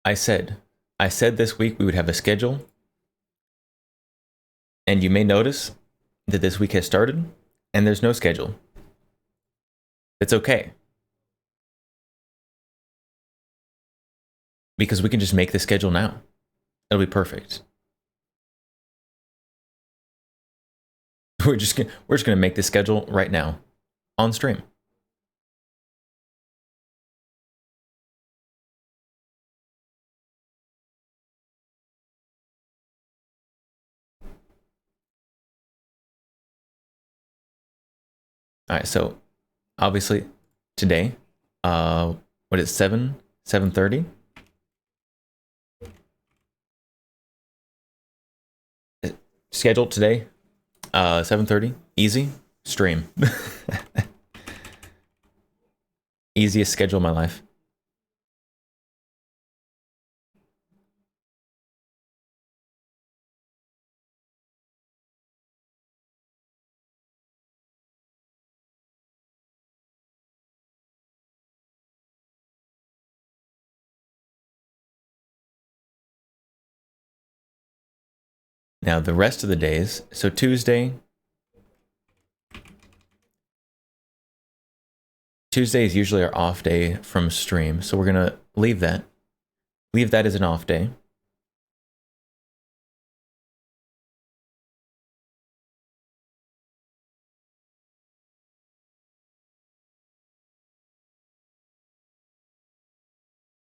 I said this week we would have a schedule, and you may notice that this week has started and there's no schedule. It's okay, because we can just make the schedule now. It'll be perfect. We're just gonna make the schedule right now on stream. All right, so obviously today, what is 7:30? Scheduled today, 7:30. Easy stream. Easiest schedule of my life. Now the rest of the days, so Tuesday is usually our off day from stream, so we're gonna leave that as an off day.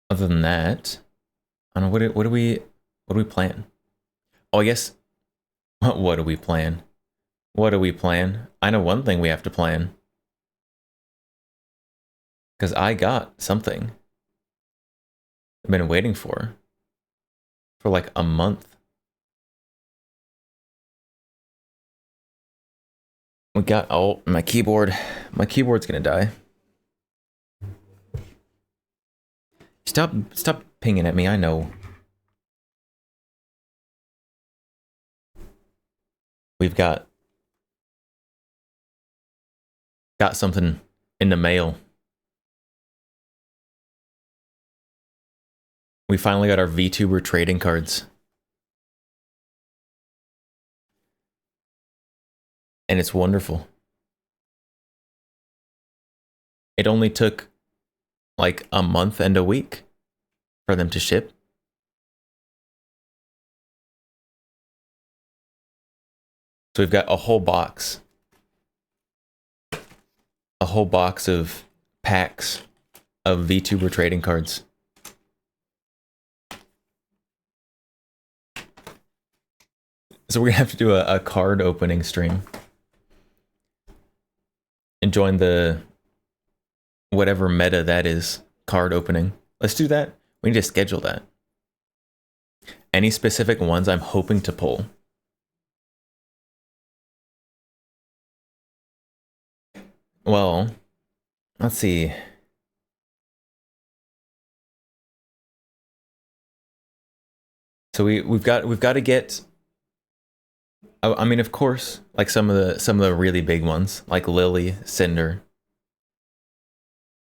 Other than that, I don't know, what do we plan? Oh, I guess, what do we plan? What do we plan? I know one thing we have to plan. Because I got something I've been waiting for like a month. We got, oh, my keyboard's gonna die. Stop pinging at me, I know. We've got something in the mail. We finally got our VTuber trading cards. And it's wonderful. It only took like a month and a week for them to ship. So we've got a whole box of packs of VTuber trading cards. So we're gonna have to do a card opening stream and join the whatever meta that is, card opening. Let's do that. We need to schedule that. Any specific ones I'm hoping to pull? Well, let's see. So we've got to get, I mean, of course, like some of the really big ones, like Lily, Cinder.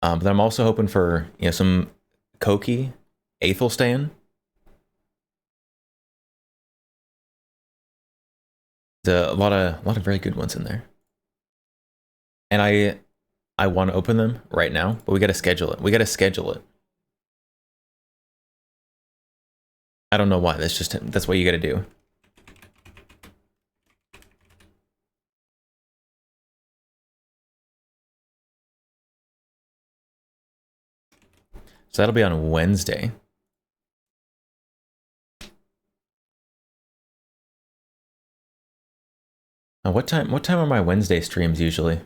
But I'm also hoping for, you know, some Koki, Aethelstan. There's a lot of very good ones in there. And I want to open them right now, but we got to schedule it. I don't know why. That's what you got to do. So that'll be on Wednesday. What time are my Wednesday streams usually?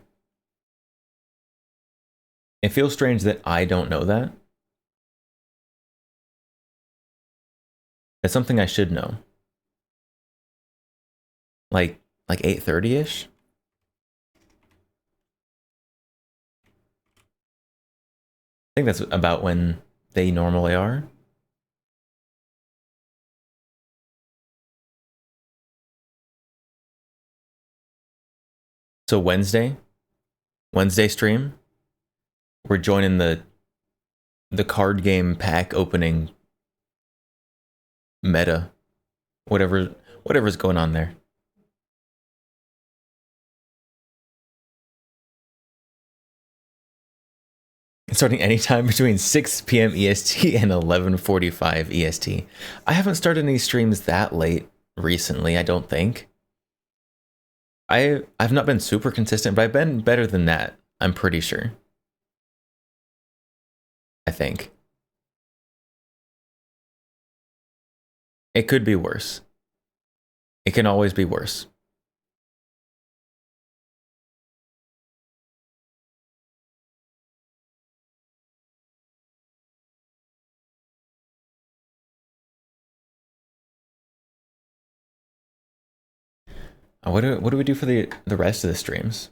It feels strange that I don't know that. It's something I should know. Like 8:30-ish? I think that's about when they normally are. So Wednesday stream, we're joining the card game pack opening Meta, whatever's going on there. Starting anytime between 6 p.m. EST and 11:45 EST. I haven't started any streams that late recently, I don't think. I've not been super consistent, but I've been better than that, I'm pretty sure. I think. It could be worse. It can always be worse. What do we do for the rest of the streams?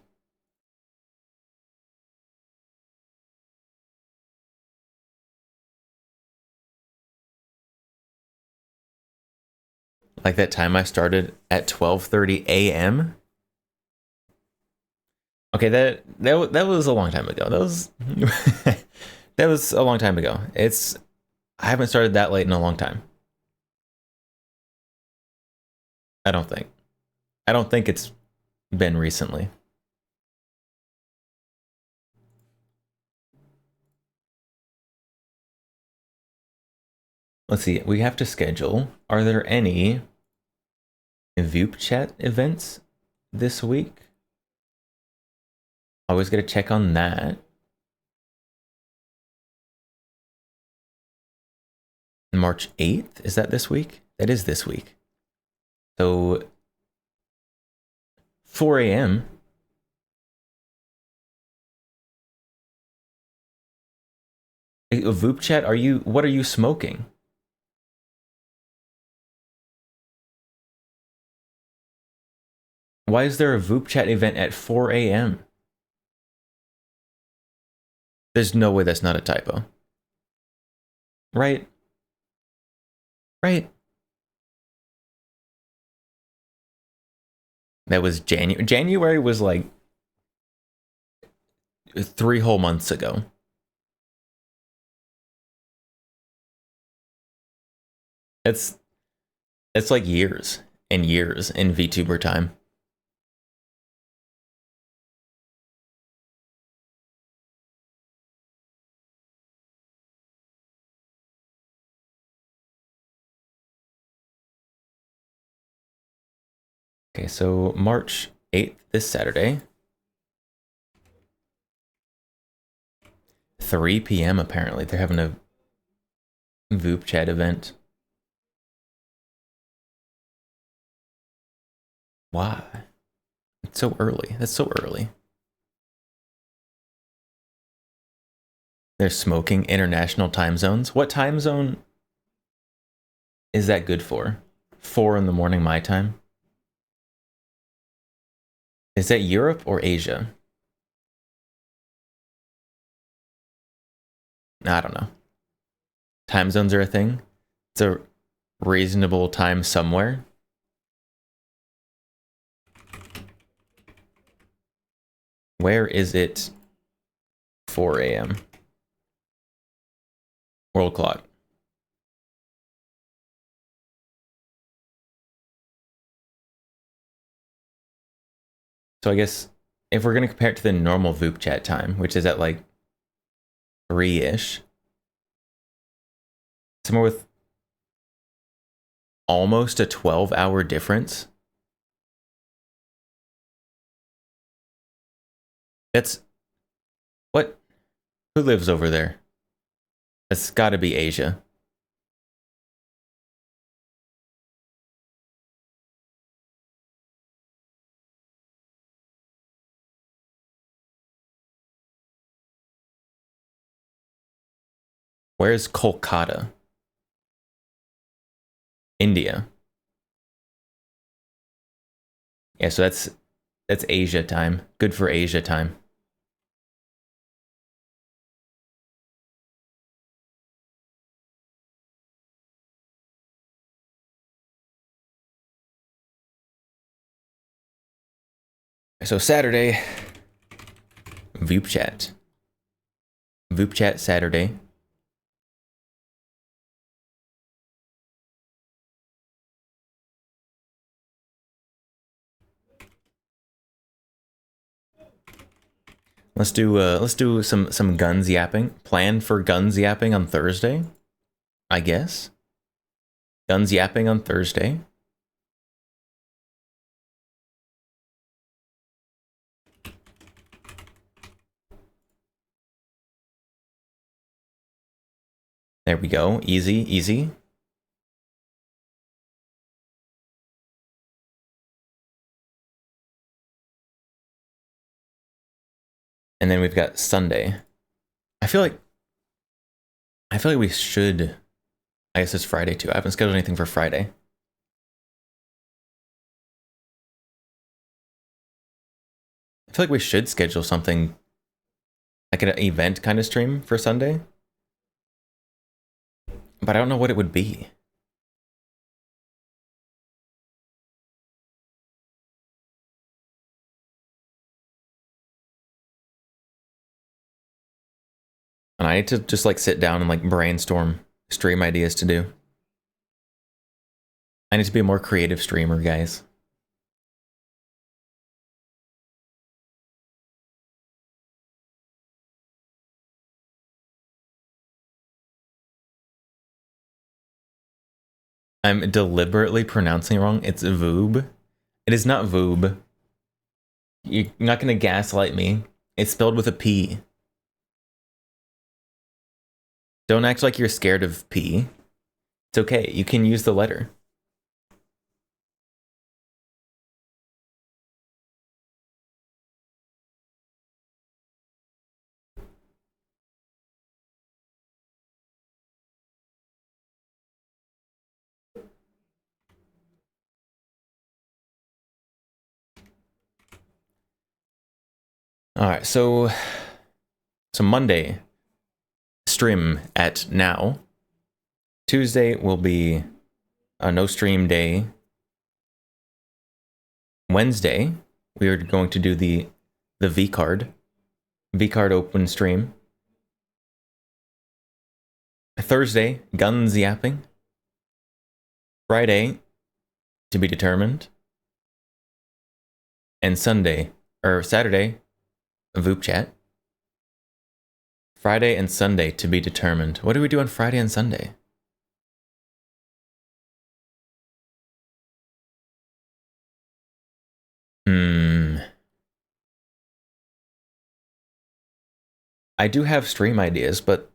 Like that time I started at 12:30 a.m. Okay, that was a long time ago. That was that was a long time ago. I haven't started that late in a long time. I don't think. I don't think it's been recently. Let's see. We have to schedule. Are there any Voop chat events this week? Always got to check on that. March 8th? Is that this week? That is this week. So 4 a.m. Voop chat, what are you smoking? Why is there a Voop chat event at 4 a.m.? There's no way that's not a typo. Right? Right? That was January. January was like 3 whole months ago. It's like years and years in VTuber time. Okay, so March 8th, this Saturday. 3 p.m. apparently. They're having a Voop chat event. Why? It's so early. That's so early. They're smoking international time zones. What time zone is that good for? 4 in the morning my time? Is that Europe or Asia? I don't know. Time zones are a thing. It's a reasonable time somewhere. Where is it 4 a.m.? World clock. So I guess if we're going to compare it to the normal Voop chat time, which is at like 3-ish, somewhere with almost a 12-hour difference. That's what? Who lives over there? That's got to be Asia. Where's Kolkata? India. Yeah, so that's Asia time. Good for Asia time. So Saturday, Voop chat. Voop chat Saturday. Let's do some guns yapping. Plan for guns yapping on Thursday, I guess. Guns yapping on Thursday. There we go. Easy, easy. And then we've got Sunday. I feel like we should. I guess it's Friday too. I haven't scheduled anything for Friday. I feel like we should schedule something like an event kind of stream for Sunday. But I don't know what it would be. And I need to just like sit down and like brainstorm stream ideas to do. I need to be a more creative streamer, guys. I'm deliberately pronouncing it wrong. It's Voob. It is not Voob. You're not gonna gaslight me. It's spelled with a P. Don't act like you're scared of P. It's okay. You can use the letter. All right, so Monday stream at now. Tuesday will be a no stream day. Wednesday we are going to do the V card open stream. Thursday, guns yapping. Friday, to be determined. And Saturday, Voop chat. Friday and Sunday to be determined. What do we do on Friday and Sunday? I do have stream ideas, but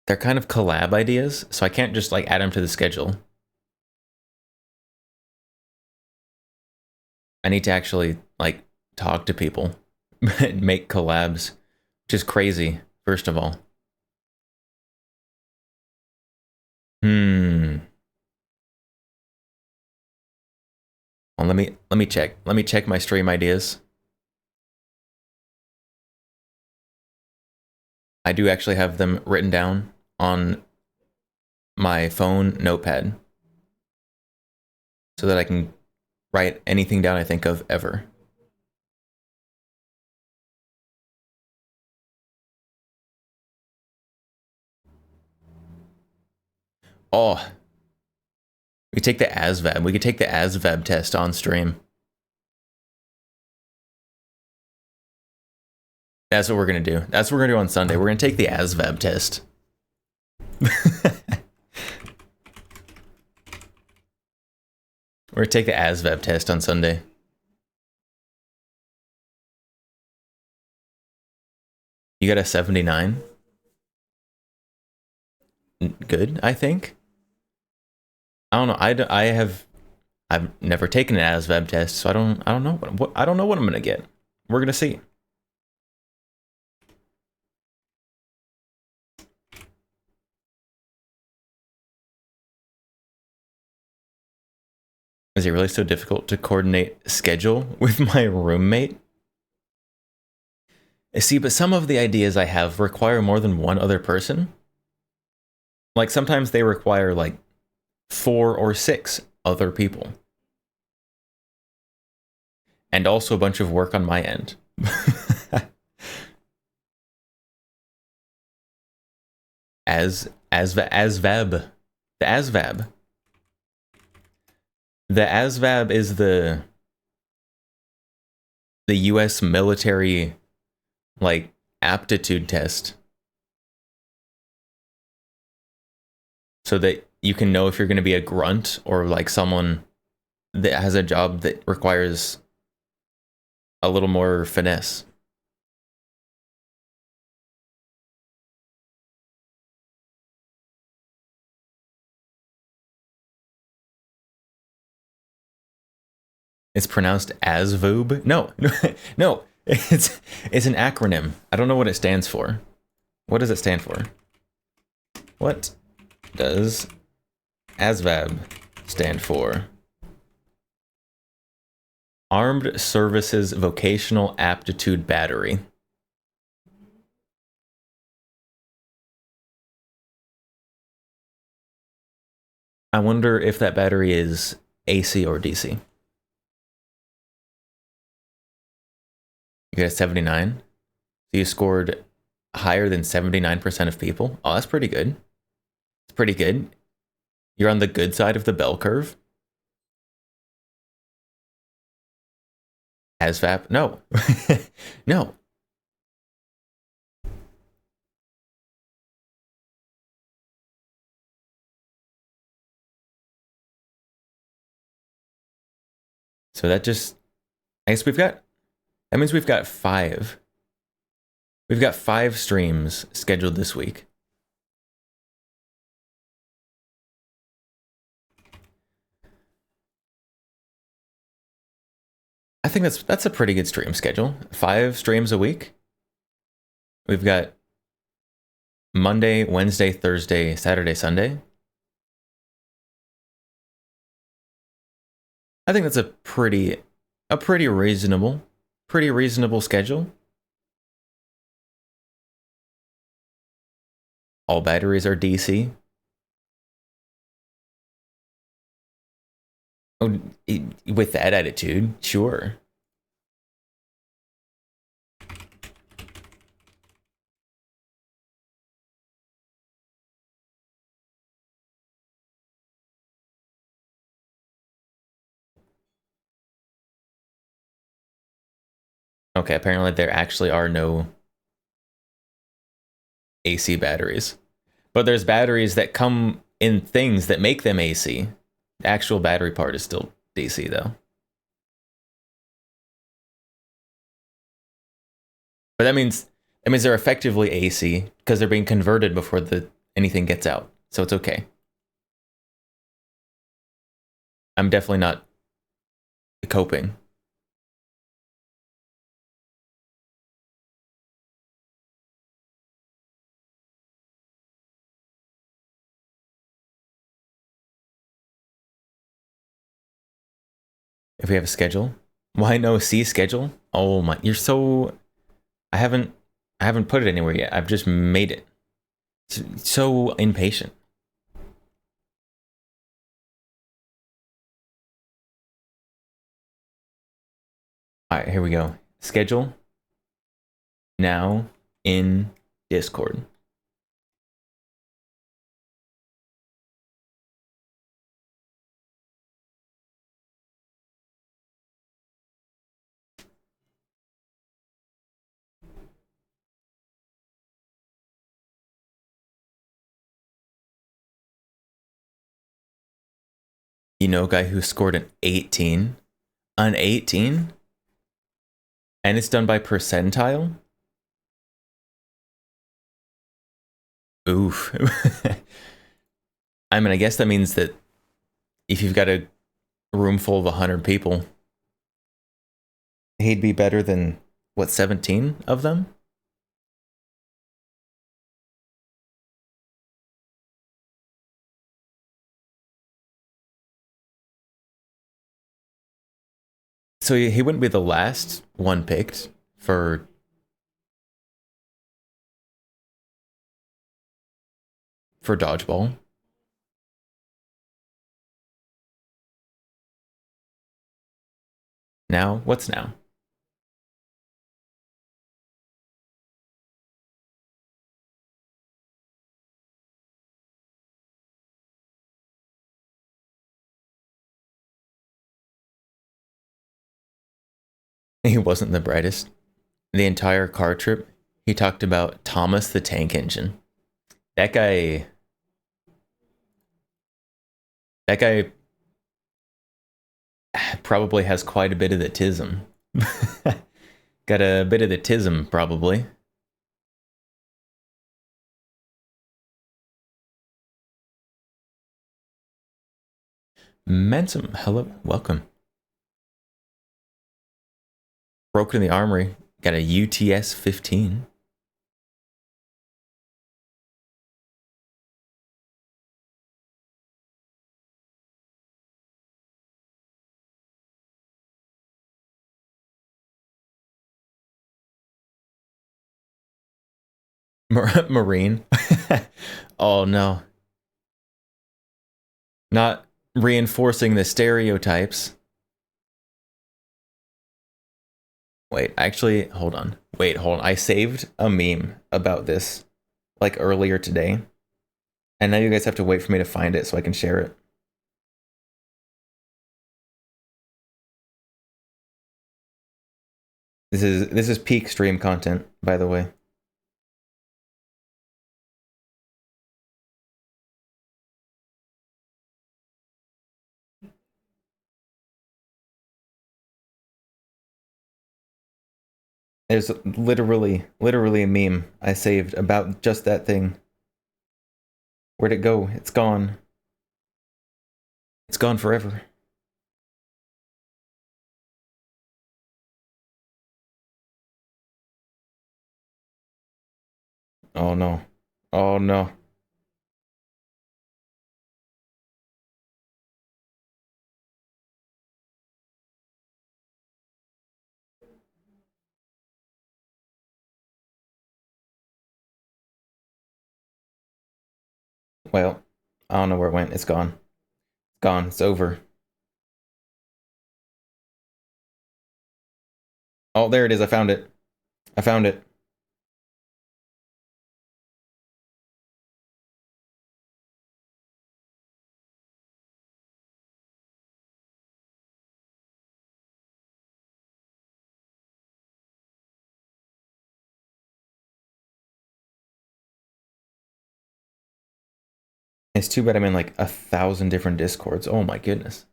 they're kind of collab ideas, so I can't just like add them to the schedule. I need to actually like talk to people, make collabs, which is crazy, first of all. Well, let me check. Let me check my stream ideas. I do actually have them written down on my phone notepad so that I can write anything down I think of ever. Oh, we take the ASVAB. We could take the ASVAB test on stream. That's what we're gonna do. That's what we're gonna do on Sunday. We're gonna take the ASVAB test. We're gonna take the ASVAB test on Sunday. You got a 79? Good, I think. I don't know. I've never taken an ASVAB test, so I don't know what I'm gonna get. We're gonna see. Is it really so difficult to coordinate schedule with my roommate? See, but some of the ideas I have require more than one other person. Like sometimes they require like 4 or 6 other people. And also a bunch of work on my end. ASVAB. The ASVAB. The ASVAB is the US military like aptitude test so that you can know if you're going to be a grunt or like someone that has a job that requires a little more finesse. It's pronounced ASVOOB. No, no, it's an acronym. I don't know what it stands for. What does it stand for? What does ASVAB stand for? Armed Services Vocational Aptitude Battery. I wonder if that battery is AC or DC. You got a 79. So you scored higher than 79% of people. Oh, that's pretty good. It's pretty good. You're on the good side of the bell curve. ASVAB? No. No. So that just, I guess that means we've got 5. We've got 5 streams scheduled this week. I think that's a pretty good stream schedule. 5 streams a week. We've got Monday, Wednesday, Thursday, Saturday, Sunday. I think that's a pretty reasonable schedule. All batteries are DC. Oh, with that attitude, sure. Okay, apparently there actually are no AC batteries. But there's batteries that come in things that make them AC. The actual battery part is still DC though. But that means they're effectively AC because they're being converted before anything gets out. So it's okay. I'm definitely not coping. If we have a schedule. Why no C schedule? Oh my, you're so I haven't put it anywhere yet. I've just made it. So impatient. All right, here we go. Schedule now in Discord. You know, a guy who scored an 18, an 18, and it's done by percentile. Oof. I mean, I guess that means that if you've got a room full of 100 people, he'd be better than what, 17 of them? So he wouldn't be the last one picked for dodgeball. Now, what's now? He wasn't the brightest. the entire car trip, he talked about Thomas the Tank Engine. That guy probably has quite a bit of the tism. Got a bit of the tism, probably. Mensum, hello, welcome. Broken in the Armory, got a UTS 15. Marine. Oh no. Not reinforcing the stereotypes. Wait, actually, hold on. Wait, hold on. I saved a meme about this like earlier today. And now you guys have to wait for me to find it so I can share it. This is peak stream content, by the way. There's literally a meme I saved about just that thing. Where'd it go? It's gone. It's gone forever. Oh no. Oh no. Well, I don't know where it went. It's gone. It's gone. It's over. Oh, there it is. I found it. I found it. It's too bad I'm in like 1,000 different discords. Oh my goodness.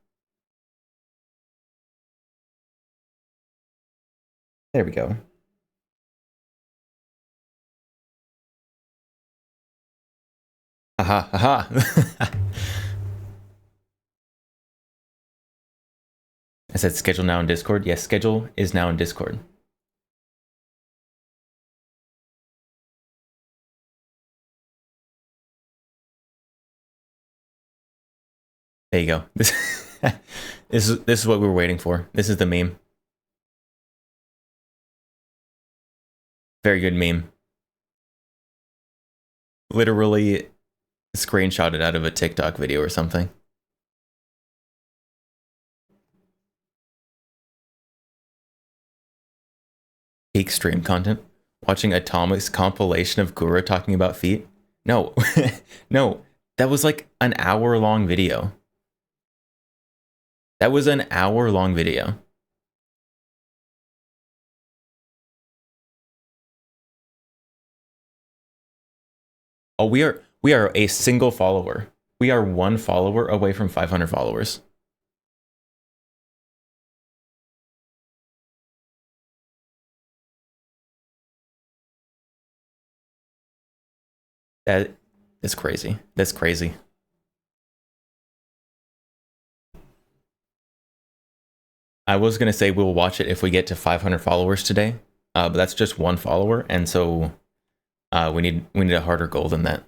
There we go. Aha, aha. I said schedule now in Discord. Yes, schedule is now in Discord. There you go. This is what we were waiting for. This is the meme. Very good meme. Literally screenshotted out of a TikTok video or something. Peak stream content. Watching Atomic's compilation of Gura talking about feet. No, no, that was like an hour-long video. That was an hour-long video. Oh, we are a single follower. We are one follower away from 500 followers. That is crazy. That's crazy. I was gonna say we'll watch it if we get to 500 followers today, but that's just one follower, and so we need a harder goal than that.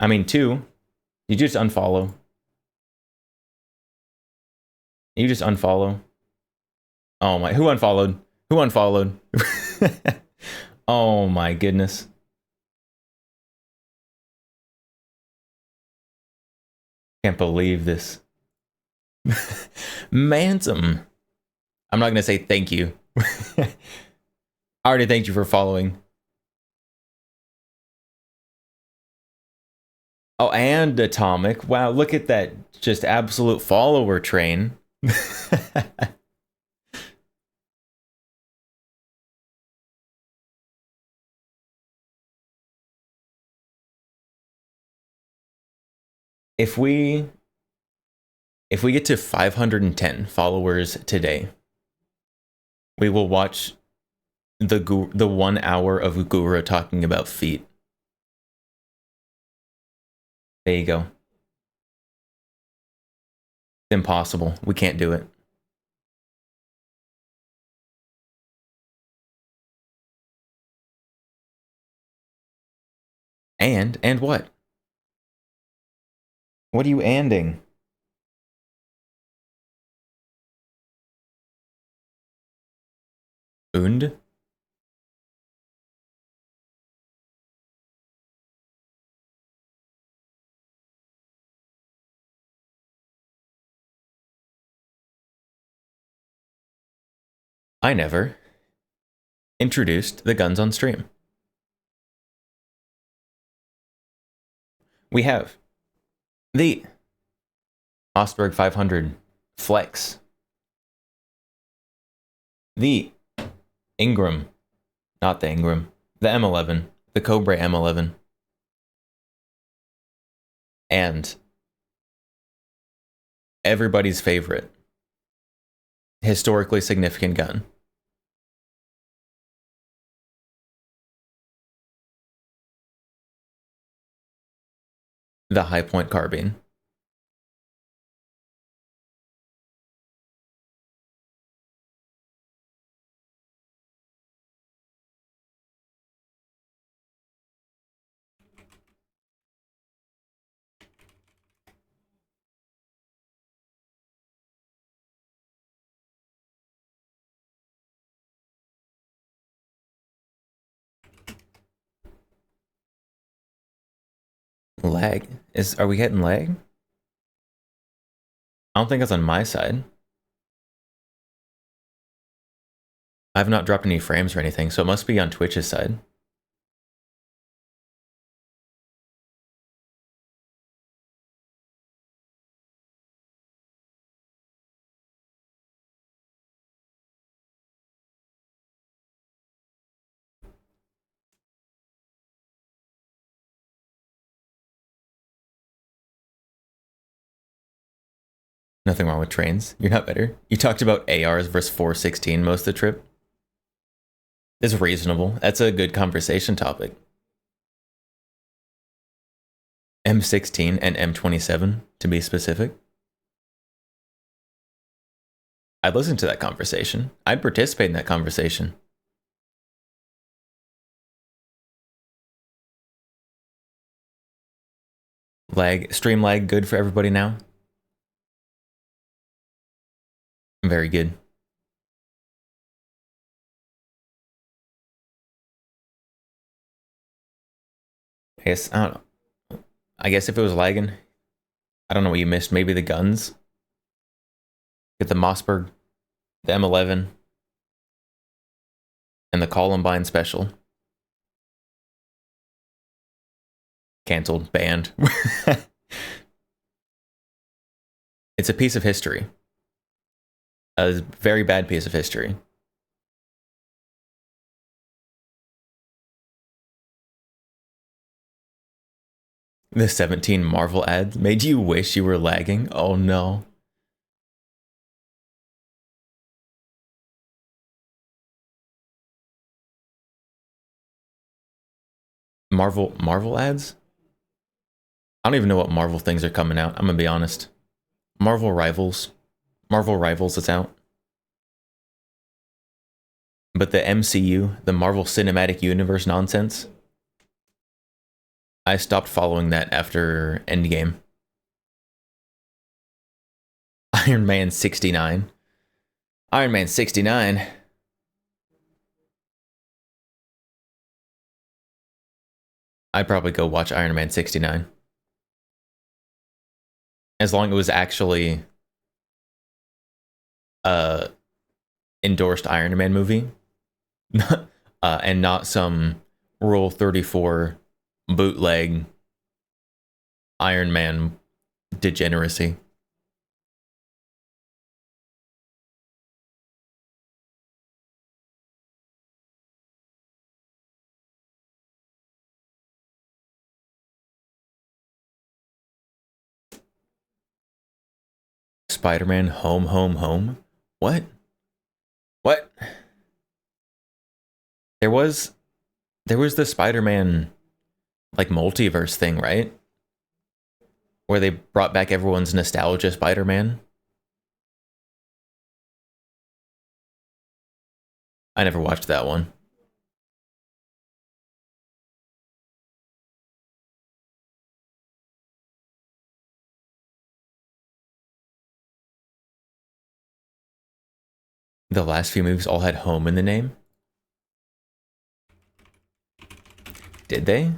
I mean, 2. You just unfollow. You just unfollow. Oh my! Who unfollowed? Who unfollowed? Oh my goodness! Can't believe this. Mansum. I'm not gonna say thank you. I already thanked you for following. Oh, and Atomic. Wow, look at that just absolute follower train. If we get to 510 followers today, we will watch the 1 hour of Gura talking about feet. There you go. It's impossible. We can't do it. And what? What are you anding? Und? I never introduced the guns on stream. We have the Mossberg 500 Flex, the Ingram, not the Ingram, the M11, the Cobra M11, and everybody's favorite historically significant gun, the High Point carbine. Lag? Are we getting lag? I don't think it's on my side. I've not dropped any frames or anything, so it must be on Twitch's side. Nothing wrong with trains. You're not better. You talked about ARs versus 416 most of the trip. It's reasonable. That's a good conversation topic. M16 and M27, to be specific. I'd listen to that conversation. I'd participate in that conversation. Stream lag good for everybody now? Very good. I don't know. I guess if it was lagging, I don't know what you missed. Maybe the guns. Get the Mossberg, the M11, and the Columbine Special. Cancelled, banned. It's a piece of history. A very bad piece of history. The 17 Marvel ads made you wish you were lagging? Oh no. Marvel ads? I don't even know what Marvel things are coming out. I'm gonna be honest. Marvel Rivals is out. But the MCU, the Marvel Cinematic Universe nonsense, I stopped following that after Endgame. Iron Man 69. Iron Man 69. I'd probably go watch Iron Man 69. As long as it was actually endorsed Iron Man movie. And not some Rule 34 bootleg Iron Man degeneracy. Spider-Man Home Home Home? What? What? There was the Spider-Man like multiverse thing, right? Where they brought back everyone's nostalgia Spider-Man. I never watched that one. The last few movies all had home in the name. Did they?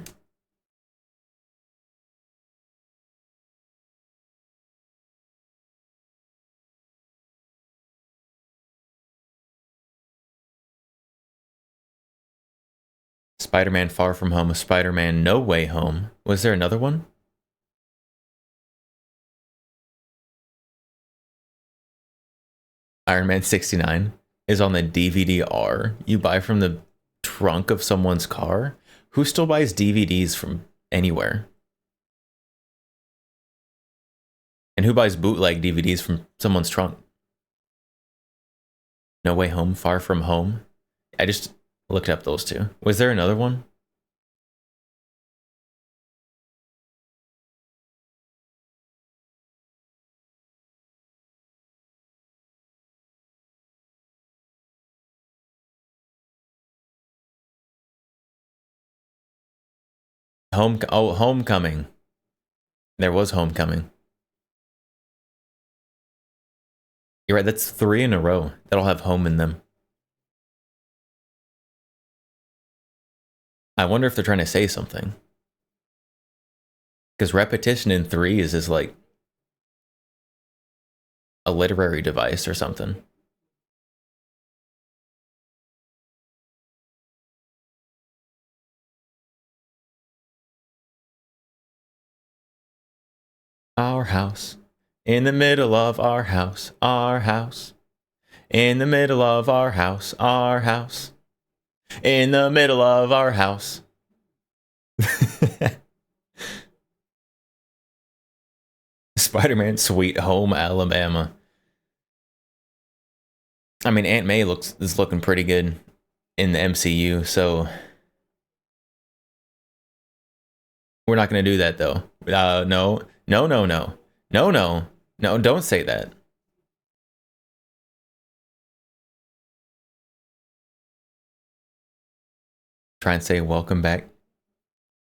Spider-Man Far From Home, Spider-Man No Way Home. Was there another one? Iron Man 69 is on the DVD-R you buy from the trunk of someone's car. Who still buys DVDs from anywhere? And who buys bootleg DVDs from someone's trunk? No Way Home, Far From Home. I just looked up those two. Was there another one? Homecoming. There was Homecoming. You're right, that's 3 in a row that'll have home in them. I wonder if they're trying to say something. Because repetition in 3 is like a literary device or something. Our house. In the middle of our house. Our house. In the middle of our house. Our house. In the middle of our house. Spider-Man Sweet Home Alabama. I mean, Aunt May is looking pretty good in the MCU, so we're not going to do that though. No, don't say that. Try and say welcome back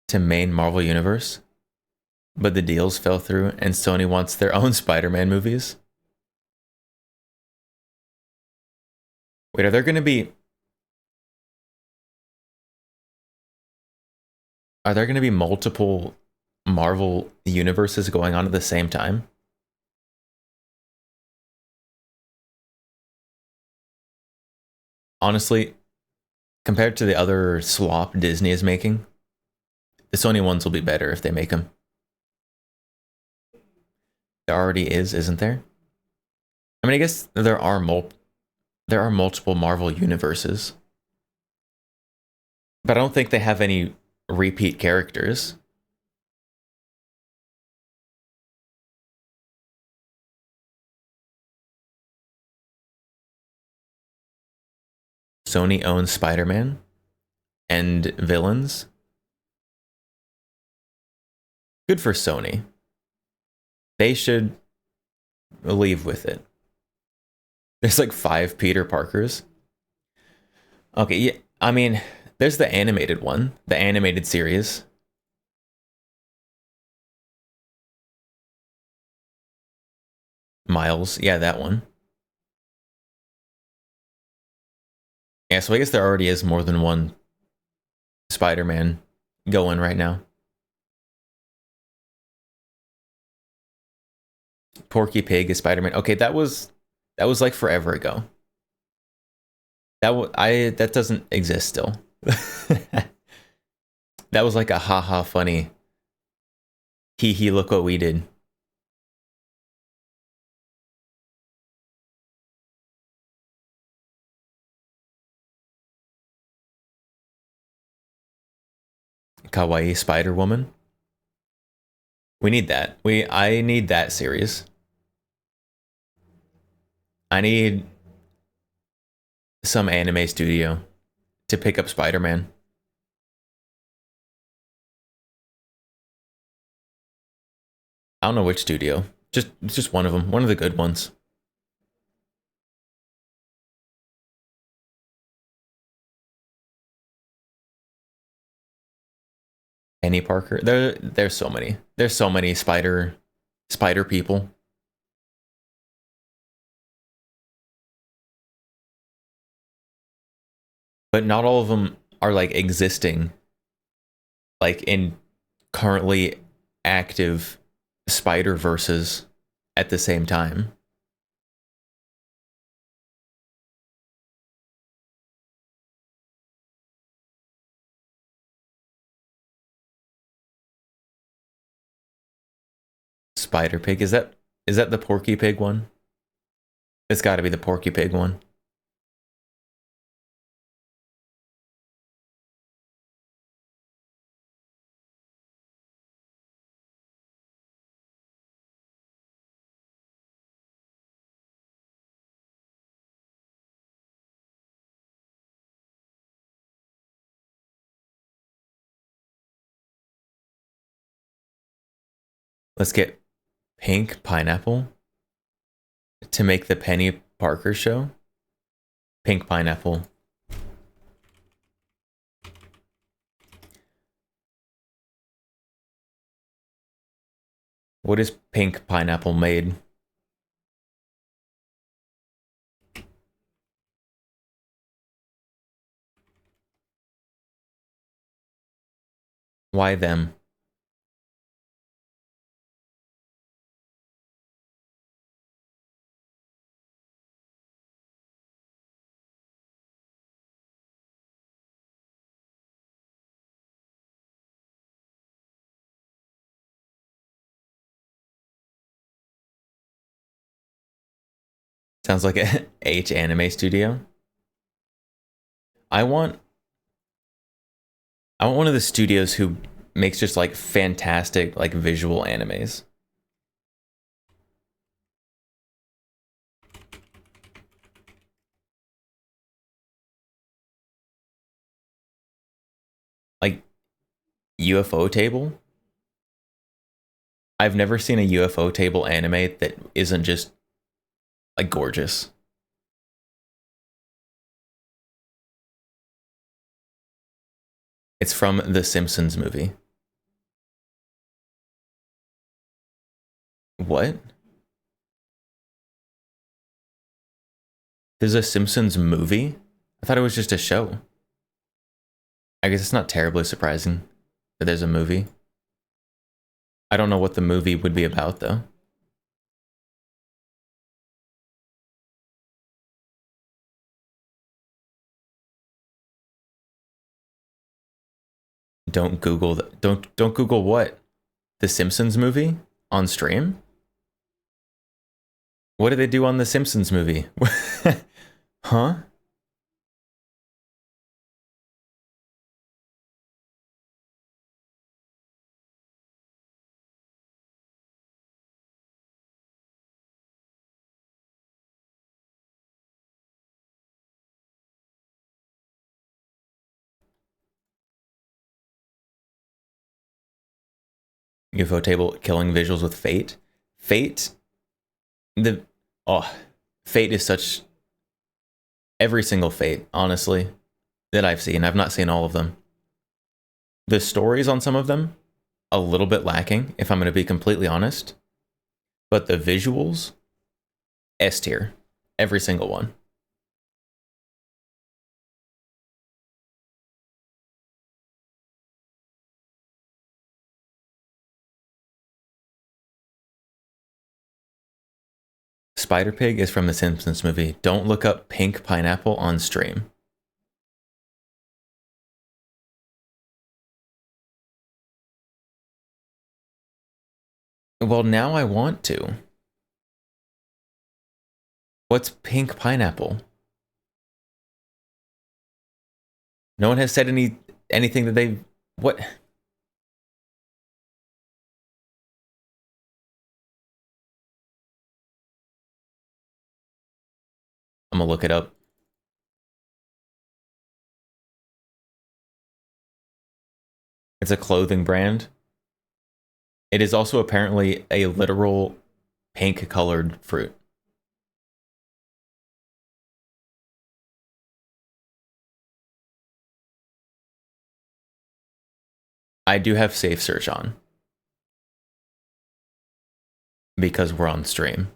to main Marvel Universe, but the deals fell through and Sony wants their own Spider-Man movies. Wait, are there going to be multiple Marvel universes going on at the same time? Honestly, compared to the other slop Disney is making, the Sony ones will be better if they make them. There already is, isn't there? I mean, I guess there are multiple Marvel universes, but I don't think they have any repeat characters. Sony owns Spider-Man and villains. Good for Sony. They should leave with it. There's like 5 Peter Parkers. Okay, yeah, I mean, there's the animated one, the animated series. Miles, yeah, that one. Yeah, so I guess there already is more than one Spider-Man going right now. Porky Pig is Spider-Man. Okay, that was like forever ago. That doesn't exist still. That was like a haha funny. Hee look what we did. Kawaii Spider-Woman. We need that. I need that series. I need some anime studio to pick up Spider-Man. I don't know which studio. Just one of them. One of the good ones. Penny Parker. There's so many. There's so many spider people. But not all of them are like existing like in currently active Spider Verses at the same time. Spider Pig, is that the Porky Pig one? It's got to be the Porky Pig one. Let's get Pink Pineapple to make the Penny Parker show. Pink Pineapple. What is Pink Pineapple made? Why them? Sounds like a H anime studio. I want I want one of the studios who makes just like fantastic like visual animes. Like UFO Table. I've never seen a UFO Table anime that isn't just like gorgeous. It's from the Simpsons movie. What? There's a Simpsons movie? I thought it was just a show. I guess it's not terribly surprising that there's a movie. I don't know what the movie would be about though. Don't Google what? The Simpsons movie on stream? What did they do on the Simpsons movie? Huh? UFO Table killing visuals with Fate. Fate, the oh, Fate is such every single Fate, honestly, that I've seen. I've not seen all of them. The stories on some of them, a little bit lacking, if I'm going to be completely honest. But the visuals, S tier. Every single one. Spider Pig is from the Simpsons movie. Don't look up Pink Pineapple on stream. Well, now I want to. What's Pink Pineapple? No one has said anything that they what? I'm gonna look it up. It's a clothing brand. It is also apparently a literal pink colored fruit. I do have safe search on because we're on stream.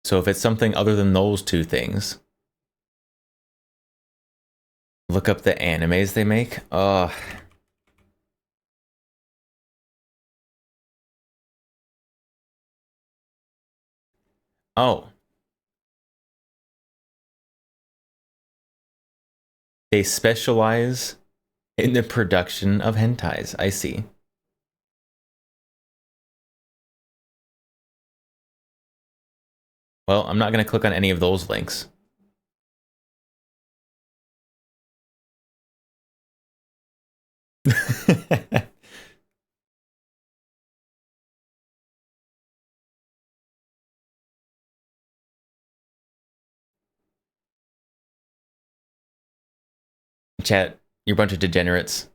So if it's something other than those two things, look up the animes they make. Oh. They specialize in the production of hentais. I see. Well, I'm not going to click on any of those links. Chat, you're a bunch of degenerates.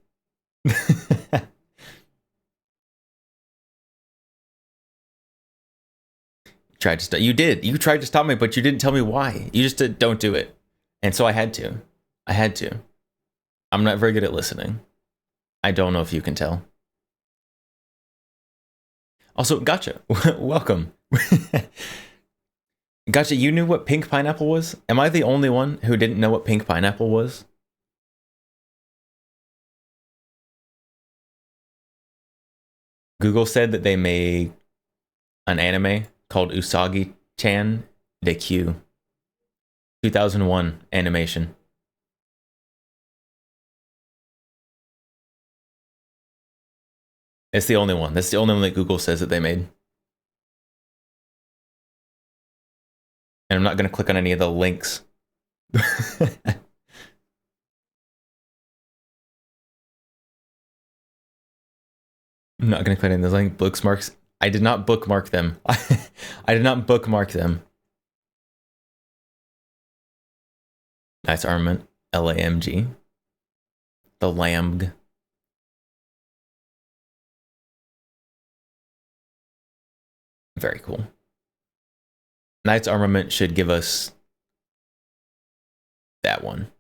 Tried to you did. You tried to stop me, but you didn't tell me why. You just did, don't do it. And so I had to. I'm not very good at listening. I don't know if you can tell. Also, gotcha. Welcome. Gotcha, you knew what pink pineapple was? Am I the only one who didn't know what pink pineapple was? Google said that they made an anime called Usagi-chan Dekyuu. 2001 animation. It's the only one. That's the only one that Google says that they made. And I'm not going to click on any of the links. I'm not going to click on those link bookmarks. I did not bookmark them. I did not bookmark them. Nice armament. LAMG. The LAMG. Very cool. Knight's armament should give us that one.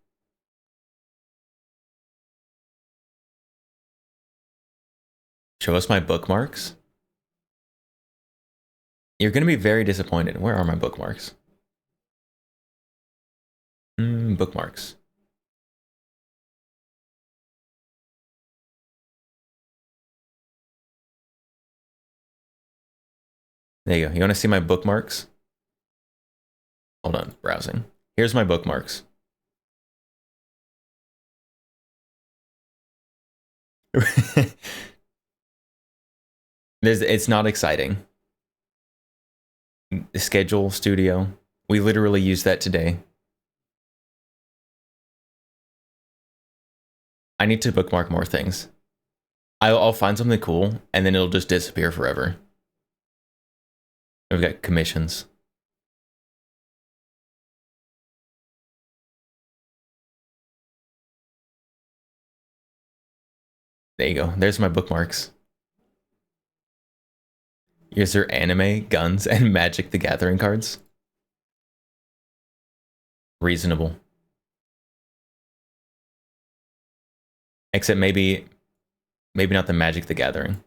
Show us my bookmarks. You're going to be very disappointed. Where are my bookmarks? Bookmarks. There you go. You want to see my bookmarks? Hold on, browsing. Here's my bookmarks. It's not exciting. Schedule Studio. We literally used that today. I need to bookmark more things. I'll find something cool and then it'll just disappear forever. We've got commissions. There you go. There's my bookmarks. Is there anime, guns, and Magic the Gathering cards? Reasonable. Except maybe not the Magic the Gathering.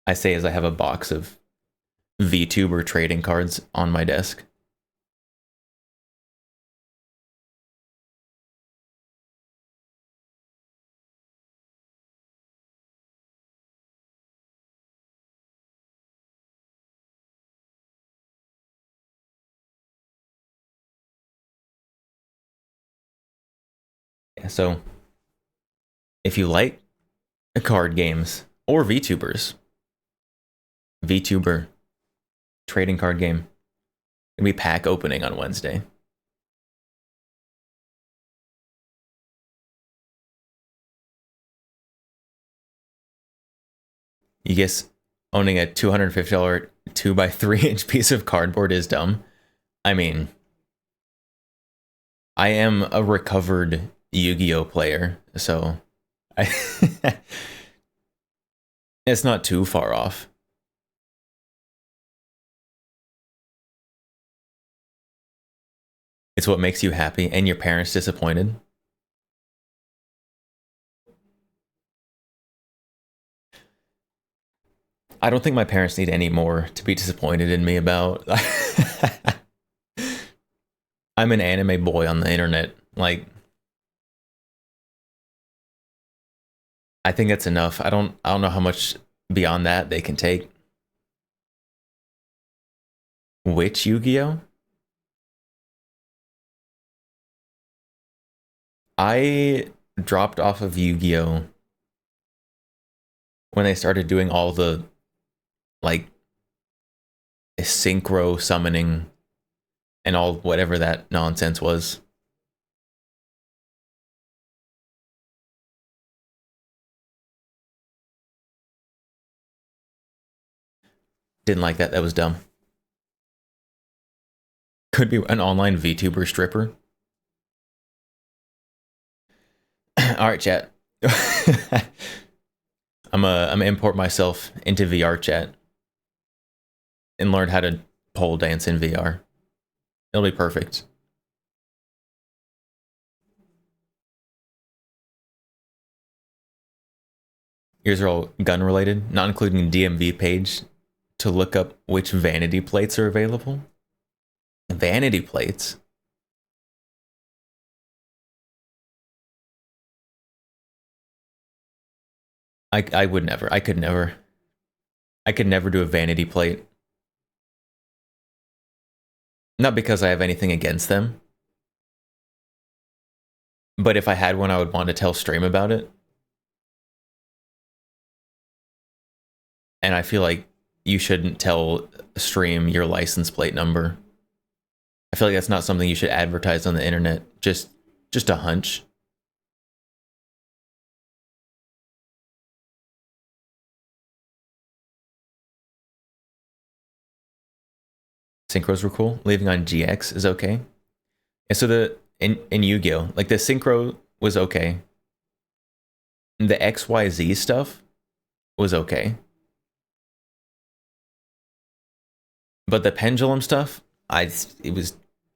I say as I have a box of VTuber trading cards on my desk. Yeah, so if you like card games or VTubers, VTuber trading card game, gonna be pack opening on Wednesday. You guess owning a $250 2x3 inch piece of cardboard is dumb? I mean, I am a recovered Yu-Gi-Oh player, so I it's not too far off. It's what makes you happy and your parents disappointed. I don't think my parents need any more to be disappointed in me about. I'm an anime boy on the internet. Like, I think that's enough. I don't know how much beyond that they can take. Which Yu-Gi-Oh? I dropped off of Yu-Gi-Oh when they started doing all the like synchro summoning and all whatever that nonsense was. Didn't like that. That was dumb. Could be an online VTuber stripper. All right, chat. I'm gonna import myself into VR chat and learn how to pole dance in VR. It'll be perfect. Yours are all gun related, not including DMV page to look up which vanity plates are available. Vanity plates? I would never. I could never. I could never do a vanity plate. Not because I have anything against them, but if I had one, I would want to tell stream about it. And I feel like you shouldn't tell stream your license plate number. I feel like that's not something you should advertise on the internet. Just a hunch. Synchros were cool. Leaving on GX is okay. And so in Yu-Gi-Oh, like the synchro was okay. The XYZ stuff was okay. But the pendulum stuff, I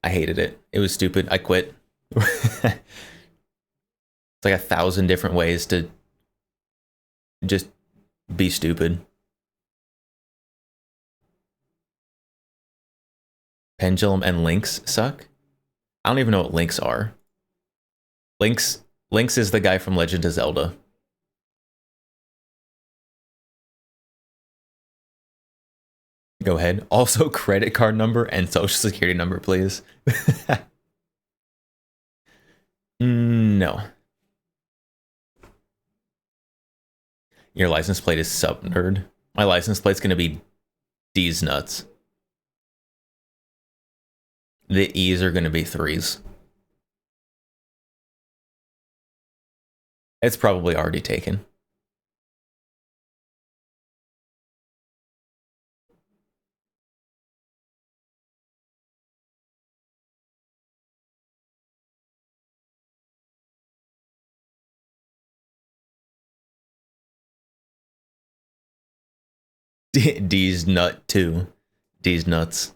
hated it. It was stupid. I quit. It's like 1,000 different ways to just be stupid. Pendulum and Lynx suck. I don't even know what Lynx are. Lynx is the guy from Legend of Zelda. Go ahead. Also, credit card number and social security number, please. No. Your license plate is sub nerd. My license plate's gonna be D's nuts. The E's are gonna be 3s. It's probably already taken. D's nut too. D's nuts.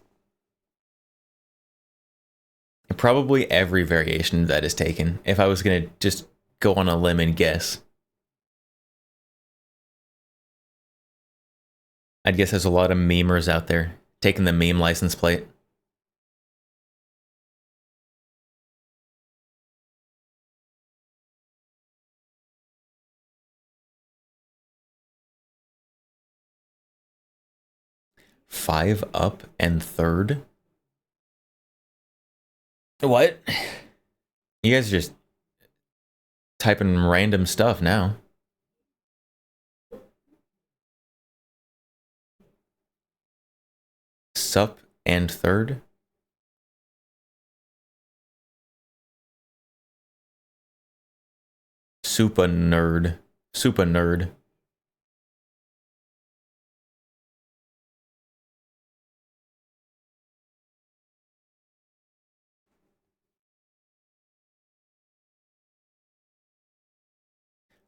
Probably every variation that is taken. If I was gonna just go on a limb and guess, I'd guess there's a lot of memers out there taking the meme license plate. Five up and third. What? You guys are just typing random stuff now. Sup and third. Super nerd. Super nerd.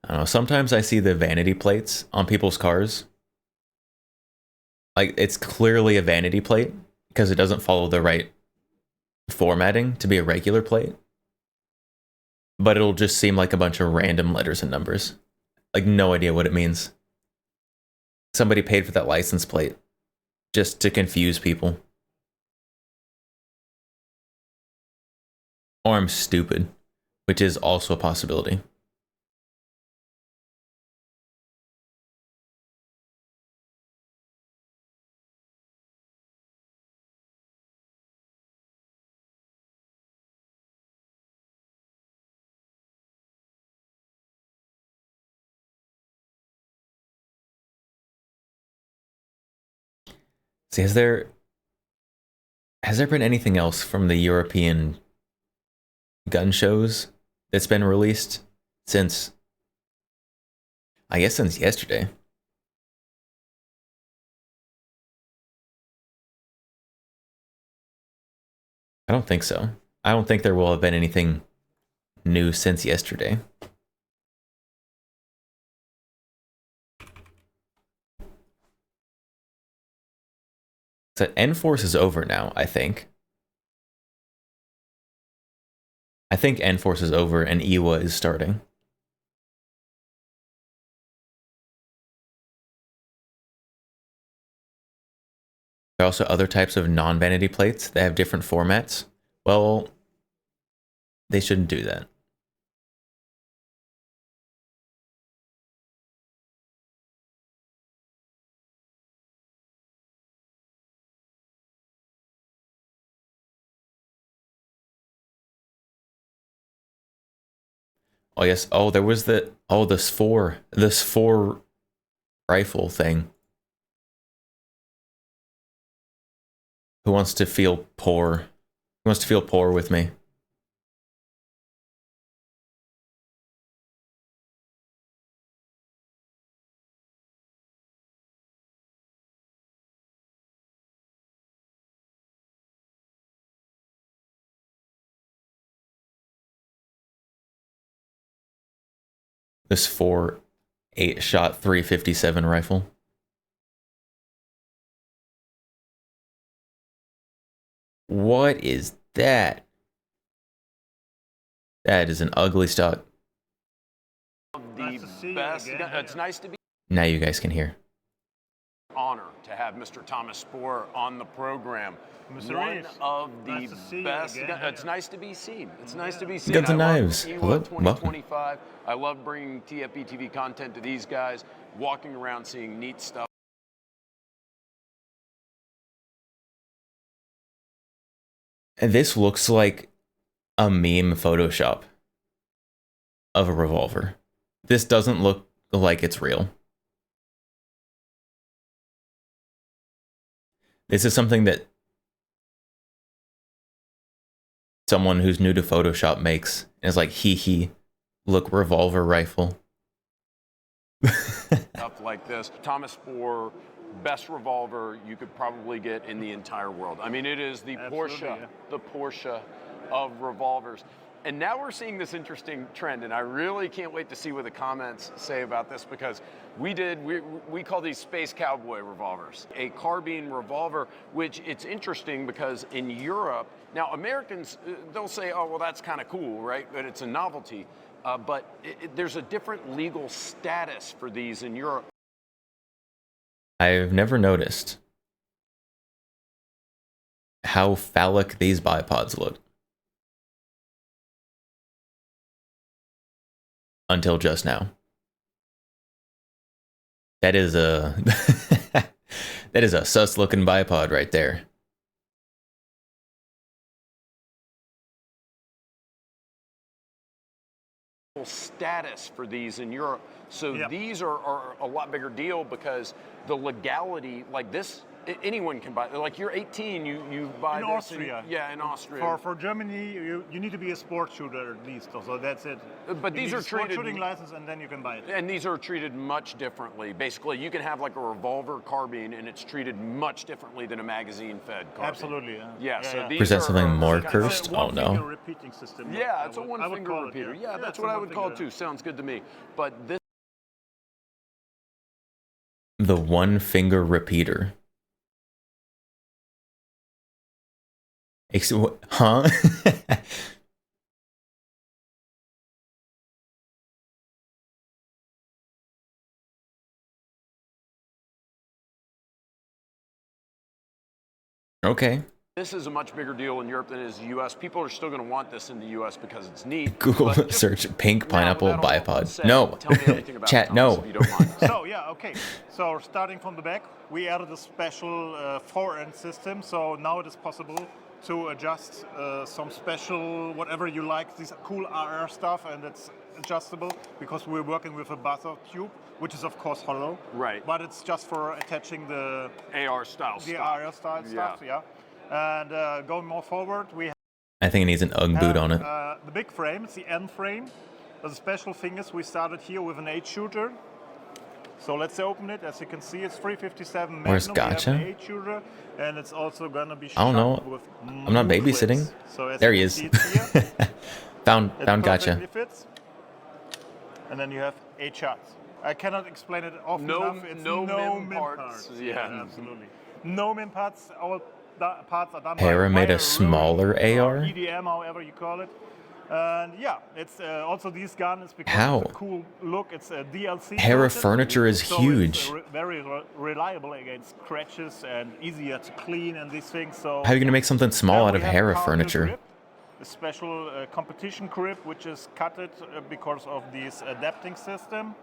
I don't know. Sometimes I see the vanity plates on people's cars. Like, it's clearly a vanity plate because it doesn't follow the right formatting to be a regular plate. But it'll just seem like a bunch of random letters and numbers. Like, no idea what it means. Somebody paid for that license plate just to confuse people. Or I'm stupid, which is also a possibility. See, has there been anything else from the European gun shows that's been released since, I guess, since yesterday? I don't think so. I don't think there will have been anything new since yesterday. So Enforce is over now, I think. I think Enforce is over and Iwa is starting. There are also other types of non-vanity plates that have different formats. Well, they shouldn't do that. Oh yes. Oh, there was this four rifle thing. Who wants to feel poor? Who wants to feel poor with me? This 8-shot 357 rifle. What is that? That is an ugly stock. The best. It's nice to be. Now you guys can hear. Honor to have Mr. Thomas Spohr on the program. One of the best. It's nice to be seen. It's nice to be seen. Guns and Knives. Hello, 2025. I love bringing TFB TV content to these guys. Walking around, seeing neat stuff. And this looks like a meme Photoshop of a revolver. This doesn't look like it's real. This is something that someone who's new to Photoshop makes. And it's like, hee, look, revolver rifle. Stuff like this. Thomas Spohr, best revolver you could probably get in the entire world. I mean, it is the Porsche of revolvers. And now we're seeing this interesting trend, and I really can't wait to see what the comments say about this, because we call these Space Cowboy revolvers. A carbine revolver, which it's interesting because in Europe, now Americans, they'll say, oh, well, that's kind of cool, right? But it's a novelty. But there's a different legal status for these in Europe. I've never noticed how phallic these bipods look. Until just now. That is a that is a sus looking bipod right there. Status for these in Europe. So these are a lot bigger deal because the legality, like this anyone can buy. Like you're 18, you buy In this. Austria. Yeah, in Austria. For Germany, you need to be a sport shooter at least, so that's it. But You these need are a sport treated- shooting license, and then you can buy it. And these are treated much differently. Basically, you can have like a revolver carbine, and it's treated much differently than a magazine-fed carbine. Absolutely. Yeah. So these Present are, something more It's a cursed? Oh one-finger no. repeating system. Yeah, it's a I would one-finger call it, repeater. yeah. Yeah, that's it's what a I would call it one-finger. too. Sounds good to me. But this The one finger repeater. Huh? Okay. This is a much bigger deal in Europe than it is in the U.S. People are still going to want this in the U.S. because it's neat. Google but just- search pink pineapple Now, that all bipod. said, No. Tell me everything about Chat, it, Thomas, no. if you don't mind. So yeah, okay. So starting from the back, we added a special forend system. So now it is possible to adjust some special whatever you like, this cool RR stuff, and it's adjustable because we're working with a buzzer tube, which is of course hollow. Right. But it's just for attaching the AR style the stuff. RR style stuff. Yeah. And going more forward, we I think it needs an UGG boot on it. the big frame, it's the N frame. The special thing is we started here with an 8-shooter. So let's open it. As you can see, it's 357 Magnum. Where's We Gotcha? have an 8-shooter, and it's also gonna be I don't know. shot with I'm not move babysitting. clips. So as There you he can is. see it's here. Found It gotcha. perfectly fits. And then you have 8 shots. I cannot explain it often No- enough. It's no no min parts. Yeah. absolutely. No min parts. All parts are done Hera by made a wire smaller rule, or AR? EDM, however you call it. And yeah, it's also these guns because How? of the cool look. It's a DLC. Hera mounted, furniture is so huge. It's very reliable against scratches and easier to clean and these things. So How are you gonna make something small then out we of have Hera carbon furniture? grip, a special competition grip which is cutted because of this adapting system.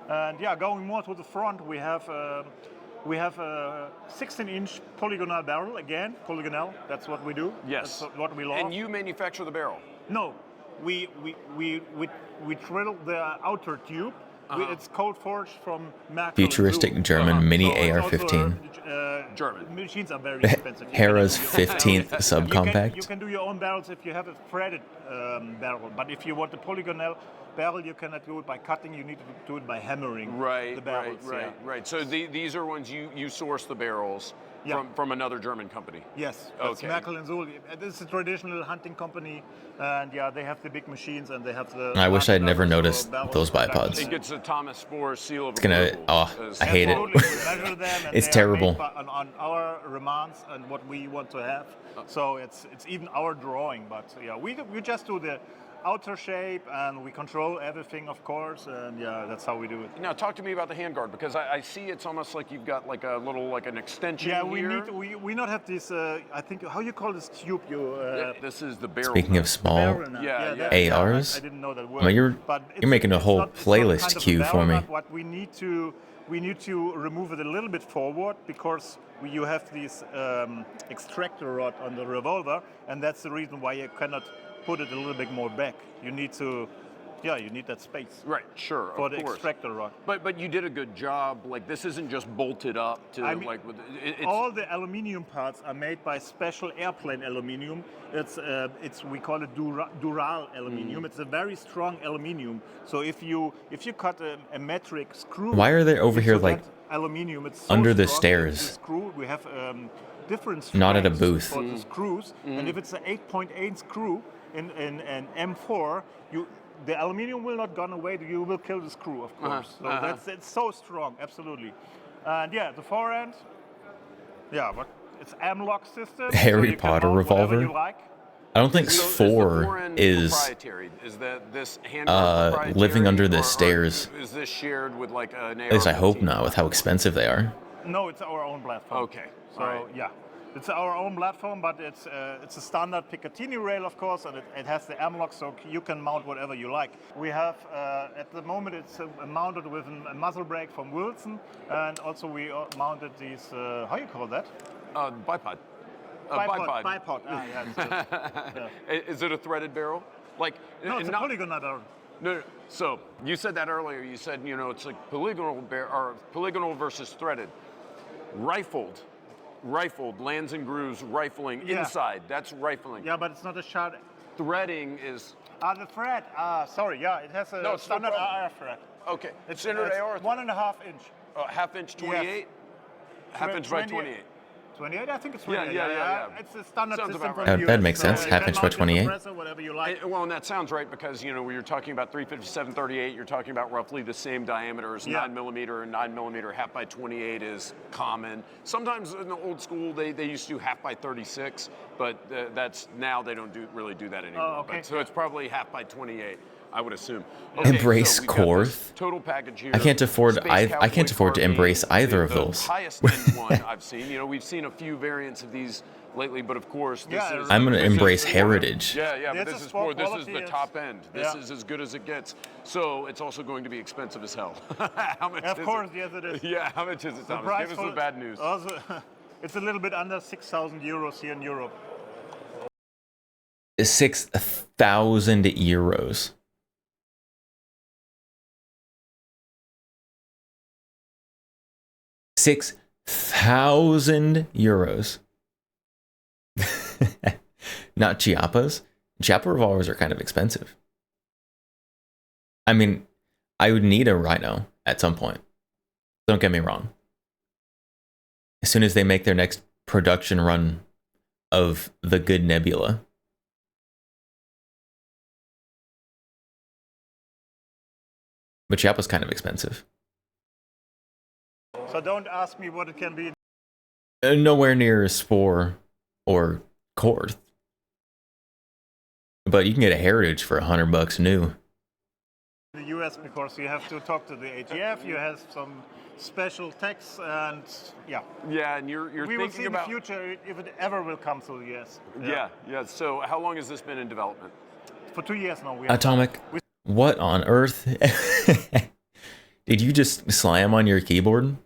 And yeah, going more to the front, we have a 16-inch polygonal barrel. Again, polygonal. That's what we do. Yes. That's what we love. And you manufacture the barrel. No, we drill the outer tube. It's cold forged from Merkel Futuristic and Zoom. German mini So it's also, AR-15. German. Machines are very expensive. You Hera's can- you can- 15th You subcompact. can do your own barrels if you have a threaded barrel, but if you want the polygonal barrel, you cannot do it by cutting. You need to do it by hammering Right, the barrels. right. So these are ones you source the barrels Yeah. from another German company. Yes, that's Okay. Merkel and Zoll. This is a traditional hunting company, and yeah, they have the big machines and they have the. I wish I'd never barrels for noticed barrels those production. bipods. It gets a Thomas Spohr seal of It's gonna- approval. oh, as- I hate it. Absolutely, we measure them and It's they are made terrible. on our demands and what we want to have. So it's even our drawing, but yeah, we just do the outer shape and we control everything, of course, and yeah, that's how we do it. Now talk to me about the handguard because I see it's almost like you've got like a little like an extension Yeah, here. we not have this. I think how you call this tube? This is the barrel. Speaking of small barrel nut. Yeah, that- yeah. ARs? I didn't know that word. Well, you're But you're making a it's whole it's playlist kind of a queue for barrel me. nut. What we need to remove it a little bit forward because you have this extractor rod on the revolver, and that's the reason why you cannot put it a little bit more back. You need to, you need that space Right, sure, for of the course. extractor rod. But you did a good job. Like this isn't just bolted up to I mean, like with it's All the aluminium parts are made by special airplane aluminium. It's we call it dural aluminium. Mm. It's a very strong aluminium. So if you cut a metric screw, Why are they over into here, that like, aluminium? It's so under the strong, stairs? the screw we have different Not at a strengths booth. for the screws. And if it's an 8.8 screw in an M4, the aluminium will not gone away. You will kill the screw, of course. So it's so strong, absolutely. And yeah, the forend. Yeah, but it's M-lock system. Harry so you can Potter mount whatever revolver? you like. I don't think So is the 4 forend is proprietary. Is that this handguard proprietary, living under the or stairs. Is this shared with like an At least I hope not, with how expensive they are. No, it's our own platform. Okay, So all right. yeah, it's our own platform, but it's a standard Picatinny rail, of course, and it has the M-lock, so you can mount whatever you like. We have at the moment it's mounted with a muzzle brake from Wilson, and also we mounted these how you call that? Bipod. Bipod. Bipod. Ah, yeah, it's good. Is it a threaded barrel? Like No, it's a not- polygonal barrel. No. So you said that earlier. You said it's like polygonal versus threaded. Rifled. rifled, lands and grooves, rifling Yeah. inside. That's rifling. Yeah, but it's not a shot. Threading is The thread. Sorry, yeah, it has a No, it's no standard problem. AR thread. okay. It's Standard it's AR, 1.5 inch. half inch 28, half inch by 28. 28, I think it's Yeah, 28. yeah. It's a standard Sounds system about from right. the That US, makes sense. you Half can inch by mount your 28. compressor, whatever you like. Well, and that sounds right because when you're talking about 357, 38, you're talking about roughly the same diameter as Yeah. 9mm, and 9mm half by 28 is common. Sometimes in the old school they used to do half by 36, but that's now they don't really do that anymore. okay. So it's probably half by 28. I would assume. Embrace we've got this Korth? total package here. I can't afford Space I Cowboy can't afford to carbine, embrace either of the those. highest end one I've seen. We've seen a few variants of these lately, but of course, this Yeah, is. I'm gonna this is embrace for- heritage. Yeah, but It's this a is sport this is quality, the it's- top end. This yeah. is as good as it gets. So it's also going to be expensive as hell. How much? Of is course, it? yes, it is. Yeah, how much is it, The Thomas? price Give us the for- bad news. Also, it's a little bit under 6,000 euros here in Europe. 6,000 euros. €6,000. Not Chiappas. Chiappa revolvers are kind of expensive. I mean, I would need a Rhino at some point. Don't get me wrong. As soon as they make their next production run of the good Nebula. But Chiappa's kind of expensive. So don't ask me what it can be. Nowhere near Spore or Korth. But you can get a Heritage for $100 new. In the US, because you have to talk to the ATF, you have some special tax, and yeah. Yeah, and you're We will see thinking in the about. future if it ever will come to the US. Yeah. So how long has this been in development? For 2 years now. We have Atomic, what on earth? Did you just slam on your keyboard?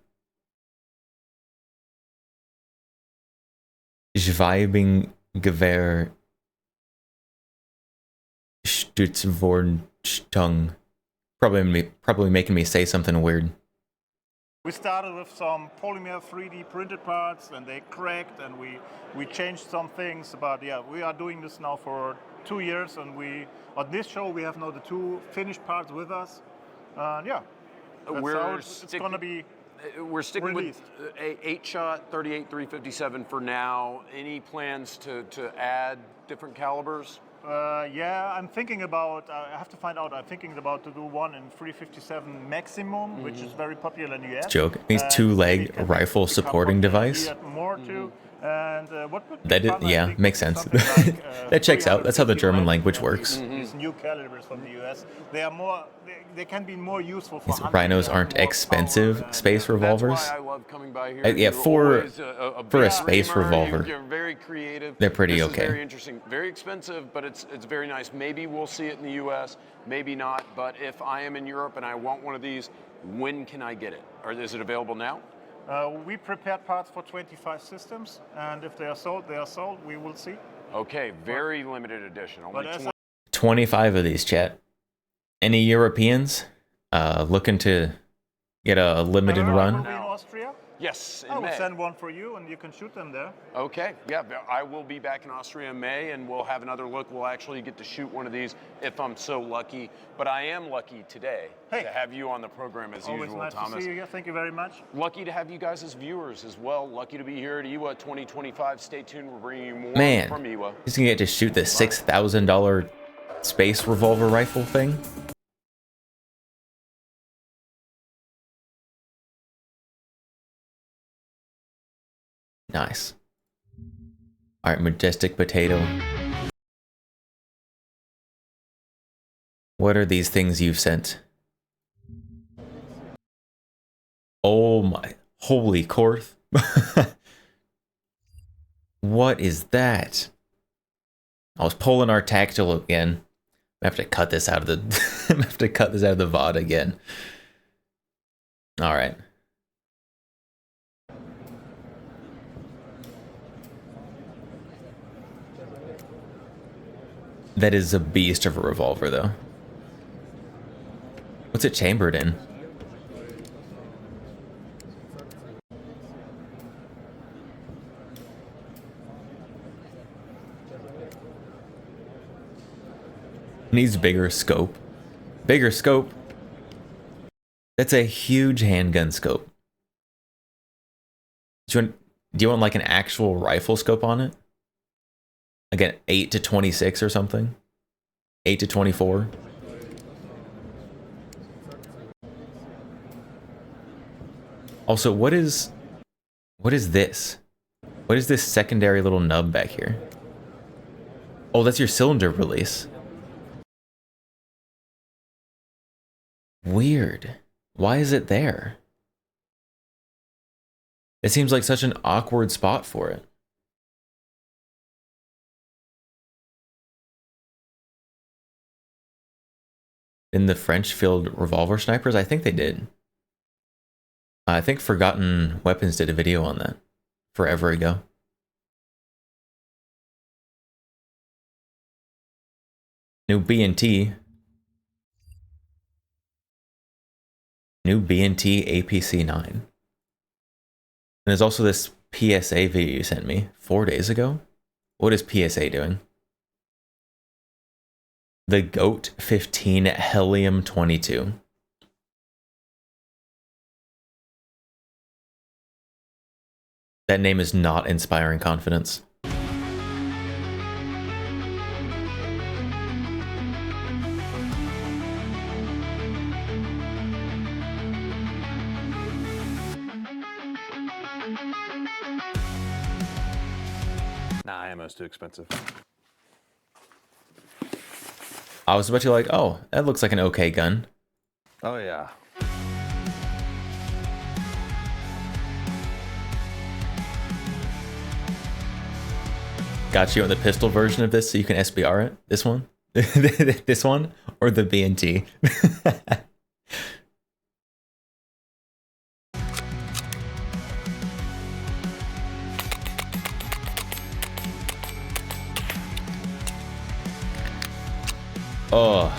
Schweibing-Gewehr Stutzvordstung. Probably making me say something weird. We started with some polymer 3D printed parts, and they cracked, and we changed some things. But yeah, we are doing this now for 2 years, and on this show we have now the 2 finished parts with us. Yeah, that's how it's going to be. We're sticking released. with a 8-shot 38 357 for now. Any plans to add different calibers? Yeah, I'm thinking about. I have to find out. I'm thinking about to do one in 357 maximum, which is very popular in the US. Joke. It means 2-leg Maybe rifle become supporting popular device. here more too. And what would be That fun, I yeah, think, makes would be sense. something like, That checks out. That's how the 350 German Magnum language and works. These new calibers from the US, they are more. They can be more useful for These hunting. rhinos They have aren't more expensive power and, space revolvers. That's why I love coming by here. Yeah, You're for always a big space dreamer. revolver. You're very creative. They're pretty This okay. Is very interesting. Very expensive, but it's very nice. Maybe we'll see it in the U.S. Maybe not. But if I am in Europe and I want one of these, when can I get it? Or is it available now? We prepared parts for 25 systems, and if they are sold, they are sold. We will see. Okay, very limited edition. But Only as 20. 25 of these, chat. Any Europeans looking to get a limited Will run? be in Austria. Yes, in I will May. send one for you, and you can shoot them there. Okay, yeah, I will be back in Austria in May, and we'll have another look. We'll actually get to shoot one of these if I'm so lucky. But I am lucky today Hey. to have you on the program as Always usual, nice Thomas. to see you here. Thank you very much. Lucky to have you guys as viewers as well. Lucky to be here at IWA 2025. Stay tuned. We're bringing you more Man, from IWA. he's gonna get to shoot this $6,000 space revolver rifle thing. Nice. All right, Majestic Potato. What are these things you've sent? Oh my, holy Korth. What is that? I was pulling our tactile again. I have to cut this out of the I have to cut this out of the VOD again. All right. That is a beast of a revolver, though. What's it chambered in? needs bigger scope. Bigger scope. That's a huge handgun scope. Do you want like an actual rifle scope on it? Like an 8 to 26 or something? 8 to 24? Also, what is this? What is this secondary little nub back here? Oh, that's your cylinder release. Weird. Why is it there? It seems like such an awkward spot for it. In the French field revolver snipers? I think they did. I think Forgotten Weapons did a video on that forever ago. New B&T. New B&T APC-9. And there's also this PSA video you sent me 4 days ago. What is PSA doing? The GOAT 15 Helium 22. That name is not inspiring confidence. Nah, ammo's too expensive. I was about to be like, oh, that looks like an okay gun. Oh yeah. Got you on the pistol version of this so you can SBR it? This one? This one? Or the B&T? Oh.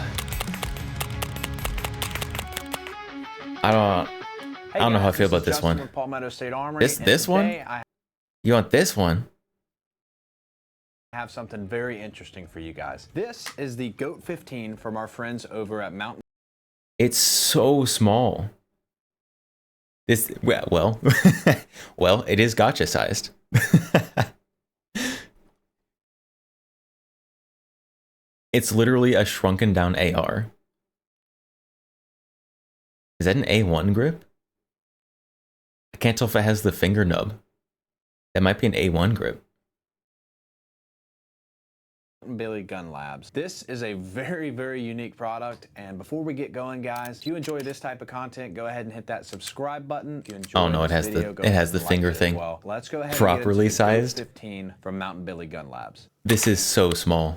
I don't know how I feel about this one. Palmetto State Armory, This one? You want this one? I have something very interesting for you guys. This is the GOAT 15 from our friends over at Mountain. It's so small. This, well, well, it is gotcha sized. It's literally a shrunken down AR. Is that an A1 grip? I can't tell if it has the finger nub. That might be an A1 grip. Billy Gun Labs. This is a very, very unique product. And before we get going, guys, if you enjoy this type of content, go ahead and hit that subscribe button. If you enjoy Oh no, it has video, the finger thing. Well, let's go ahead Properly and get into the sized. GOAT 15 from Mountain Billy Gun Labs. This is so small.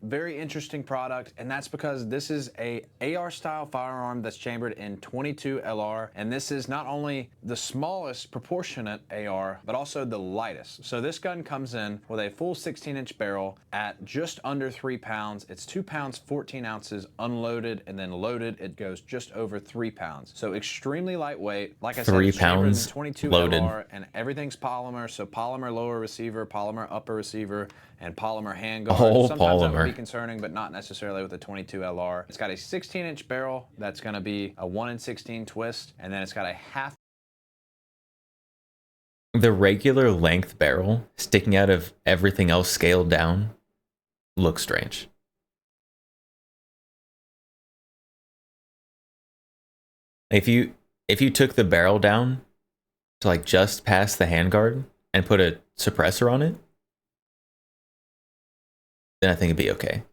Very interesting product, and that's because this is a AR style firearm that's chambered in 22 LR, and this is not only the smallest proportionate AR, but also the lightest. So this gun comes in with a full 16-inch barrel at just under 3 pounds. It's 2 pounds 14 ounces unloaded, and then loaded it goes just over 3 pounds. So extremely lightweight. Like I said, 3 it's chambered pounds in 22 loaded. LR, and everything's polymer. So polymer lower receiver, polymer upper receiver, and polymer handguard. All Sometimes that would polymer. be concerning, but not necessarily with the 22 LR. It's got a 16-inch barrel that's going to be a 1 in 16 twist, and then it's got a half. The regular length barrel sticking out of everything else scaled down looks strange. If you took the barrel down to like just past the handguard and put a suppressor on it, then I think it'd be okay.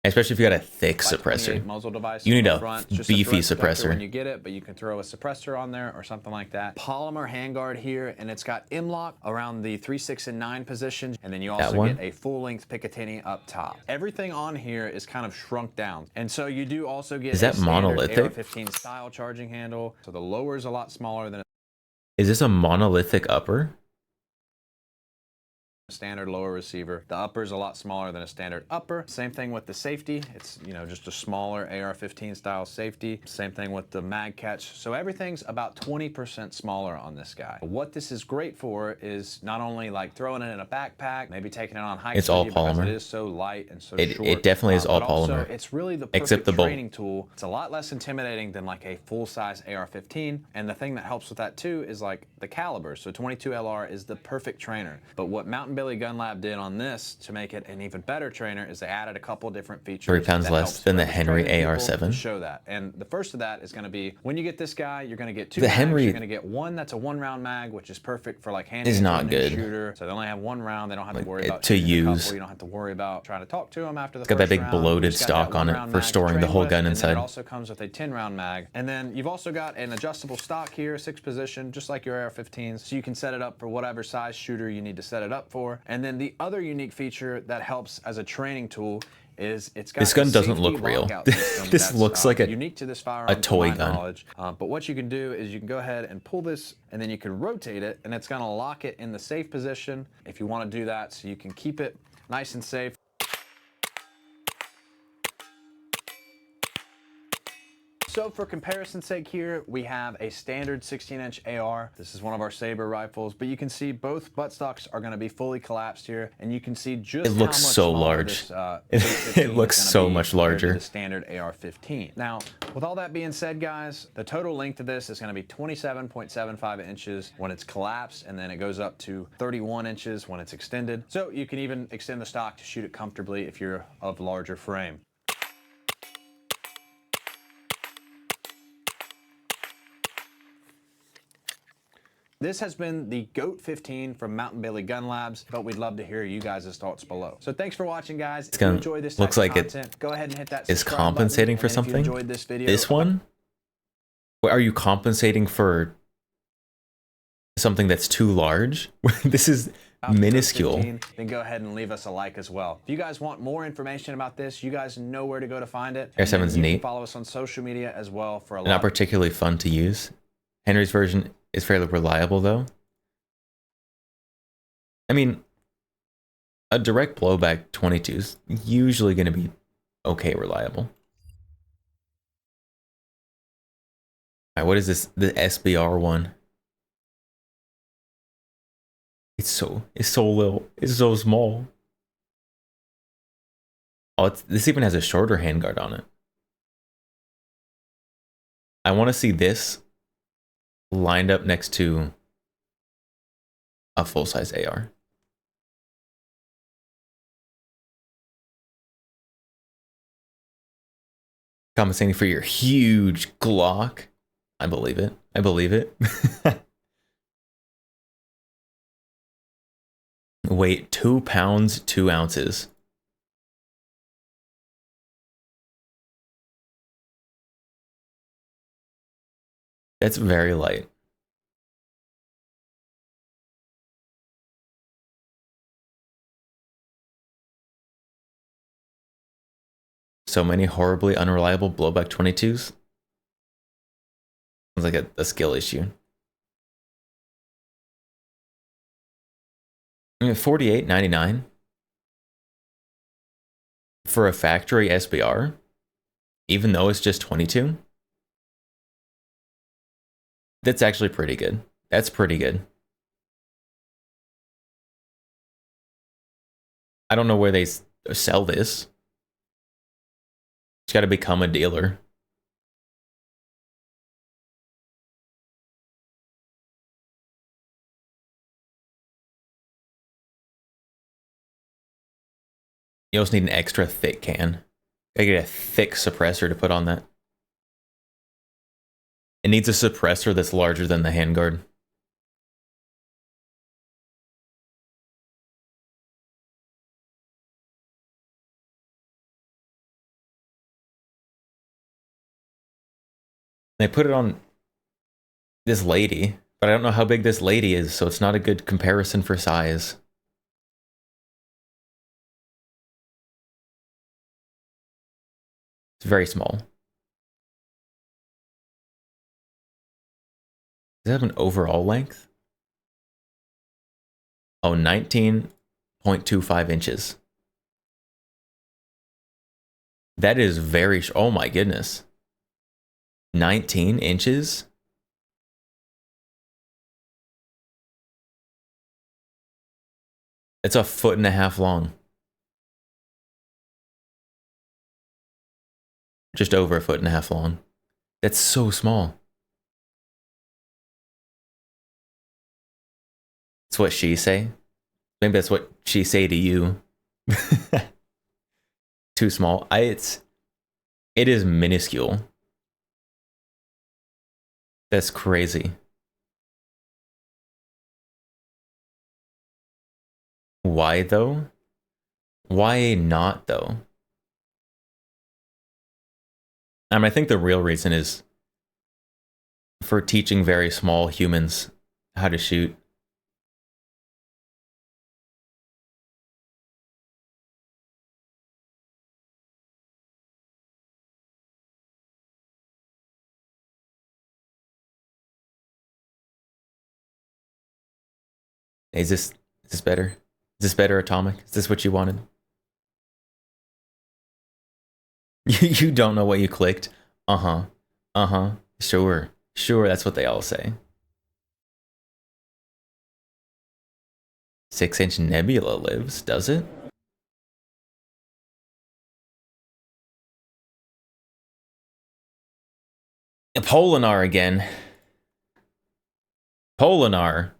Especially if you got a thick suppressor. Muzzle device You need on the a front. It's just beefy thread protector suppressor. when you get it, but you can throw a suppressor on there or something like that. Polymer handguard here, and it's got M-LOK around the 3, 6, and 9 positions, and then you also get a full-length Picatinny up top. Everything on here is kind of shrunk down, and so you do also get Is that a standard monolithic? AR-15 style charging handle. So the lower is a lot smaller than. Is this a monolithic upper? standard lower receiver. The upper is a lot smaller than a standard upper. Same thing with the safety. It's, you know, just a smaller AR-15 style safety. Same thing with the mag catch. So everything's about 20% smaller on this guy. What this is great for is not only like throwing it in a backpack, maybe taking it on hikes. It's all with you because polymer. It is so light and so It short. definitely is all but also, polymer. it's really the perfect Except the bolt. training tool. It's a lot less intimidating than like a full-size AR-15. And the thing that helps with that too is like the caliber. So 22 LR is the perfect trainer. But what Mountain Billy Gun Lab did on this to make it an even better trainer is they added a couple different features. 3 pounds that less helps than the registrate Henry people AR-7. to show that. And the first of that is going to be when you get this guy, you're going to get 2 The mags. Henry- You're going to get one that's a 1-round mag, which is perfect for like handing Is it to not a new good. shooter. So they only have 1 round. They don't have to worry it- about to shooting a couple. use. You don't have to worry about trying to talk to them after the It's got that first big round. bloated You just got that stock on it 1-round for mag to storing the train whole with, gun and then inside. it also comes with a 10-round mag. And then you've also got an adjustable stock here, 6 position, just like your AR-15s. So you can set it up for whatever size shooter you need to set it up for. And then the other unique feature that helps as a training tool is it's got This gun a doesn't safety look real. lockout system This that's, looks like a unique to this firearm, to toy my gun. knowledge. But what you can do is you can go ahead and pull this, and then you can rotate it, and it's going to lock it in the safe position if you want to do that, so you can keep it nice and safe. So for comparison's sake here, we have a standard 16-inch AR. This is one of our Saber rifles, but you can see both buttstocks are going to be fully collapsed here, and you can see just It looks how much so smaller large. This, It looks is gonna so be much compared to larger. the standard AR-15. Now, with all that being said, guys, the total length of this is going to be 27.75 inches when it's collapsed, and then it goes up to 31 inches when it's extended. So you can even extend the stock to shoot it comfortably if you're of larger frame. This has been the GOAT 15 from Mountain Billy Gun Labs, but we'd love to hear you guys' thoughts below. So thanks for watching, guys. If you gun enjoy this looks type of like it content, go ahead and hit that Is subscribe compensating button. for And then if you something? enjoyed this video, This one? Wait, are you compensating for something that's too large? This is about minuscule. 15, then go ahead and leave us a like as well. If you guys want more information about this, you guys know where to go to find it. And then AR-7's you can neat. follow us on social media as well for a lot. Not particularly fun to use. Henry's version is fairly reliable though. I mean, a direct blowback 22 is usually going to be okay reliable. All right, what is this? The SBR one. It's so little. It's so small. Oh, this even has a shorter handguard on it. I want to see this lined up next to a full-size AR. Compensating for your huge Glock. I believe it. I believe it. Weight 2 pounds, 2 ounces. That's very light. So many horribly unreliable blowback 22s. Sounds like a skill issue. I mean, $48.99 for a factory SBR, even though it's just 22. That's actually pretty good. That's pretty good. I don't know where they sell this. It's got to become a dealer. You also need an extra thick can. Gotta get a thick suppressor to put on that. It needs a suppressor that's larger than the handguard. They put it on this lady, but I don't know how big this lady is, so it's not a good comparison for size. It's very small. Does it have an overall length? Oh, 19 0.25 inches. That is very, oh my goodness. 19 inches? It's a 1.5 feet long. Just over 1.5 feet long. That's so small. That's what she say. Maybe that's what she say to you. Too small. It is minuscule. That's crazy. Why though? Why not though? I think the real reason is for teaching very small humans how to shoot. Is this better? Is this better, Atomic? Is this what you wanted? You don't know what you clicked? Uh-huh. Uh-huh. Sure. Sure, that's what they all say. 6-inch nebula lives, does it? Polinar again. Polinar.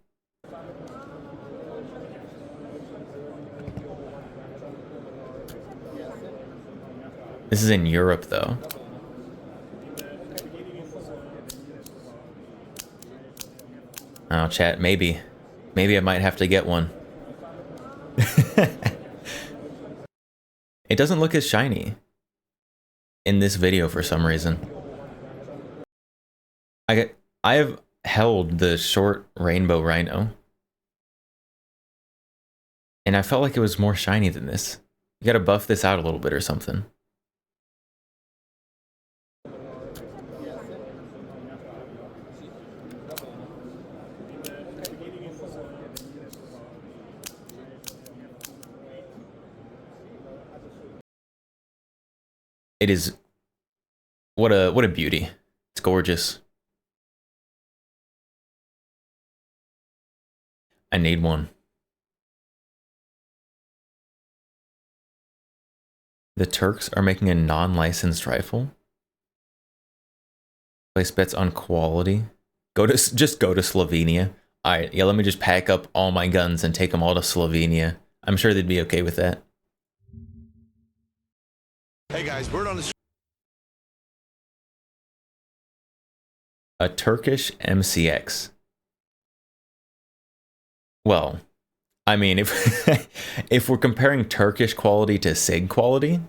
This is in Europe, though. Oh, chat, maybe. Maybe I might have to get one. It doesn't look as shiny in this video for some reason. I've held the short rainbow rhino, and I felt like it was more shiny than this. You gotta buff this out a little bit or something. It is, what a beauty. It's gorgeous. I need one. The Turks are making a non-licensed rifle. Place bets on quality. Just go to Slovenia. Alright, yeah, let me just pack up all my guns and take them all to Slovenia. I'm sure they'd be okay with that. Hey guys, word on the street. A Turkish MCX. Well, I mean, if we're comparing Turkish quality to SIG quality,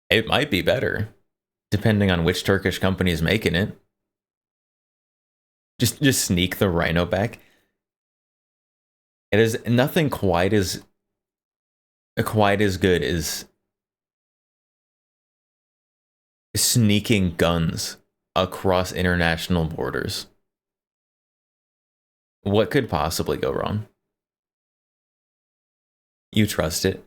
it might be better, depending on which Turkish company is making it. Just sneak the Rhino back. It is nothing quite as good as sneaking guns across international borders. What could possibly go wrong? You trust it?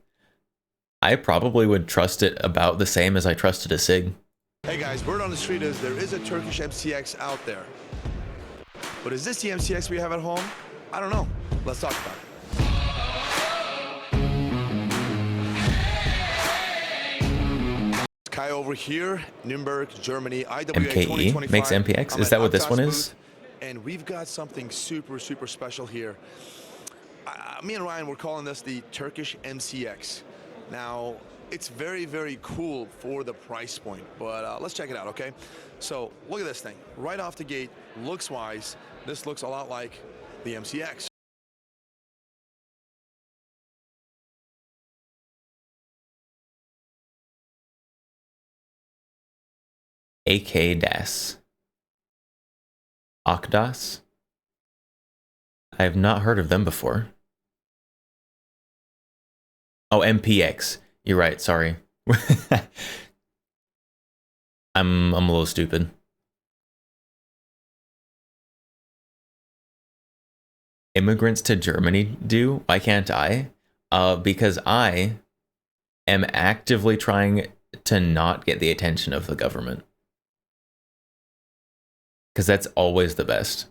I probably would trust it about the same as I trusted a SIG. Hey guys, word on the street is there is a Turkish MCX out there. But is this the MCX we have at home? I don't know. Let's talk about it. Kai over here, Nuremberg, Germany, IWA MKE 2025. makes MPX? Is that what this one is? And we've got something super special here. Me and Ryan, we're calling this the Turkish MCX. Now, it's very cool for the price point, but let's check it out, okay? So, look at this thing. Right off the gate, looks-wise, this looks a lot like the MCX. AK-DAS. Akdas? I have not heard of them before. Oh, MPX. You're right, sorry. I'm a little stupid. immigrants to Germany do? Why can't I? Because I am actively trying to not get the attention of the government. Because that's always the best.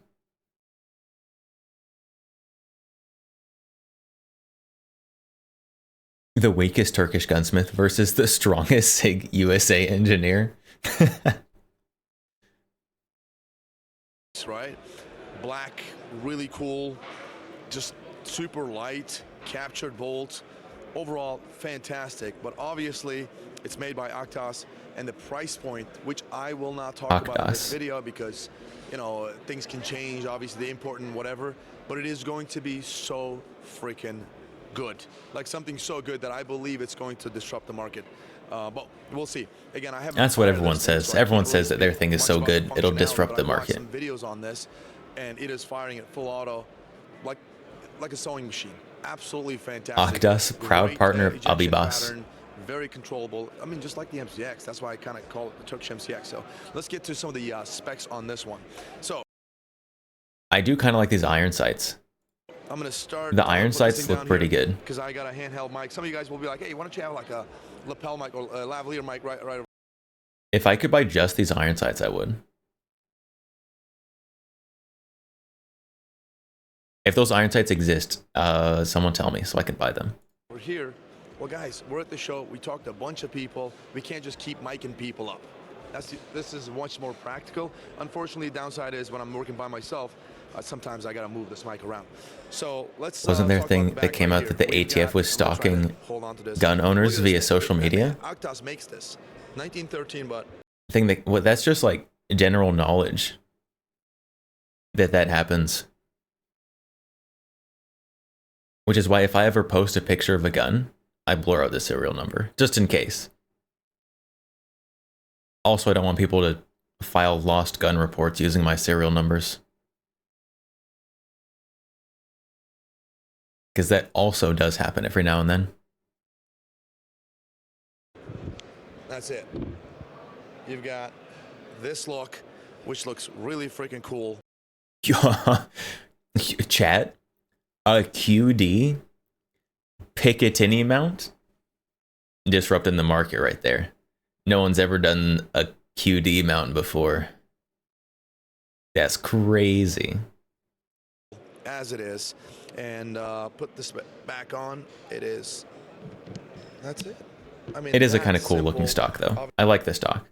The weakest Turkish gunsmith versus the strongest SIG USA engineer. Right? Black, really cool, just super light, captured bolt. Overall, fantastic. But obviously, it's made by Aktas, and the price point, which I will not talk about in this Aktas. video because, you know, things can change, obviously, the import and whatever, but it is going to be so freaking good. Like something so good that I believe it's going to disrupt the market. But we'll see. Again, I haven't. That's what fired everyone this thing, says. so I Everyone can't says that their speak thing is much so about the good, it'll functionality, disrupt but the I've watched market. some videos on this, and it is firing at full auto, like a sewing machine. Absolutely fantastic. Aktas, proud Great, partner of ejection Abibas. pattern, very controllable. I mean, just like the MCX. That's why I kind of call it the Turkish MCX. So let's get to some of the specs on this one. So I do kind of like these iron sights. I'm going to start. The iron sights look pretty good. Because I got a handheld mic. Some of you guys will be like, hey, why don't you have like a lapel mic or a lavalier mic right over. If I could buy just these iron sights, I would. If those iron sights exist, someone tell me so I can buy them. We're here. Well, guys, we're at the show. We talked to a bunch of people. We can't just keep micing people up. This is much more practical. Unfortunately, the downside is when I'm working by myself, sometimes I gotta move this mic around. So let's. Wasn't there a talk about thing the that back came right out that the here. We've ATF got- was I'm gonna try to stalking hold on to this. gun owners Look at via this. social media? Aktas makes this. 1913, but Thing that, well, that's just like general knowledge that happens. Which is why if I ever post a picture of a gun, I blur out the serial number, just in case. Also, I don't want people to file lost gun reports using my serial numbers. Because that also does happen every now and then. that's it. You've got this look, which looks really freaking cool. Chat, a QD Picatinny mount disrupting the market right there. No one's ever done a QD mount before. That's crazy. As it is, and put this back on. It is. That's it. I mean, It is a that kind of cool looking simple. stock though. I like the stock.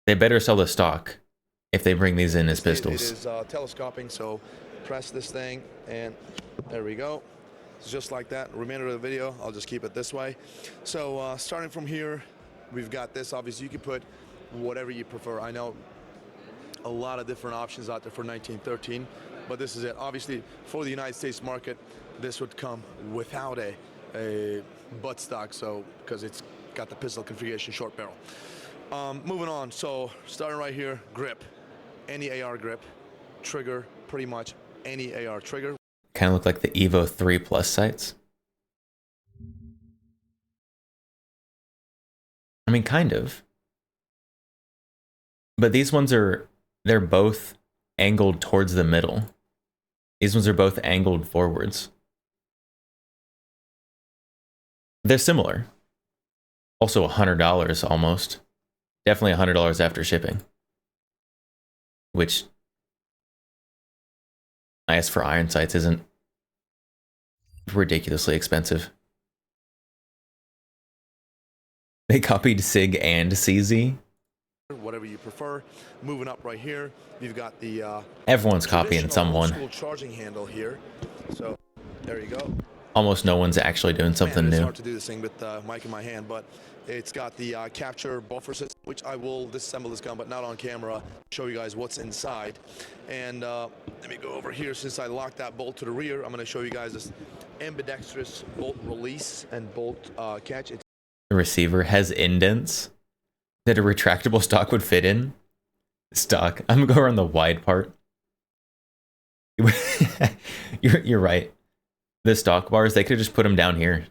They better sell the stock if they bring these in as It pistols. is telescoping, so press this thing, and there we go. It's just like that. Remainder of the video, I'll just keep it this way. So starting from here, we've got this. Obviously, you can put whatever you prefer. I know a lot of different options out there for 1913, but this is it. Obviously, for the United States market, this would come without a buttstock, so because it's got the pistol configuration, short barrel. Moving on, so starting right here, grip, any AR grip, trigger, pretty much any AR trigger. Kind of look like the Evo 3 Plus sights. I mean, kind of. But these ones they're both angled towards the middle. These ones are both angled forwards. They're similar. Also $100 almost. Definitely $100 after shipping. Which, I guess for iron sights isn't ridiculously expensive. They copied SIG and CZ. Whatever you prefer. Moving up right here, you've got the Everyone's copying traditional old someone. school charging handle here. So there you go. Almost no one's actually doing something Man, it's new. hard to do this thing with the mic in my hand, but it's got the capture buffer system, which I will disassemble this gun, but not on camera. Show you guys what's inside. And let me go over here. Since I locked that bolt to the rear, I'm going to show you guys this ambidextrous bolt release and bolt catch. It's The receiver has indents that a retractable stock would fit in. Stock. I'm gonna go around the wide part. You're right. The stock bars, they could have just put them down here.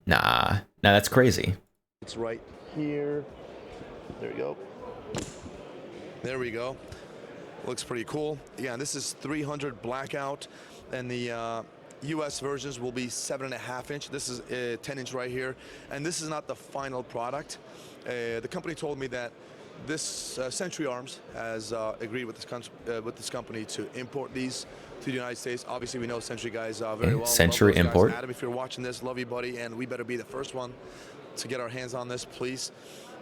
Nah, that's crazy. It's right here. There we go. There we go. Looks pretty cool. Yeah, this is 300 blackout, and the US versions will be 7.5 inch. This is 10 inch right here, and this is not the final product. The company told me that this Century Arms has agreed with this company to import these to the United States. Obviously, we know Century guys very well. Century Love those guys. import? Adam, if you're watching this, love you, buddy, and we better be the first one to get our hands on this, please.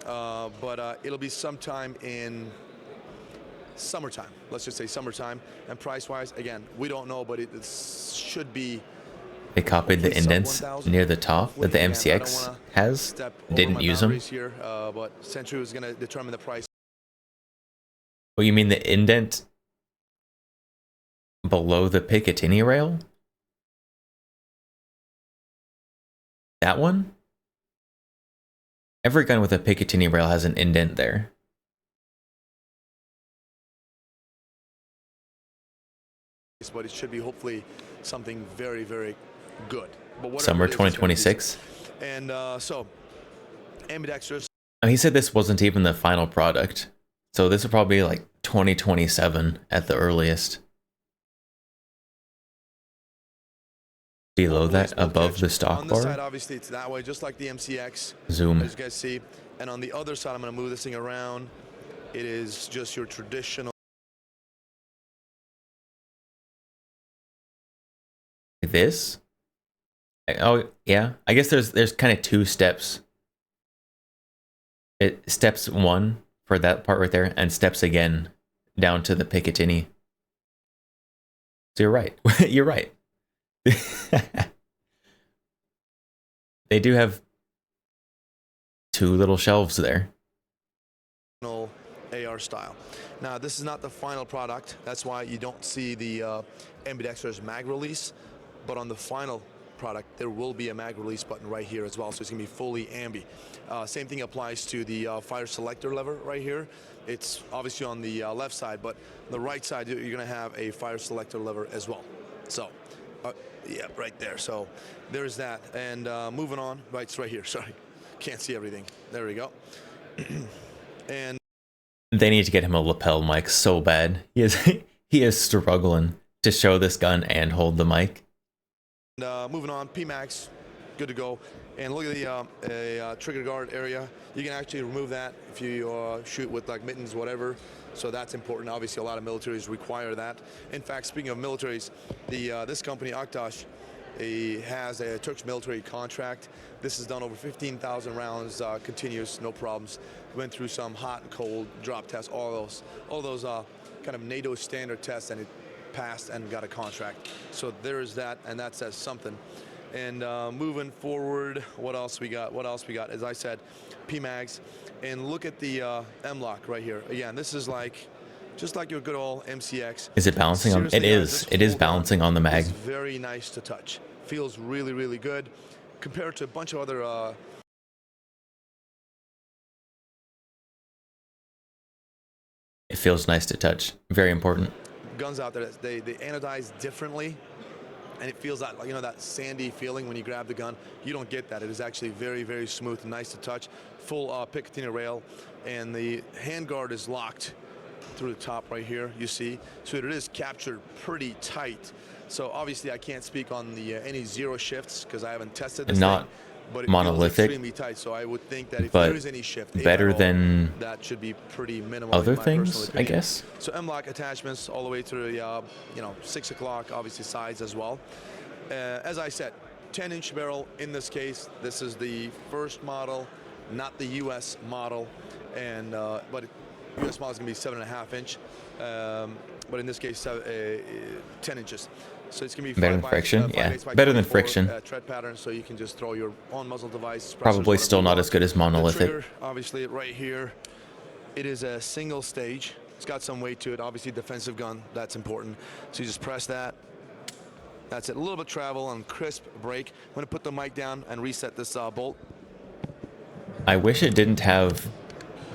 But it'll be sometime in summertime. Let's just say summertime. And price-wise, again, we don't know, but it should be. They copied the indents near the top that the MCX has. Didn't use them. Here, but Century was going to determine the price. Oh, you mean the indent below the Picatinny rail? That one? Every gun with a Picatinny rail has an indent there. But it should be hopefully something very, very good. But Summer 2026. And so, ambidextrous. He said this wasn't even the final product, so this will probably be like 2027 at the earliest. Below that, above the stock on this side, bar. obviously, it's that way, just like the MCX. Zoom. As you guys see. And on the other side, I'm going to move this thing around. It is just your traditional. This? Oh yeah, I guess there's kind of two steps. Steps one for that part right there, and steps again down to the Picatinny. So you're right. You're right. They do have two little shelves there. AR style. Now this is not the final product. That's why you don't see the ambidextrous mag release. But on the final product, there will be a mag release button right here as well, so it's going to be fully ambi. Same thing applies to the fire selector lever right here. It's obviously on the left side, but on the right side, you're going to have a fire selector lever as well. So, yeah, right there. So there's that. And moving on, right, it's right here. Sorry, can't see everything. There we go. And they need to get him a lapel mic so bad. He is struggling to show this gun and hold the mic. Moving on, PMags, good to go. And look at the trigger guard area. You can actually remove that if you shoot with like mittens, whatever. So that's important. Obviously, a lot of militaries require that. In fact, speaking of militaries, this company, Aktaş, has a Turkish military contract. This is done over 15,000 rounds, continuous, no problems. Went through some hot and cold drop tests, all those kind of NATO standard tests, and it passed and got a contract. So there is that, and that says something. And moving forward, what else we got? As I said, PMags. And look at the M-LOK right here. Again, this is like, just like your good old MCX. Is it balancing on? It is. It is balancing on the mag. It's very nice to touch. Feels really, really good compared to a bunch of other. It feels nice to touch. Very important. Guns out there, they anodize differently, and it feels that, you know, that sandy feeling when you grab the gun. You don't get that. It is actually very, very smooth and nice to touch. Full Picatinny rail, and the handguard is locked through the top right here, you see. So it is captured pretty tight. So obviously I can't speak on the any zero shifts because I haven't tested this Not thing, but it monolithic, feels extremely tight. So I would think that if but there is any shift, better than that should be pretty minimal. other in my things, personal I opinion. guess. So M-LOK attachments all the way through the 6 o'clock, obviously sides as well. As I said, 10-inch barrel in this case. This is the first model, not the U.S. model, and but U.S. model is going to be 7.5 inch, but in this case 10 inches. So it's going to be better than friction. Yeah, better than friction. Tread pattern, so you can just throw your own muzzle device. Probably still not as good as monolithic. Trigger, obviously, right here, it is a single stage. It's got some weight to it. Obviously, defensive gun. That's important. So you just press that. That's it. A little bit of travel and crisp break. I'm going to put the mic down and reset this bolt. I wish it didn't have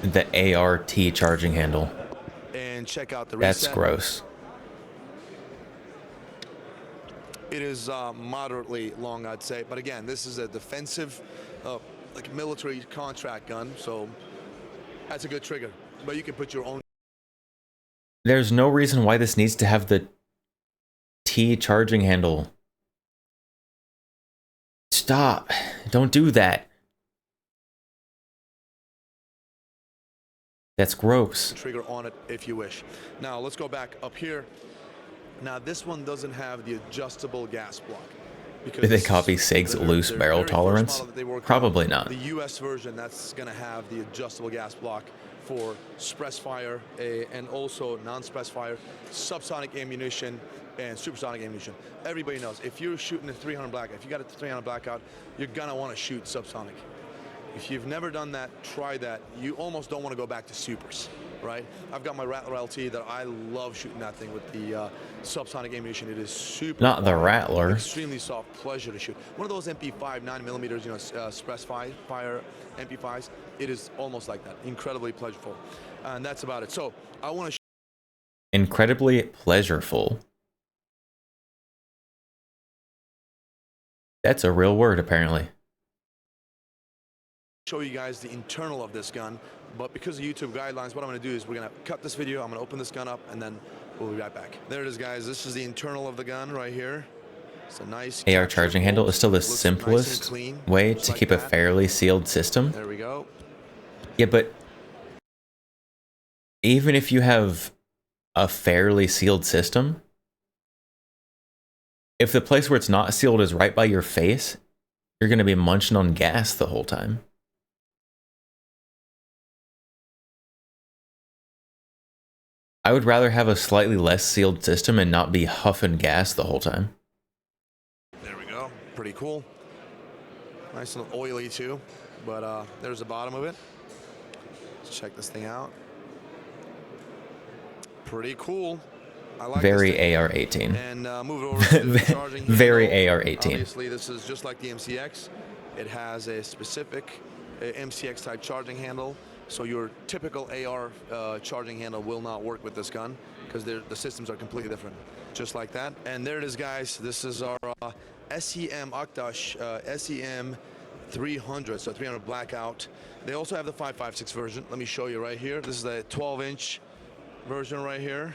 the ART charging handle. And check out the reset. That's gross. It is moderately long, I'd say. But again, this is a defensive like military contract gun, so that's a good trigger. But you can put your own. There's no reason why this needs to have the T charging handle. Stop. Don't do that. That's gross. Trigger on it if you wish. Now let's go back up here. Now this one doesn't have the adjustable gas block. Did they copy SIG's loose barrel tolerance? Probably not. The US version, that's going to have the adjustable gas block for suppressed fire and also non-suppressed fire, subsonic ammunition, and supersonic ammunition. Everybody knows if you're shooting a 300 blackout, if you got a 300 blackout, you're going to want to shoot subsonic. If you've never done that, try that. You almost don't want to go back to supers, right? I've got my Rattler LT that I love shooting that thing with the subsonic ammunition. It is super. Not the Rattler. Extremely soft, pleasure to shoot. One of those MP5 9mm, you know, suppressed fire MP5s. It is almost like that. Incredibly pleasurable, and that's about it. So I want to. Incredibly pleasureful. That's a real word, apparently. Show you guys the internal of this gun, but because of YouTube guidelines, what I'm going to do is we're going to cut this video. I'm going to open this gun up, and then we'll be right back. There it is, guys. This is the internal of the gun right here. It's a nice AR charging handle is still the simplest way to keep a fairly sealed system. There we go. Yeah, but even if you have a fairly sealed system, if the place where it's not sealed is right by your face, you're going to be munching on gas the whole time. I would rather have a slightly less sealed system and not be huffing gas the whole time. There we go. Pretty cool. Nice and oily too, but there's the bottom of it. Let's check this thing out. Pretty cool. I like very this AR-18. And move it over to the charging very handle. AR-18. Obviously, this is just like the MCX. It has a specific MCX type charging handle. So your typical AR charging handle will not work with this gun because the systems are completely different. Just like that. And there it is, guys. This is our SEM Aktash SEM 300, so 300 blackout. They also have the 5.56 version. Let me show you right here. This is the 12-inch version right here.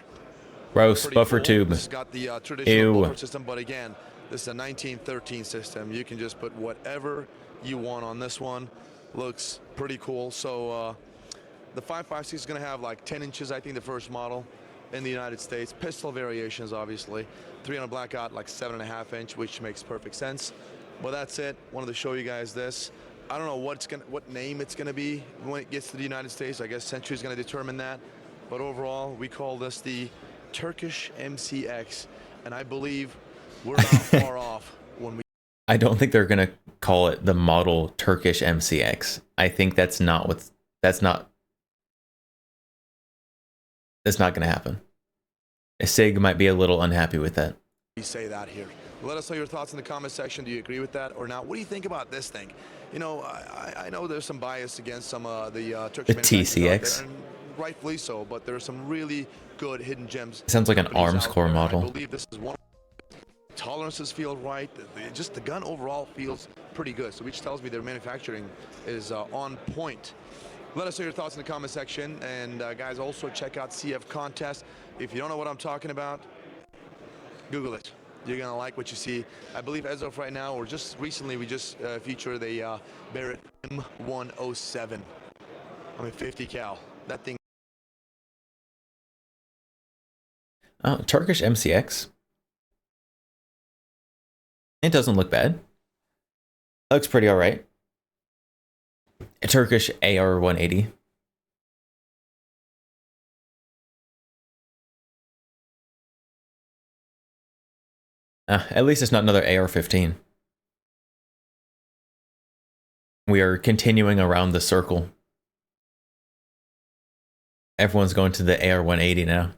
Gross. Pretty Buffer cool. tube. This has got the traditional Ew. buffer system, but again, this is a 1913 system. You can just put whatever you want on this one. Looks pretty cool. So the 5.56 is going to have like 10 inches, I think, the first model in the United States. Pistol variations, obviously. 300 blackout, like 7.5 inch, which makes perfect sense. But that's it. Wanted to show you guys this. I don't know what name it's going to be when it gets to the United States. I guess Century is going to determine that. But overall, we call this the Turkish MCX, and I believe we're not far off when we. I don't think they're gonna call it the model Turkish MCX. I think that's not gonna happen. SIG might be a little unhappy with that. We say that here. Let us know your thoughts in the comment section. Do you agree with that or not? What do you think about this thing? You know, I know there's some bias against some the Turkish TCX. and rightfully so, but there are some really good hidden gems. Sounds like an companies Arms out Corps there. model. I believe this is one. Tolerances feel right. Just the gun overall feels pretty good. So which tells me their manufacturing is on point. Let us know your thoughts in the comment section. And guys, also check out CF Contest. If you don't know what I'm talking about, Google it. You're gonna like what you see. I believe as of right now, or just recently, we just featured a Barrett M107. I mean, 50 cal. That thing. Turkish MCX. It doesn't look bad. It looks pretty alright. A Turkish AR-180. At least it's not another AR-15. We are continuing around the circle. Everyone's going to the AR-180 now.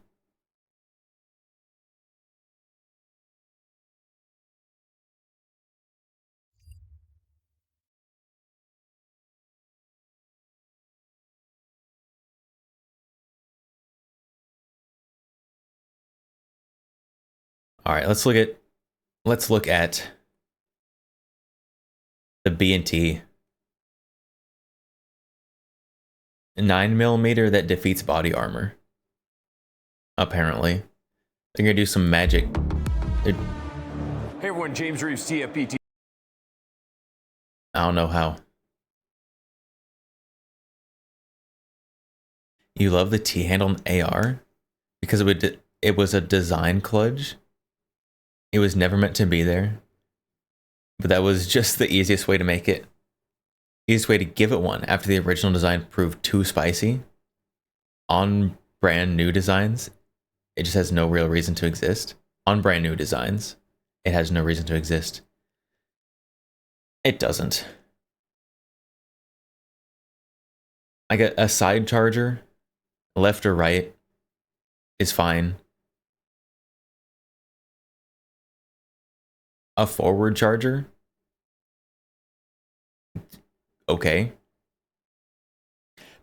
All right, let's look at the B&T 9mm that defeats body armor. Apparently. They're gonna do some magic. Hey everyone, James Reeves, TFP. I don't know how. You love the T-handle AR? Because it was a design kludge. It was never meant to be there. But that was just the easiest way to make it. Easiest way to give it one after the original design proved too spicy. On brand new designs, it just has no real reason to exist. On brand new designs, it has no reason to exist. It doesn't. Like a side charger, left or right, is fine. A forward charger? Okay.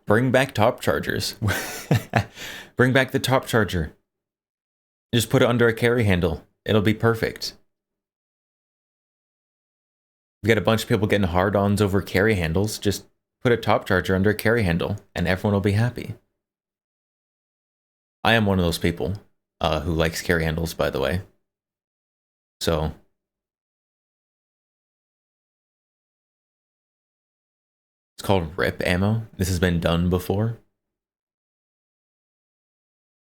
Bring back top chargers. Bring back the top charger. Just put it under a carry handle. It'll be perfect. We've got a bunch of people getting hard-ons over carry handles. Just put a top charger under a carry handle and everyone will be happy. I am one of those people who likes carry handles, by the way. So it's called RIP ammo. This has been done before.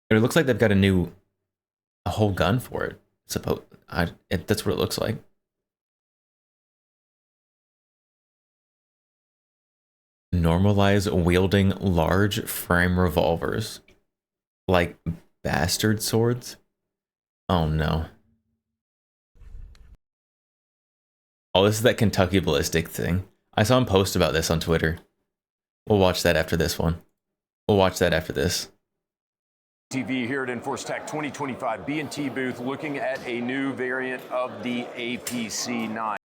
But it looks like they've got a whole gun for it. That's what it looks like. Normalize wielding large frame revolvers. Like bastard swords? Oh no. Oh, this is that Kentucky ballistic thing. I saw him post about this on Twitter. We'll watch that after this one. We'll watch that after this. TV here at Enforce Tech 2025 B&T booth looking at a new variant of the APC-9.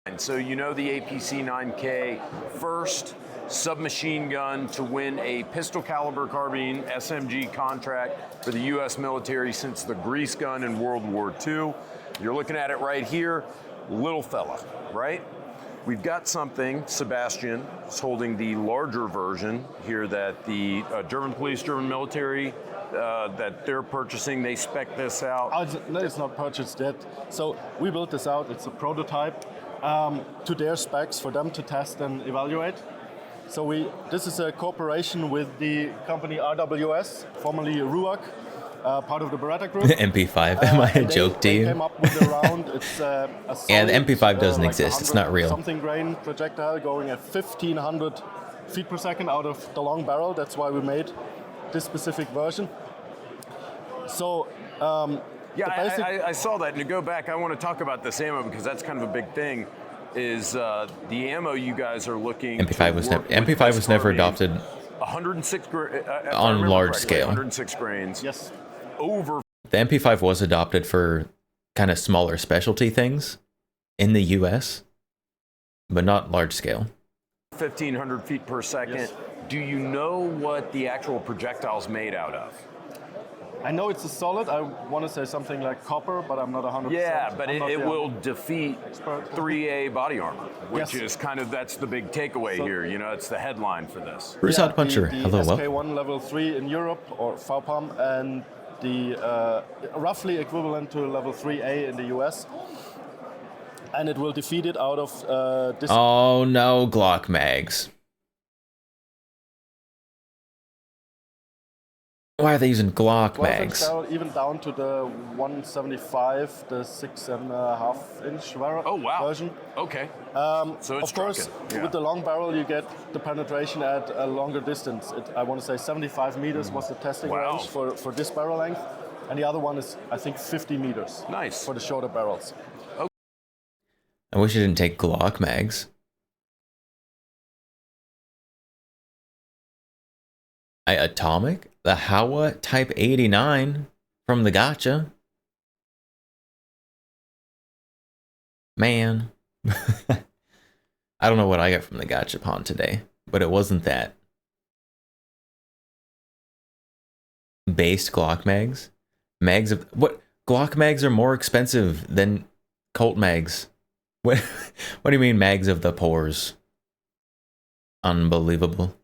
And so you know the APC-9K, first submachine gun to win a pistol caliber carbine SMG contract for the US military since the grease gun in World War II. You're looking at it right here, little fella, right? We've got something, Sebastian is holding the larger version here that the German police, German military, that they're purchasing. They spec this out. It's not purchased yet. So we built this out. It's a prototype to their specs for them to test and evaluate. So this is a cooperation with the company RWS, formerly RUAC, part of the Beretta Group. MP5, am I a joke to they you? came up with a round. It's a solid, Yeah, the MP5 doesn't like exist. It's not real. Something grain projectile going at 1,500 feet per second out of the long barrel. That's why we made this specific version. So I saw that. And to go back, I want to talk about this ammo because that's kind of a big thing. Is the ammo you guys are looking? MP5 was never adopted 106 on large scale. 106 grains. yes, Over The MP5 was adopted for kind of smaller specialty things in the US, but not large scale. 1,500 feet per second. Yes. Do you know what the actual projectile's made out of? I know it's a solid. I want to say something like copper, but I'm not 100%. Yeah, but I'm not it the will defeat expert. 3A body armor, which Yes. is kind of, that's the big takeaway So- here. You know, it's the headline for this. Bruce Yeah, Puncher, the hello, well. SK1 level 3 in Europe, or VPAM, and the roughly equivalent to level 3A in the US. And it will defeat it out of this. Oh no, Glock mags. Why are they using Glock 12 inch mags? barrel, even down to the 175, the 6.5 inch Oh, wow. version. Okay. So it's Of course, trucking. Yeah. with the long barrel, you get the penetration at a longer distance. I want to say 75 meters was the testing Wow. range for this barrel length. And the other one is, I think, 50 meters Nice. for the shorter barrels. I wish I didn't take Glock mags. Atomic? The Howa Type 89 from the Gotcha. Man. I don't know what I got from the Gachapon today, but it wasn't that. Based Glock mags? Mags of... What? Glock mags are more expensive than Colt mags. What do you mean mags of the pores? Unbelievable.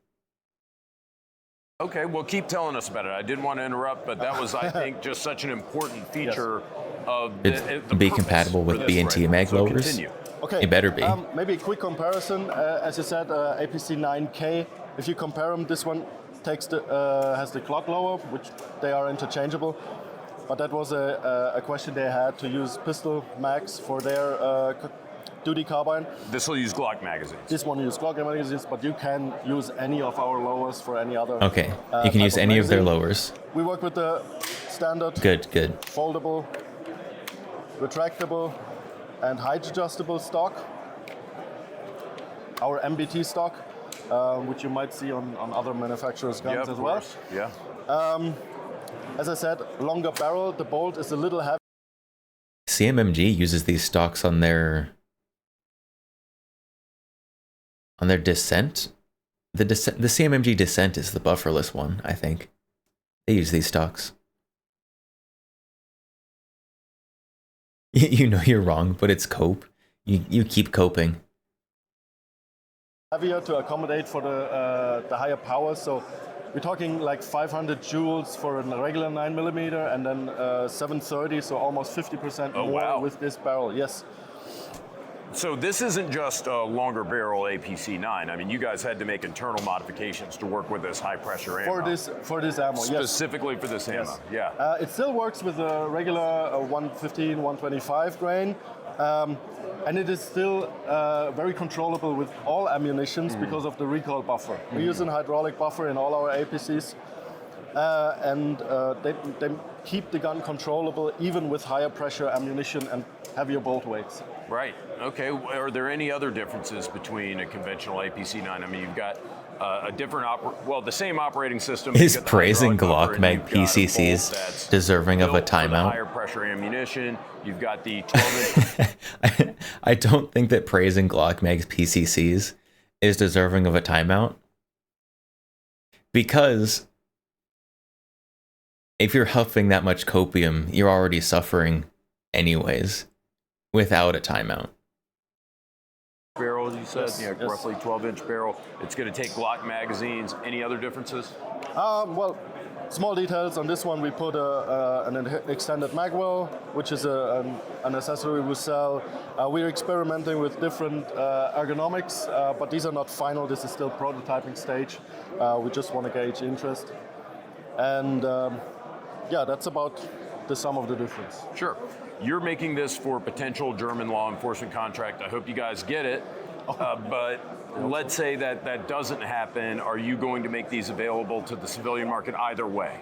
Okay, well, keep telling us about it. I didn't want to interrupt, but that was, I think, just such an important feature of It'd the be purpose compatible with for this B&T rifle. mag So lowers. continue. Okay. It better be. Maybe a quick comparison. As you said, APC 9K. If you compare them, this one has the Glock lower, which they are interchangeable. But that was a question they had to use pistol mags for their duty carbine. This will use Glock magazines. This one uses Glock magazines, but you can use any of our lowers for any other. Okay, you can type use any of their magazine. lowers. We work with the standard, Good, good. foldable, retractable, and height adjustable stock. Our MBT stock, which you might see on other manufacturers' Yeah, guns of as well. course. Yeah. As I said, longer barrel. The bolt is a little heavy. CMMG uses these stocks on their Descent. The CMMG Descent is the bufferless one, I think. They use these stocks. You know you're wrong, but it's cope. You keep coping. Heavier to accommodate for the higher power. So we're talking like 500 joules for a regular 9mm, and then 730, so almost 50% Oh, more wow. with this barrel. Yes. So this isn't just a longer barrel APC-9. I mean, you guys had to make internal modifications to work with this high pressure ammo. For this ammo, yes. Specifically for this ammo. Yes. Yeah. It still works with a regular 115, 125 grain, and it is still very controllable with all ammunitions because of the recoil buffer. We use a hydraulic buffer in all our APCs, and they keep the gun controllable even with higher pressure ammunition and heavier bolt weights. Right. Okay. Are there any other differences between a conventional APC-9? I mean, you've got a different the same operating system. Is You've got the praising hydraulic buffer, Glock and mag you've got a bolt PCCs that's deserving of a built for the timeout? higher pressure ammunition. You've got the 12-inch. I don't think that praising Glock mag's PCCs is deserving of a timeout. Because if you're huffing that much copium, you're already suffering anyways without a timeout. barrel, you said, Yes, yeah, yes. roughly 12-inch barrel. It's going to take Glock magazines. Any other differences? Well, small details on this one. We put an extended magwell, which is an accessory we sell. We're experimenting with different ergonomics, but these are not final. This is still prototyping stage. We just want to gauge interest. And yeah, that's about the sum of the difference. Sure. You're making this for a potential German law enforcement contract. I hope you guys get it. But let's say that doesn't happen. Are you going to make these available to the civilian market either way?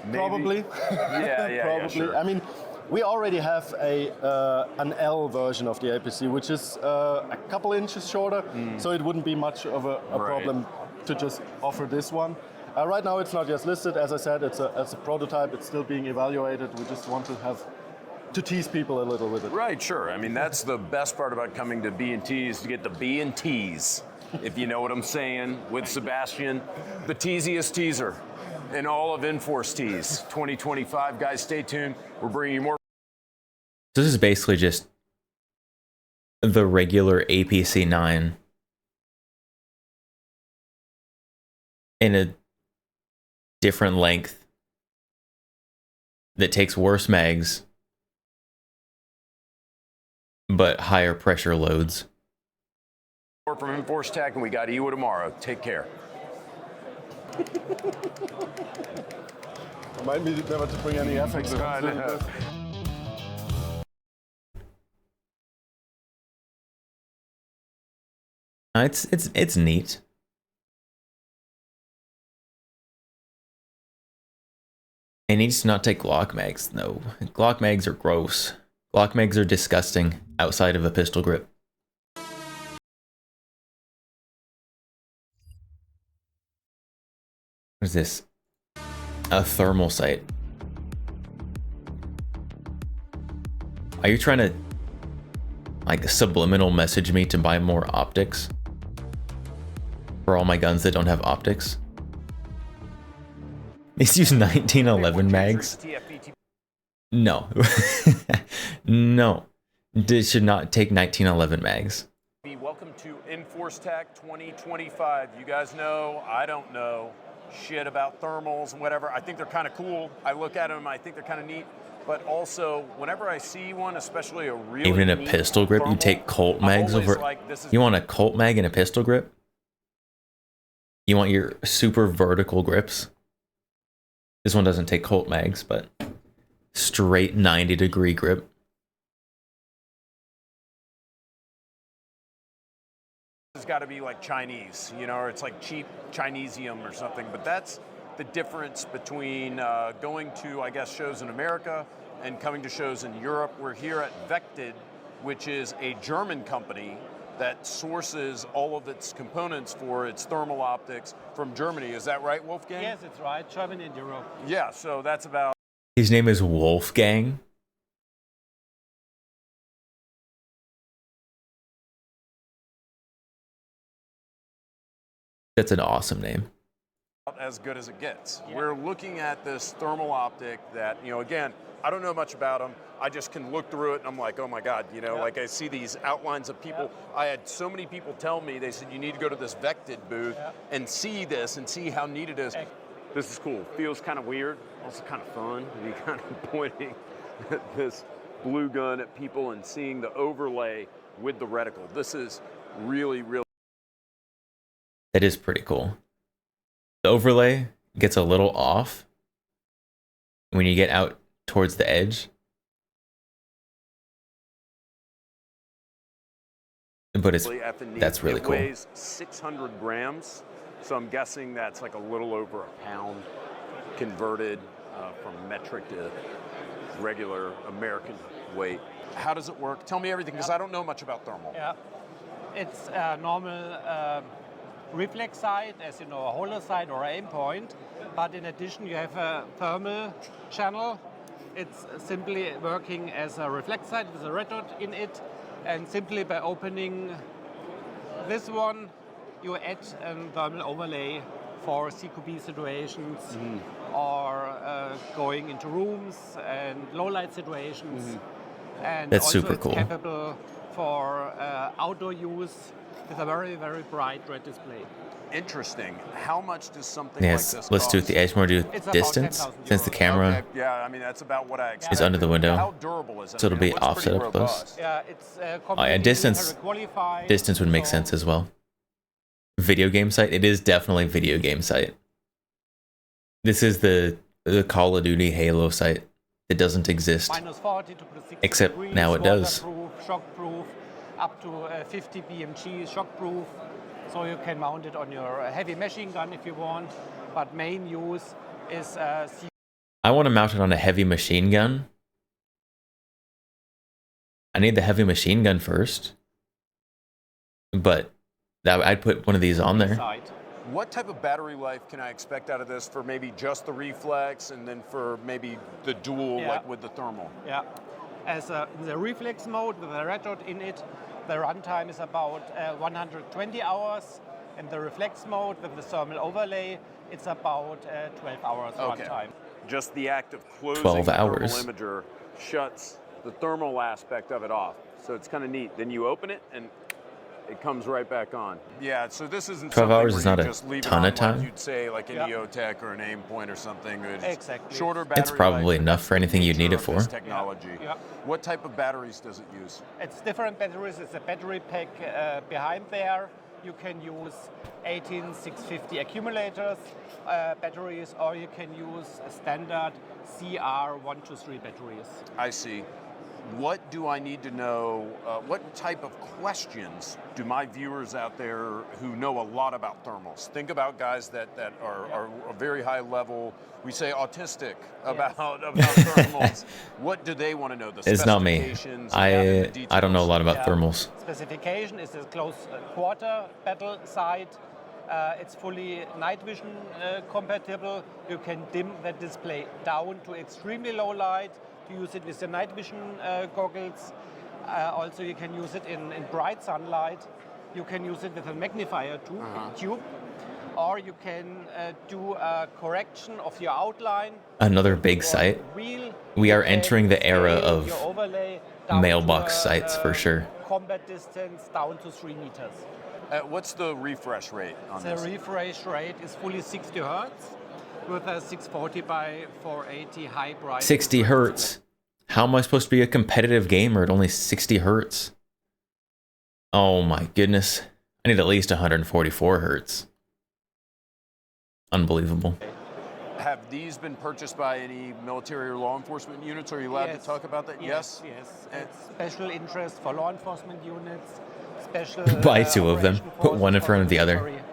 Maybe? Probably. Yeah, Probably. sure. I mean, we already have an L version of the APC, which is a couple inches shorter, so it wouldn't be much of a problem to just offer this one. Right now, it's not yet listed. As I said, it's a prototype. It's still being evaluated. We just want to tease people a little with it. Right, sure. I mean, that's the best part about coming to B&T is to get the B&Ts, if you know what I'm saying, with Sebastian, the teasiest teaser in all of Enforce Tees 2025. Guys, stay tuned. We're bringing you more. This is basically just the regular APC-9 in a different length that takes worse mags but higher pressure loads. More from Enforce Tech, and we got Iwa tomorrow. Take care. Remind me never to bring any FX. It's neat. It needs to not take Glock mags, though. Glock mags are gross. Glock mags are disgusting outside of a pistol grip. What is this? A thermal sight. Are you trying to, like, subliminal message me to buy more optics? For all my guns that don't have optics? These use 1911 mags? No. No. This should not take 1911 mags. Welcome to Enforce Tech 2025. You guys know, I don't know shit about thermals and whatever. I think they're kind of cool. I look at them, I think they're kind of neat. But also, whenever I see one, especially a really Even in a neat pistol grip, you thermal, take Colt I'm mags always over. like, this is You want a Colt mag in a pistol grip? You want your super vertical grips? This one doesn't take Colt mags, but straight 90-degree grip. It's got to be like Chinese, you know, or it's like cheap Chinesium or something. But that's the difference between going to, I guess, shows in America and coming to shows in Europe. We're here at Vected, which is a German company that sources all of its components for its thermal optics from Germany. Is that right, Wolfgang? Yes, it's right. Germany and Europe. Yeah, so that's about His name is Wolfgang. That's an awesome name. as good as it gets. Yeah. We're looking at this thermal optic that, you know, again, I don't know much about them. I just can look through it and I'm like, oh my God, you know, like I see these outlines of people. I had so many people tell me, they said, you need to go to this Vected booth and see this and see how neat it is. This is cool. Feels kind of weird, also kind of fun to be kind of pointing at this blue gun at people and seeing the overlay with the reticle. This is really, really. That is pretty cool. The overlay gets a little off when you get out towards the edge. But that's really cool. It weighs 600 grams, so I'm guessing that's like a little over a pound converted from metric to regular American weight. How does it work? Tell me everything, because I don't know much about thermal. Yeah, it's a normal reflex sight, as you know, a hollow sight or aim point, but in addition you have a thermal channel. It's simply working as a reflex sight with a red dot in it, and simply by opening this one, you add a thermal overlay for CQB situations or going into rooms and low light situations. And that's also super it's cool. Capable for outdoor use with a very, very bright red display. Interesting. How much does something Yes, like this let's cost? do it the edge more, do It's distance, about 10,000 since the euros. camera Okay, yeah, I mean, that's about what I expected. is under the window. How durable is it? So it'll I mean, be it looks pretty offset up close. robust. Yeah, it's Oh, yeah, completely distance qualified. would make so sense as well. Video game site, it is definitely video game site. This is the Call of Duty Halo site. It doesn't exist. minus 40 to plus 60 Except degrees, now it does. waterproof, shockproof, up to 50 BMG shockproof. So you can mount it on your heavy machine gun if you want. But main use is I want to mount it on a heavy machine gun. I need the heavy machine gun first. But I'd put one of these on there. side. What type of battery life can I expect out of this for maybe just the reflex and then for maybe the dual, like with the thermal? Yeah. As in the reflex mode with a red dot in it, the runtime is about 120 hours. In the reflex mode with the thermal overlay, it's about 12 hours runtime. Just the act of closing 12 the hours. thermal imager shuts the thermal aspect of it off. So it's kind of neat. Then you open it and it comes right back on. Yeah, so this isn't 12 hours something is where not you a just leave ton it on of time. like you'd say like an EOTech or an Aimpoint or something. It's Exactly. Shorter battery It's probably life, but enough that's for the anything you'd need nature it of this for. technology. Yeah. What type of batteries does it use? It's different batteries. It's a battery pack behind there. You can use 18650 accumulators batteries, or you can use standard CR123 batteries. I see. What do I need to know? What type of questions do my viewers out there who know a lot about thermals? Think about guys that are a very high level, we say autistic about thermals. What do they want to know? The It's not me. specifications, and the I don't know a lot about Yeah. thermals. Specification is a close quarter battle sight. It's fully night vision compatible. You can dim the display down to extremely low light to use it with the night vision goggles. Also, you can use it in bright sunlight. You can use it with a magnifier tube. Or you can do a correction of your outline. Another big site. Wheel. We are You can entering the era scale of your overlay down mailbox to, sites for sure. Combat distance down to 3 meters. What's the refresh rate on The this? refresh rate is fully 60 hertz with a 640 by 480 high bright. 60 hertz. How am I supposed to be a competitive gamer at only 60 hertz? Oh my goodness. I need at least 144 hertz. Unbelievable. Have these been purchased by any military or law enforcement units? Are you allowed to talk about that? Yes. It's special interest for law enforcement units. Special. Buy two of them. operation Put one in forces front of for the other. military.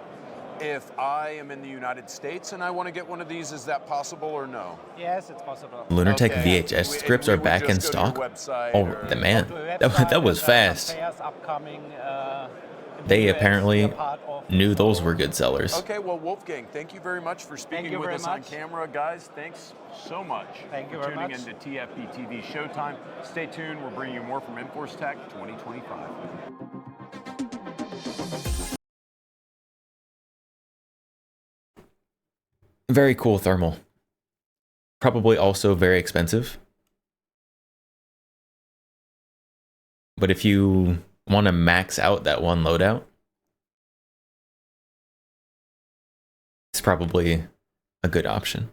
If I am in the United States and I want to get one of these, is that possible or no? Yes, it's possible. Lunartech Okay. VHS We- scripts we are would back in just go to stock. your website Oh, or- the man. To a That website was with, fast. fairs upcoming, in They the US, apparently we are part of. knew those were good sellers. Okay, well, Wolfgang, thank you very much for speaking you with very us on much. camera. Guys, thanks so much Thank you for very tuning much. into TFB TV Showtime. Stay tuned. We're bringing you more from Enforce Tech 2025. Very cool thermal. Probably also very expensive. But if you want to max out that one loadout, it's probably a good option.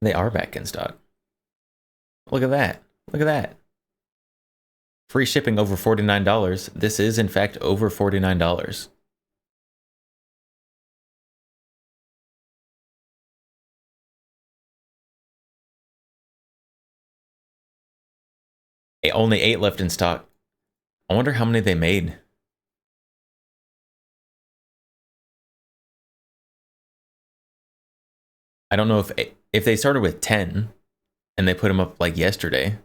They are back in stock. Look at that. Look at that. Free shipping over $49. This is, in fact, over $49. Only 8 left in stock. I wonder how many they made. I don't know if they started with 10 and they put them up like yesterday. I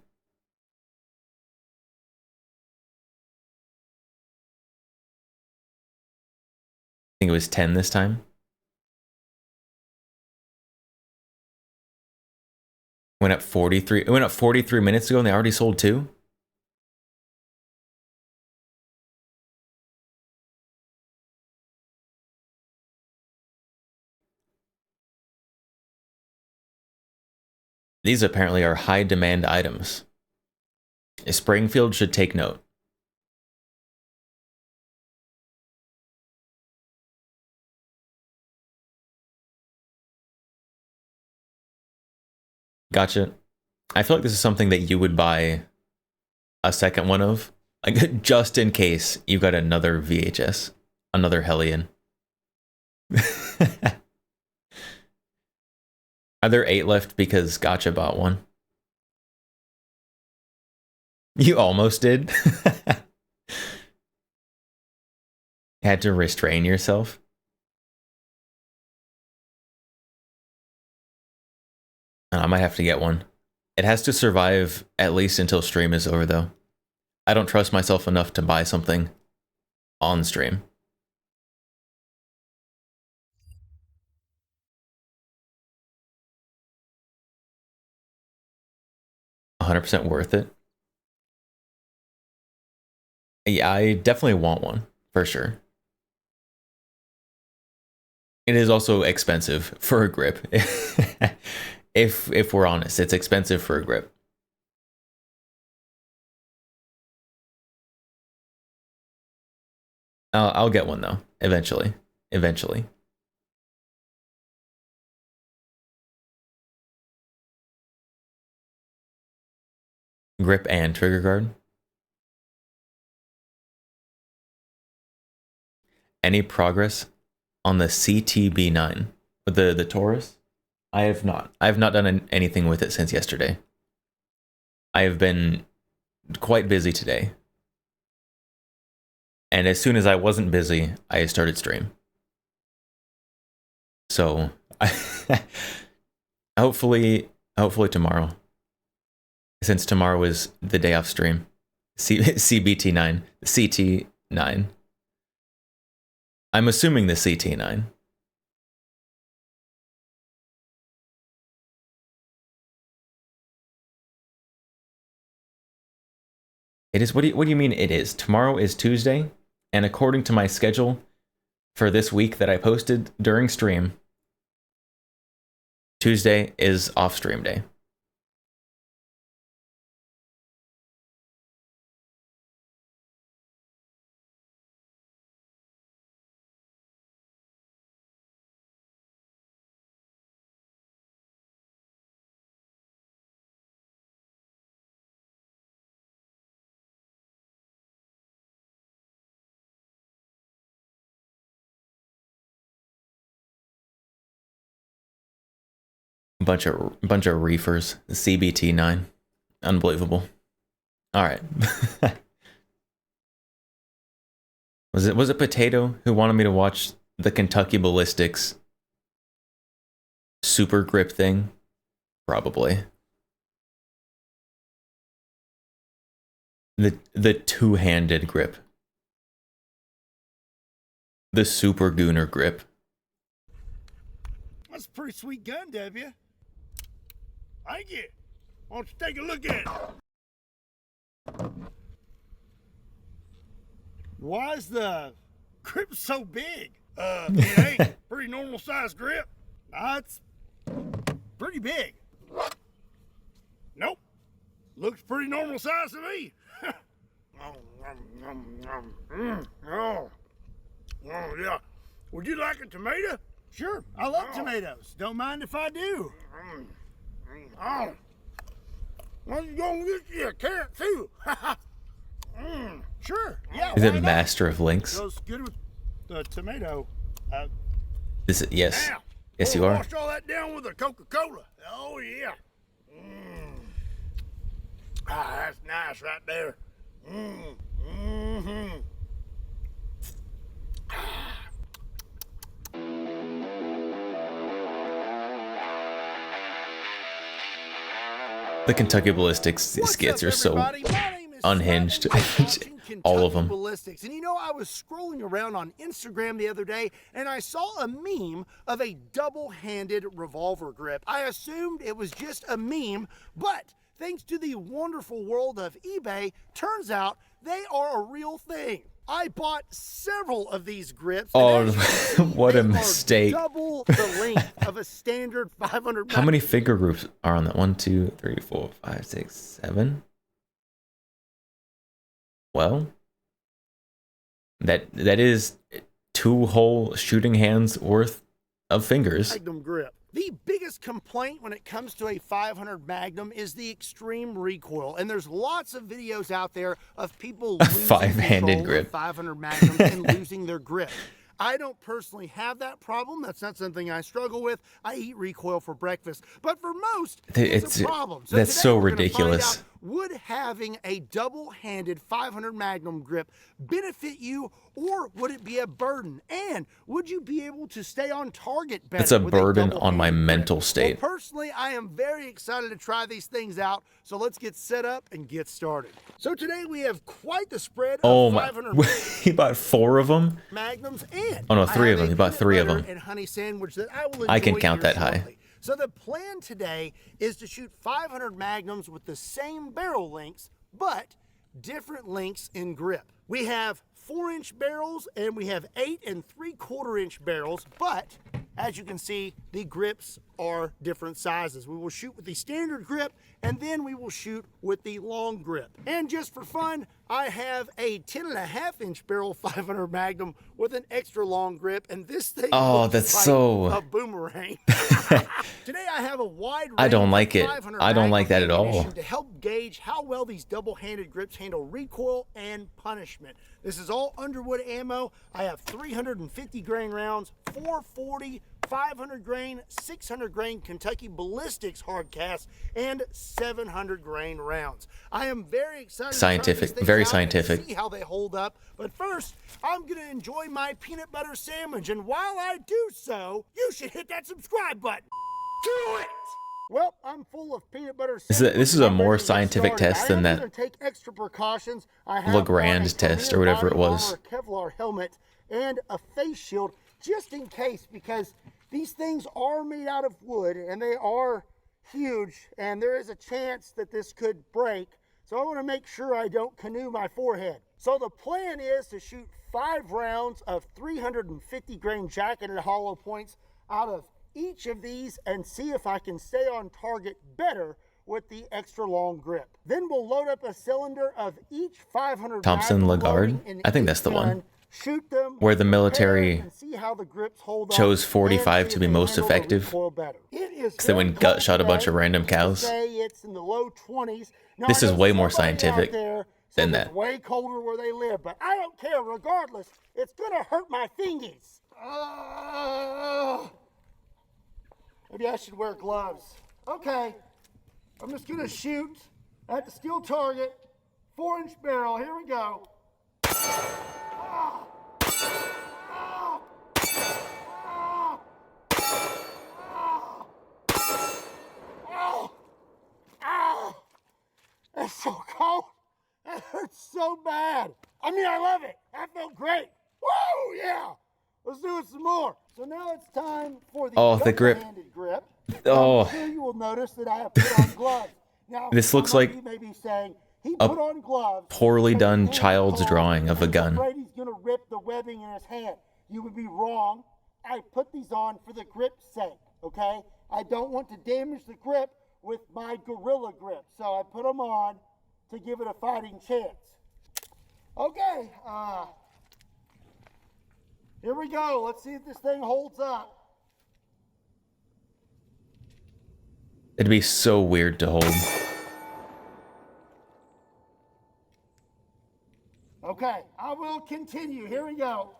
think it was 10 this time. Went up 43. It went up 43 minutes ago and they already sold 2. These apparently are high demand items. Springfield should take note. Gotcha. I feel like this is something that you would buy a second one of, like just in case you got another VHS, another Hellion. Are there 8 left because Gotcha bought one? You almost did. Had to restrain yourself. I might have to get one. It has to survive at least until stream is over, though. I don't trust myself enough to buy something on stream. $100% worth it. Yeah, I definitely want one, for sure. It is also expensive for a grip. If we're honest, it's expensive for a grip. I'll get one though, eventually. Eventually. Grip and trigger guard. Any progress on the CTB9 with the Taurus? I have not. I have not done anything with it since yesterday. I have been quite busy today. And as soon as I wasn't busy, I started stream. So, hopefully tomorrow. Since tomorrow is the day off stream. CBT9. CT9. I'm assuming the CT9. It is. What do you mean it is? Tomorrow is Tuesday, and according to my schedule for this week that I posted during stream, Tuesday is off stream day. Bunch of reefers. CBT9. Unbelievable. All right. Was it Potato who wanted me to watch the Kentucky Ballistics super grip thing? Probably. The two-handed grip. The Super Gooner grip. That's a pretty sweet gun, W. Thank you. Why don't you take a look at it? Why is the grip so big? It ain't pretty normal size grip. It's pretty big. Nope. Looks pretty normal size to me. Oh, yeah. Would you like a tomato? Sure, I love tomatoes. Don't mind if I do. Oh, well, you gonna get you a carrot too? Sure, yeah. Is why it not? Master of Links? Goes good with the tomato. Is it? Yes. Yeah. Yes, We'll you are. Wash all that down with a Coca-Cola. Oh yeah. That's nice right there. The Kentucky Ballistics skits are so unhinged. All of them. Ballistics. And you know, I was scrolling around on Instagram the other day and I saw a meme of a double-handed revolver grip. I assumed it was just a meme, but thanks to the wonderful world of eBay, turns out they are a real thing. I bought several of these grips. Oh, and what a they are mistake. Double the length of a standard 500. How many finger groups are on that? 1, 2, 3, 4, 5, 6, 7. Well, that is 2 whole shooting hands worth of fingers. Magnum grip. The biggest complaint when it comes to a 500 Magnum is the extreme recoil, and there's lots of videos out there of people losing five-handed control grip. of 500 Magnums and losing their grip. I don't personally have that problem. That's not something I struggle with. I eat recoil for breakfast. But for most, it's a problem. So that's today so we're gonna ridiculous. find out, would having a double-handed 500 Magnum grip benefit you, or would it be a burden? And would you be able to stay on target better? That's a with burden on my double-handed grip? mental state. Well, personally, I am very excited to try these things out. So let's get set up and get started. So today we have quite the spread Oh of my! 500 He bought 4 of them. Magnums and Oh no, I 3 have of them. a He bought peanut 3 of butter them. and honey sandwich that I will I can enjoy count here that high. shortly. So the plan today is to shoot 500 Magnums with the same barrel lengths, but different lengths in grip. We have 4-inch barrels and we have 8 3/4-inch barrels, but as you can see, the grips are different sizes. We will shoot with the standard grip and then we will shoot with the long grip. And just for fun, I have a 10.5-inch barrel 500 Magnum with an extra long grip, and this thing looks that's like so- a boomerang. Today I have a wide range I don't like of it. 500 I don't like that Magnum at all. ammunition to help gauge how well these double-handed grips handle recoil and punishment. This is all Underwood ammo. I have 350 grain rounds, 440, 500 grain, 600 grain Kentucky Ballistics hardcast, and 700 grain rounds. I am very excited Scientific, to try these things very out and scientific. see how they hold up. But first, I'm gonna enjoy my peanut butter sandwich, and while I do so, you should hit that subscribe button. Do it! Well, I'm full of peanut butter sandwich. This is a I'm more ready to get scientific started. test than I am that gonna take extra precautions. I have Legrand on a test or Premier whatever it body was. armor Kevlar helmet and a face shield just in case, because these things are made out of wood and they are huge and there is a chance that this could break. So I want to make sure I don't canoe my forehead. So the plan is to shoot 5 rounds of 350 grain jacketed hollow points out of each of these and see if I can stay on target better with the extra long grip. Then we'll load up a cylinder of each 500 Thompson Lagarde? I think that's the one. Shoot them, Where the military and see how the grips hold chose up, 45 and to see be if they most handle the effective. recoil better. It is Because they went very gut cold shot a bunch today. of random Let's cows. say it's in the low 20s. Now, This I is know way more somebody out scientific there than says it's that. way colder where they live, but I don't care. Regardless, it's gonna hurt my fingies. Maybe I should wear gloves. Okay, I'm just gonna shoot at the steel target, 4-inch barrel. Here we go. It's so cold. It hurts so bad. I mean, I love it. I felt great. Woo, yeah. Let's do it some more. So now it's time for the grip. double-handed grip. Oh. I'm sure you will notice that I have put on gloves. Now, This looks some of like you may be saying, he a put on gloves poorly because done his child's hands are drawing of a cold, gun. He's afraid he's gonna rip the webbing in his hand. You would be wrong. I put these on for the grip's sake, okay? I don't want to damage the grip with my Gorilla Grip, so I put them on to give it a fighting chance. Okay, here we go. Let's see if this thing holds up. It'd be so weird to hold. Okay, I will continue. Here we go.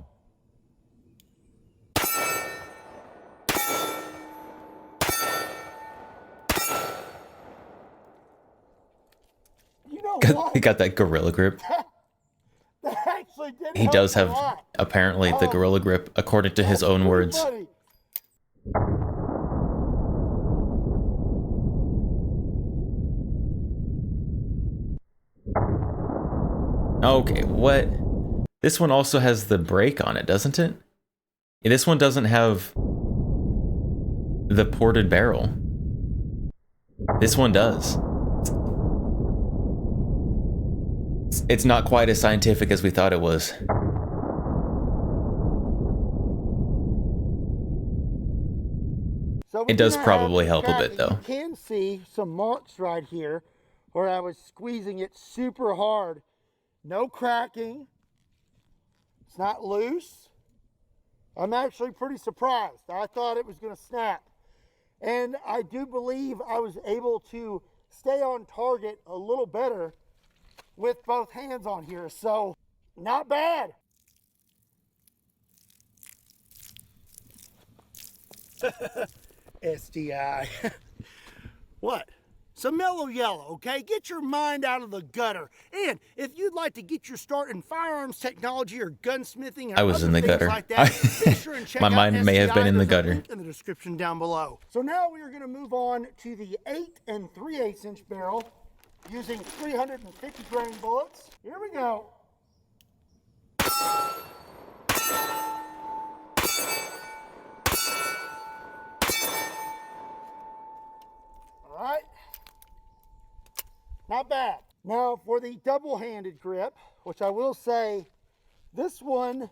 You know what? He got that Gorilla Grip. That actually did He help does a have, lot. apparently, the Gorilla Grip, according to his That's own pretty words. funny. Okay, what? This one also has the brake on it, doesn't it? Yeah, this one doesn't have the ported barrel. This one does. It's not quite as scientific as we thought it was. So It does we're gonna probably have help a bit, You though. can see some marks right here where I was squeezing it super hard. No cracking. It's not loose. I'm actually pretty surprised. I thought it was going to snap. And I do believe I was able to stay on target a little better with both hands on here. So, not bad. SDI. What? Some mellow yellow, okay? Get your mind out of the gutter. And if you'd like to get your start in firearms technology or gunsmithing, or I was other in the things gutter. like that, be sure and check My out mind may have been SDI. in the There's a gutter. link in the description down below. So now we are going to move on to the 8 3/8 inch barrel using 350 grain bullets. Here we go. All right. Not bad. Now for the double-handed grip, which I will say, this one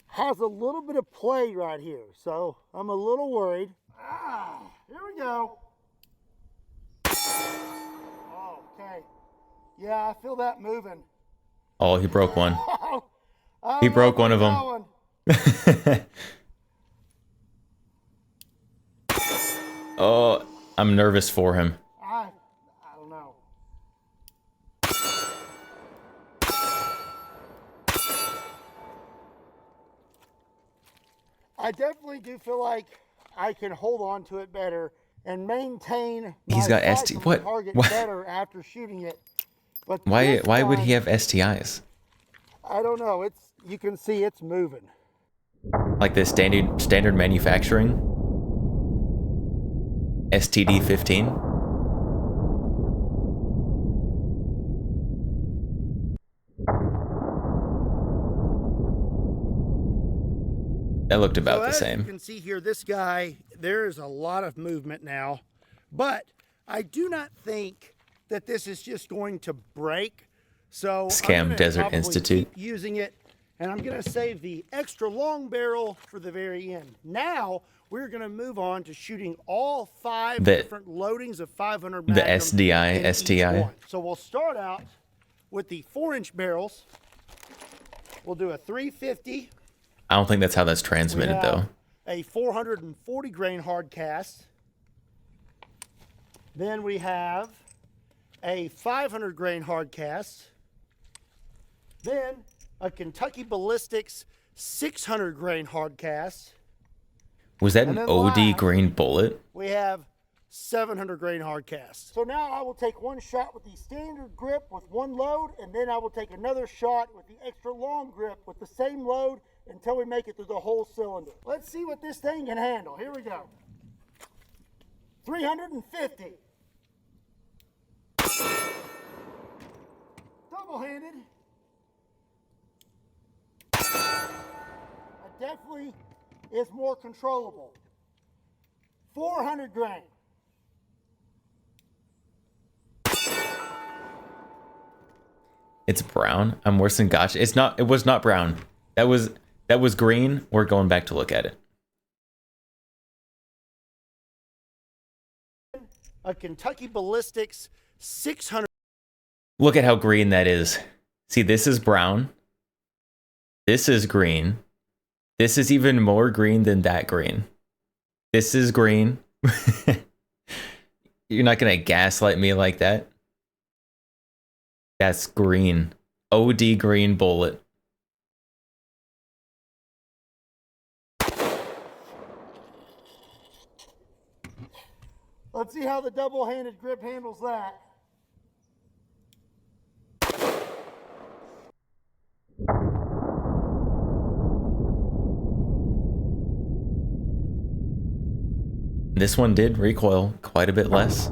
has a little bit of play right here, so I'm a little worried. Here we go. Oh, okay. Yeah, I feel that moving. Oh, he broke one. I He don't broke know one of about them. that one. Oh, I'm nervous for him. I don't know. I definitely do feel like I can hold on to it better and maintain He's my got sight ST on the what? target What? better after shooting it. But Why this would he one, have STIs? I don't know. It's, you can see it's moving. Like the standard manufacturing? STD 15? That looked about So the as same. you can see here, this guy, there is a lot of movement now, but I do not think that this is just going to break. So Scam I'm gonna Desert probably Institute. keep using it, and I'm going to save the extra long barrel for the very end. Now we're going to move on to shooting all 5 different loadings of 500 The Magnum SDI, in each STI. one. So we'll start out with the 4-inch barrels. We'll do a 350. I don't think that's how that's transmitted, We have though. a 440 grain hard cast. Then we have a 500 grain hard cast. Then a Kentucky Ballistics 600 grain hard cast. Was that And an then OD last, green bullet? We have 700 grain hard cast. So now I will take one shot with the standard grip with one load, and then I will take another shot with the extra long grip with the same load until we make it through the whole cylinder. Let's see what this thing can handle. Here we go. 350. Double-handed. That definitely is more controllable. 400 grain. It's brown. I'm worse than Gotcha. It's not. It was not brown. That was green. We're going back to look at it. A Kentucky Ballistics 600. Look at how green that is. See, this is brown. This is green. This is even more green than that green. This is green. You're not gonna gaslight me like that. That's green. OD green bullet. Let's see how the double-handed grip handles that. This one did recoil quite a bit less.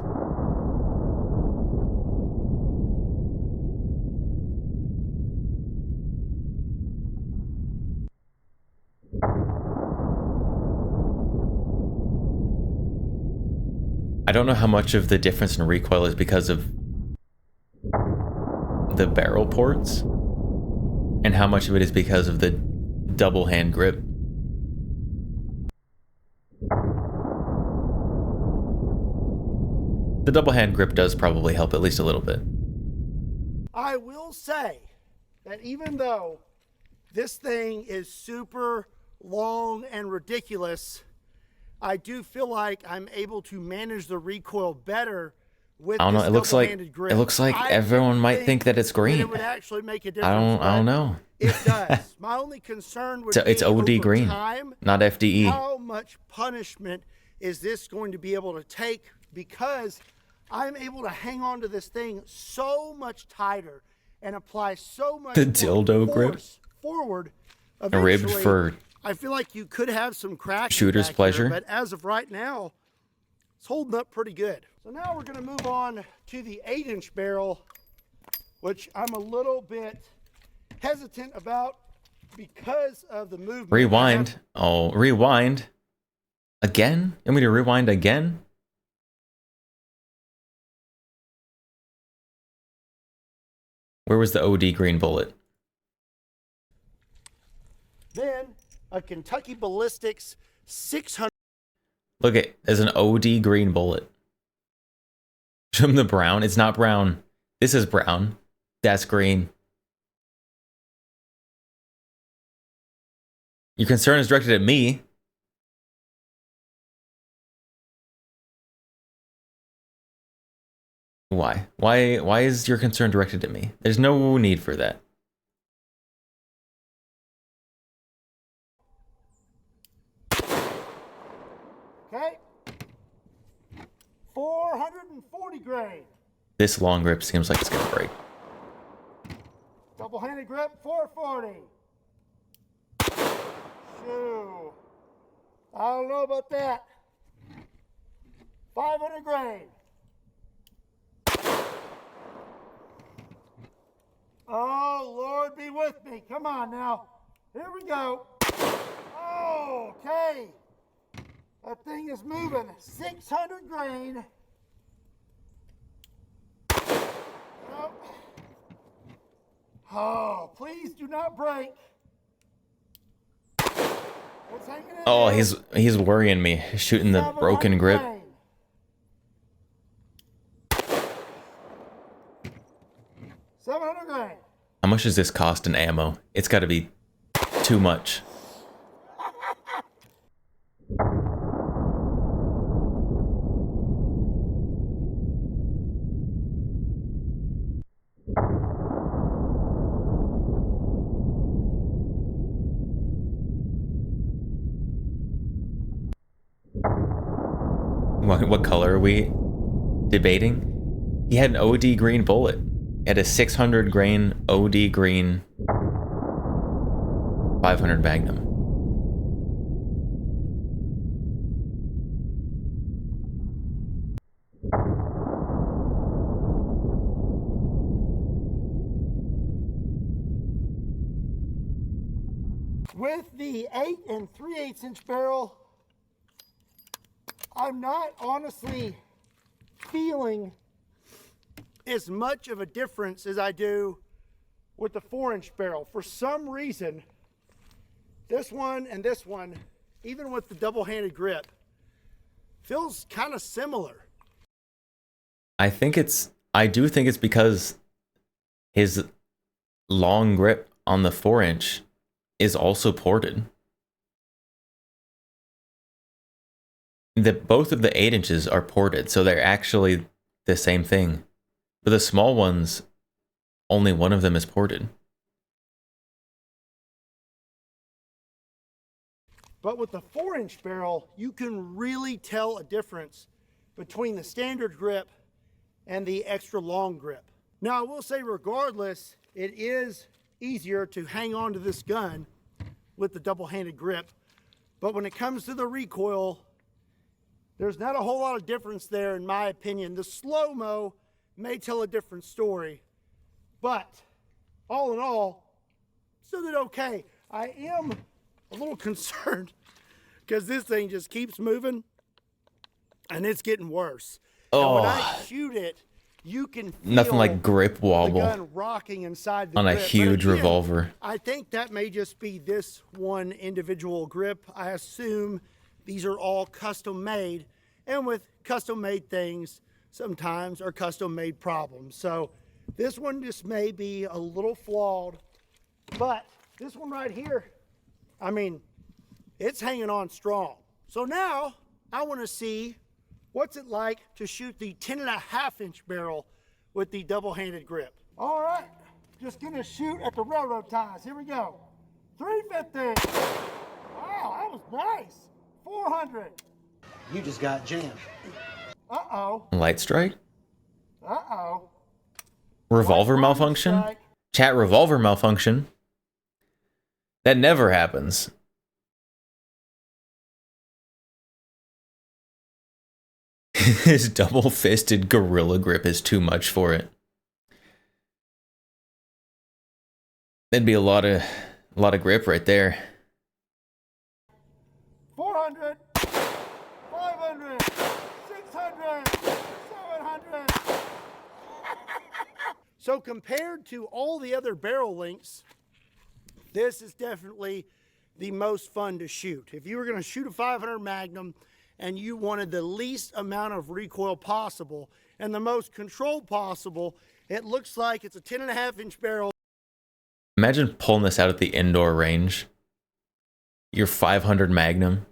I don't know how much of the difference in recoil is because of the barrel ports and how much of it is because of the double hand grip. The double hand grip does probably help at least a little bit. I will say that even though this thing is super long and ridiculous, I do feel like I'm able to manage the recoil better with I don't know. this It looks like double-handed grip. everyone didn't might think that it's green. It would actually make a difference. I don't know. It does. My only concern would It's be OD over green, time, not FDE. how much punishment is this going to be able to take? Because I'm able to hang on to this thing so much tighter and apply so much The more dildo grip? force forward. Ribbed Eventually, for I feel like you could have some cracks. shooter's back pleasure. here, but as of right now, it's holding up pretty good. So now we're going to move on to the 8-inch barrel, which I'm a little bit hesitant about because of the movement. Rewind. Oh, rewind. Again? You want me to rewind again? Where was the OD green bullet? Then a Kentucky Ballistics 600. Look at, there's an OD green bullet. Show him the brown. It's not brown. This is brown. That's green. Your concern is directed at me. Why? Why is your concern directed at me? There's no need for that. Okay. 440 grain. This long grip seems like it's gonna break. Double-handed grip, 440. Shoo. I don't know about that. 500 grain. Oh, Lord, be with me. Come on now. Here we go. Okay. That thing is moving. 600 grain. Oh, please do not break. It's hanging in Oh, there. he's worrying me, shooting the 700 broken grip. grain. $700. How much does this cost in ammo? It's got to be too much. What color are we debating? He had an OD green bullet. He had a 600 grain OD green 500 Magnum. With the 8 3/8 inch barrel, I'm not honestly feeling as much of a difference as I do with the 4-inch barrel. For some reason, this one and this one, even with the double-handed grip, feels kind of similar. I do think it's because his long grip on the 4-inch is also ported. Both of the 8 inches are ported, so they're actually the same thing. But the small ones, only one of them is ported. But with the 4-inch barrel, you can really tell a difference between the standard grip and the extra long grip. Now, I will say regardless, it is easier to hang on to this gun with the double-handed grip. But when it comes to the recoil, there's not a whole lot of difference there, in my opinion. The slow-mo may tell a different story, but all in all, still did okay. I am a little concerned because this thing just keeps moving and it's getting worse. And when I shoot it, you can feel Nothing like grip the wobble gun rocking inside the on a grip. But huge again, revolver. I think that may just be this one individual grip. I assume these are all custom made, and with custom made things sometimes are custom made problems. So this one just may be a little flawed, but this one right here, I mean, it's hanging on strong. So now I want to see what's it like to shoot the 10.5-inch barrel with the double-handed grip. All right, just gonna shoot at the railroad ties. Here we go. 350. Wow, that was nice. 400. You just got jammed. Uh-oh. Light strike? Uh-oh. Revolver Light malfunction? strike. Chat, revolver malfunction. That never happens. His double-fisted gorilla grip is too much for it. That'd be a lot of grip right there. 400. 500. 600. 700. So compared to all the other barrel lengths, this is definitely the most fun to shoot. If you were going to shoot a 500 Magnum and you wanted the least amount of recoil possible and the most control possible, it looks like it's a 10.5-inch barrel. Imagine pulling this out at the indoor range. Your 500 Magnum.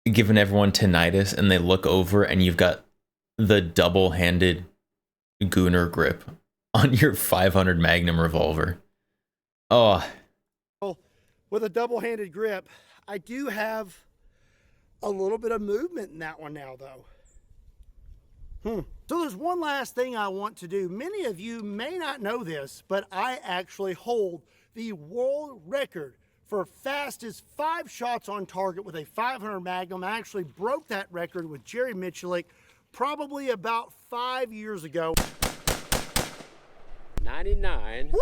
Giving everyone tinnitus, and they look over and you've got the double-handed Gooner grip on your 500 Magnum revolver. Oh. With a double-handed grip, I do have a little bit of movement in that one now, though. So there's one last thing I want to do. Many of you may not know this, but I actually hold the world record for fastest 5 shots on target with a 500 Magnum. I actually broke that record with Jerry Michulik probably about 5 years ago. 99. Woo!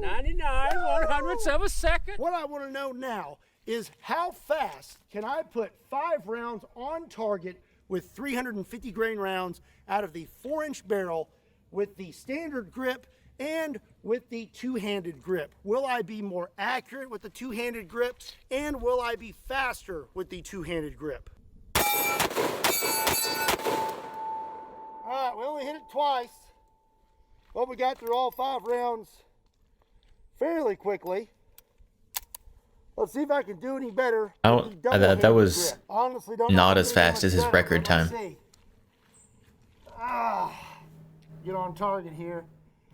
99 100ths of a second. What I want to know now is how fast can I put 5 rounds on target with 350 grain rounds out of the 4-inch barrel with the standard grip and with the two-handed grip? Will I be more accurate with the two-handed grip, and will I be faster with the two-handed grip? All right, we only hit it twice, but we got through all 5 rounds fairly quickly. Let's see if I can do any better. That was honestly don't not as fast as his record time. Get on target here.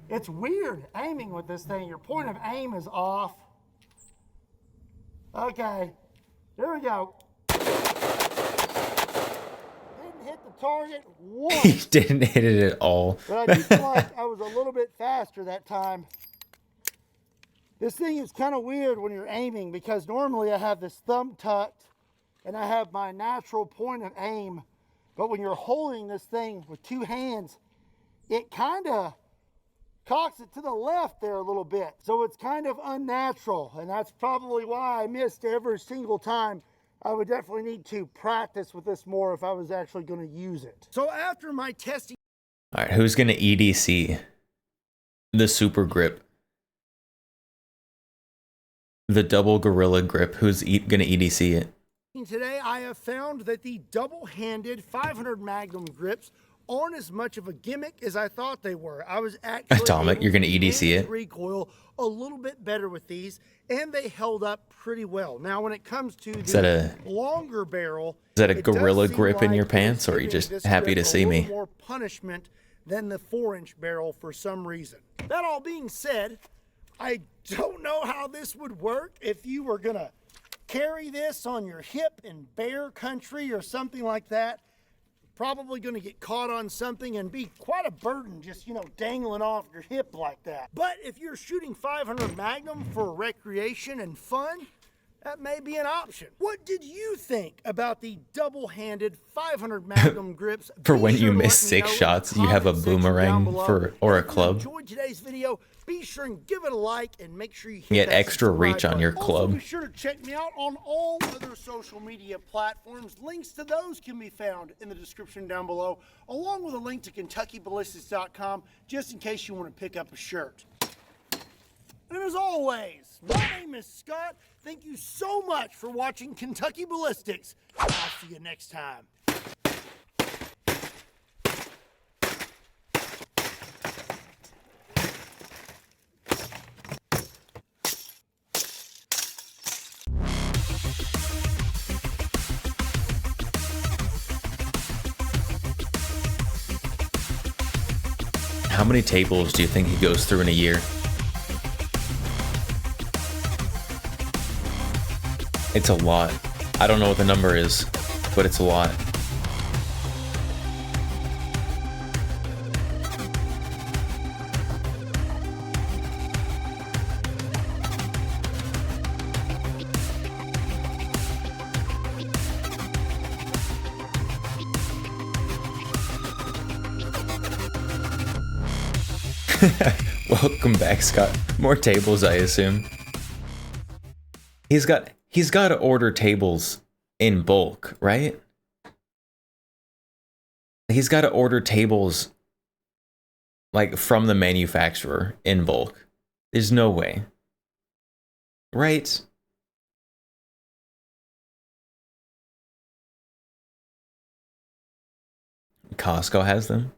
It's weird aiming with this thing. Your point of aim is off. Okay, there we go. Didn't hit the target once. He didn't hit it at all. But I do feel like I was a little bit faster that time. This thing is kind of weird when you're aiming, because normally I have this thumb tucked and I have my natural point of aim. But when you're holding this thing with 2 hands, it kind of cocks it to the left there a little bit. So it's kind of unnatural, and that's probably why I missed every single time. I would definitely need to practice with this more if I was actually going to use it. So after my testing... All right, who's going to EDC the super grip? The double gorilla grip, who's going to EDC it? Today, I have found that the double-handed 500 Magnum grips aren't as much of a gimmick as I thought they were. I was actually Atomic, you're going to EDC it? Recoil a little bit better with these, and they held up pretty well. Now, when it comes to the longer barrel, is that a gorilla grip in your pants, or are you just happy to see me? More punishment than the 4-inch barrel for some reason. That all being said, I don't know how this would work if you were gonna carry this on your hip in bear country or something like that. Probably gonna get caught on something and be quite a burden, just, you know, dangling off your hip like that. But if you're shooting 500 Magnum for recreation and fun, that may be an option. What did you think about the double-handed 500 Magnum grips? For when you miss 6 shots, you have a boomerang or a club. If you enjoyed today's video, be sure and give it a like and make sure you get extra reach on your club. Also, be sure to check me out on all other social media platforms. Links to those can be found in the description down below, along with a link to KentuckyBallistics.com, just in case you want to pick up a shirt. And as always, my name is Scott. Thank you so much for watching Kentucky Ballistics. I'll see you next time. How many tables do you think he goes through in a year? It's a lot. I don't know what the number is, but it's a lot. Welcome back, Scott. More tables, I assume. He's got to order tables in bulk, right? He's got to order tables like from the manufacturer in bulk. There's no way. Right? Costco has them.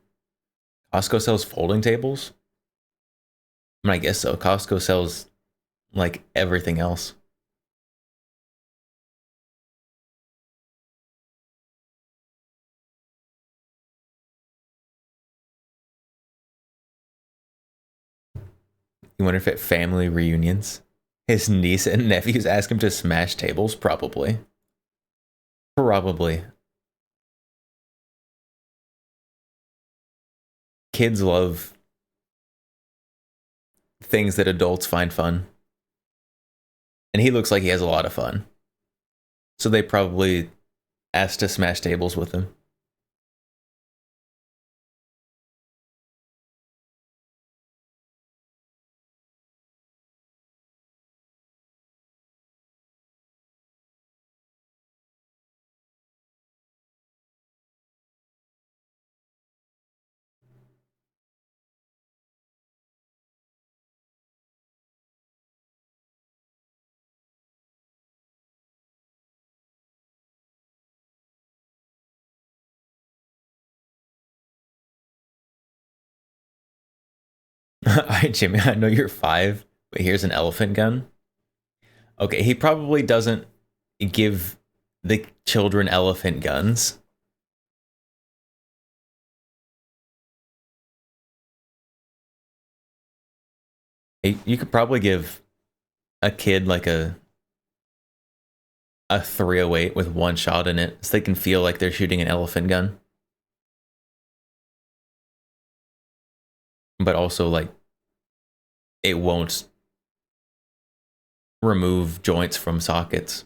Costco sells folding tables. I mean, I guess so. Costco sells like everything else. You wonder if at family reunions, his niece and nephews ask him to smash tables? Probably. Probably. Kids love things that adults find fun. And he looks like he has a lot of fun. So they probably asked to smash tables with him. Alright, Jimmy, I know you're 5, but here's an elephant gun. Okay, he probably doesn't give the children elephant guns. You could probably give a kid like a 308 with 1 shot in it, so they can feel like they're shooting an elephant gun. But also, like, it won't remove joints from sockets.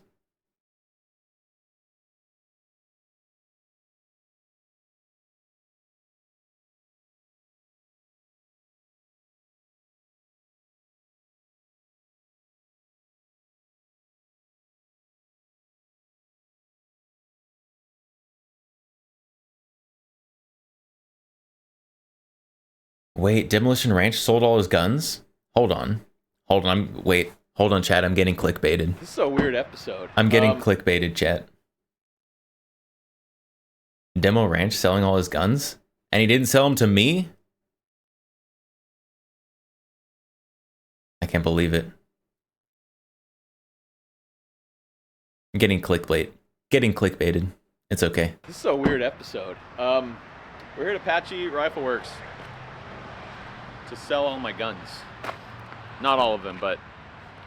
Wait, Demolition Ranch sold all his guns? Hold on. Hold on, hold on, chat. I'm getting clickbaited. This is a weird episode. I'm getting clickbaited, chat. Demo Ranch selling all his guns? And he didn't sell them to me? I can't believe it. I'm getting clickbaited. It's okay. This is a weird episode. We're here at Apache Rifle Works to sell all my guns. Not all of them, but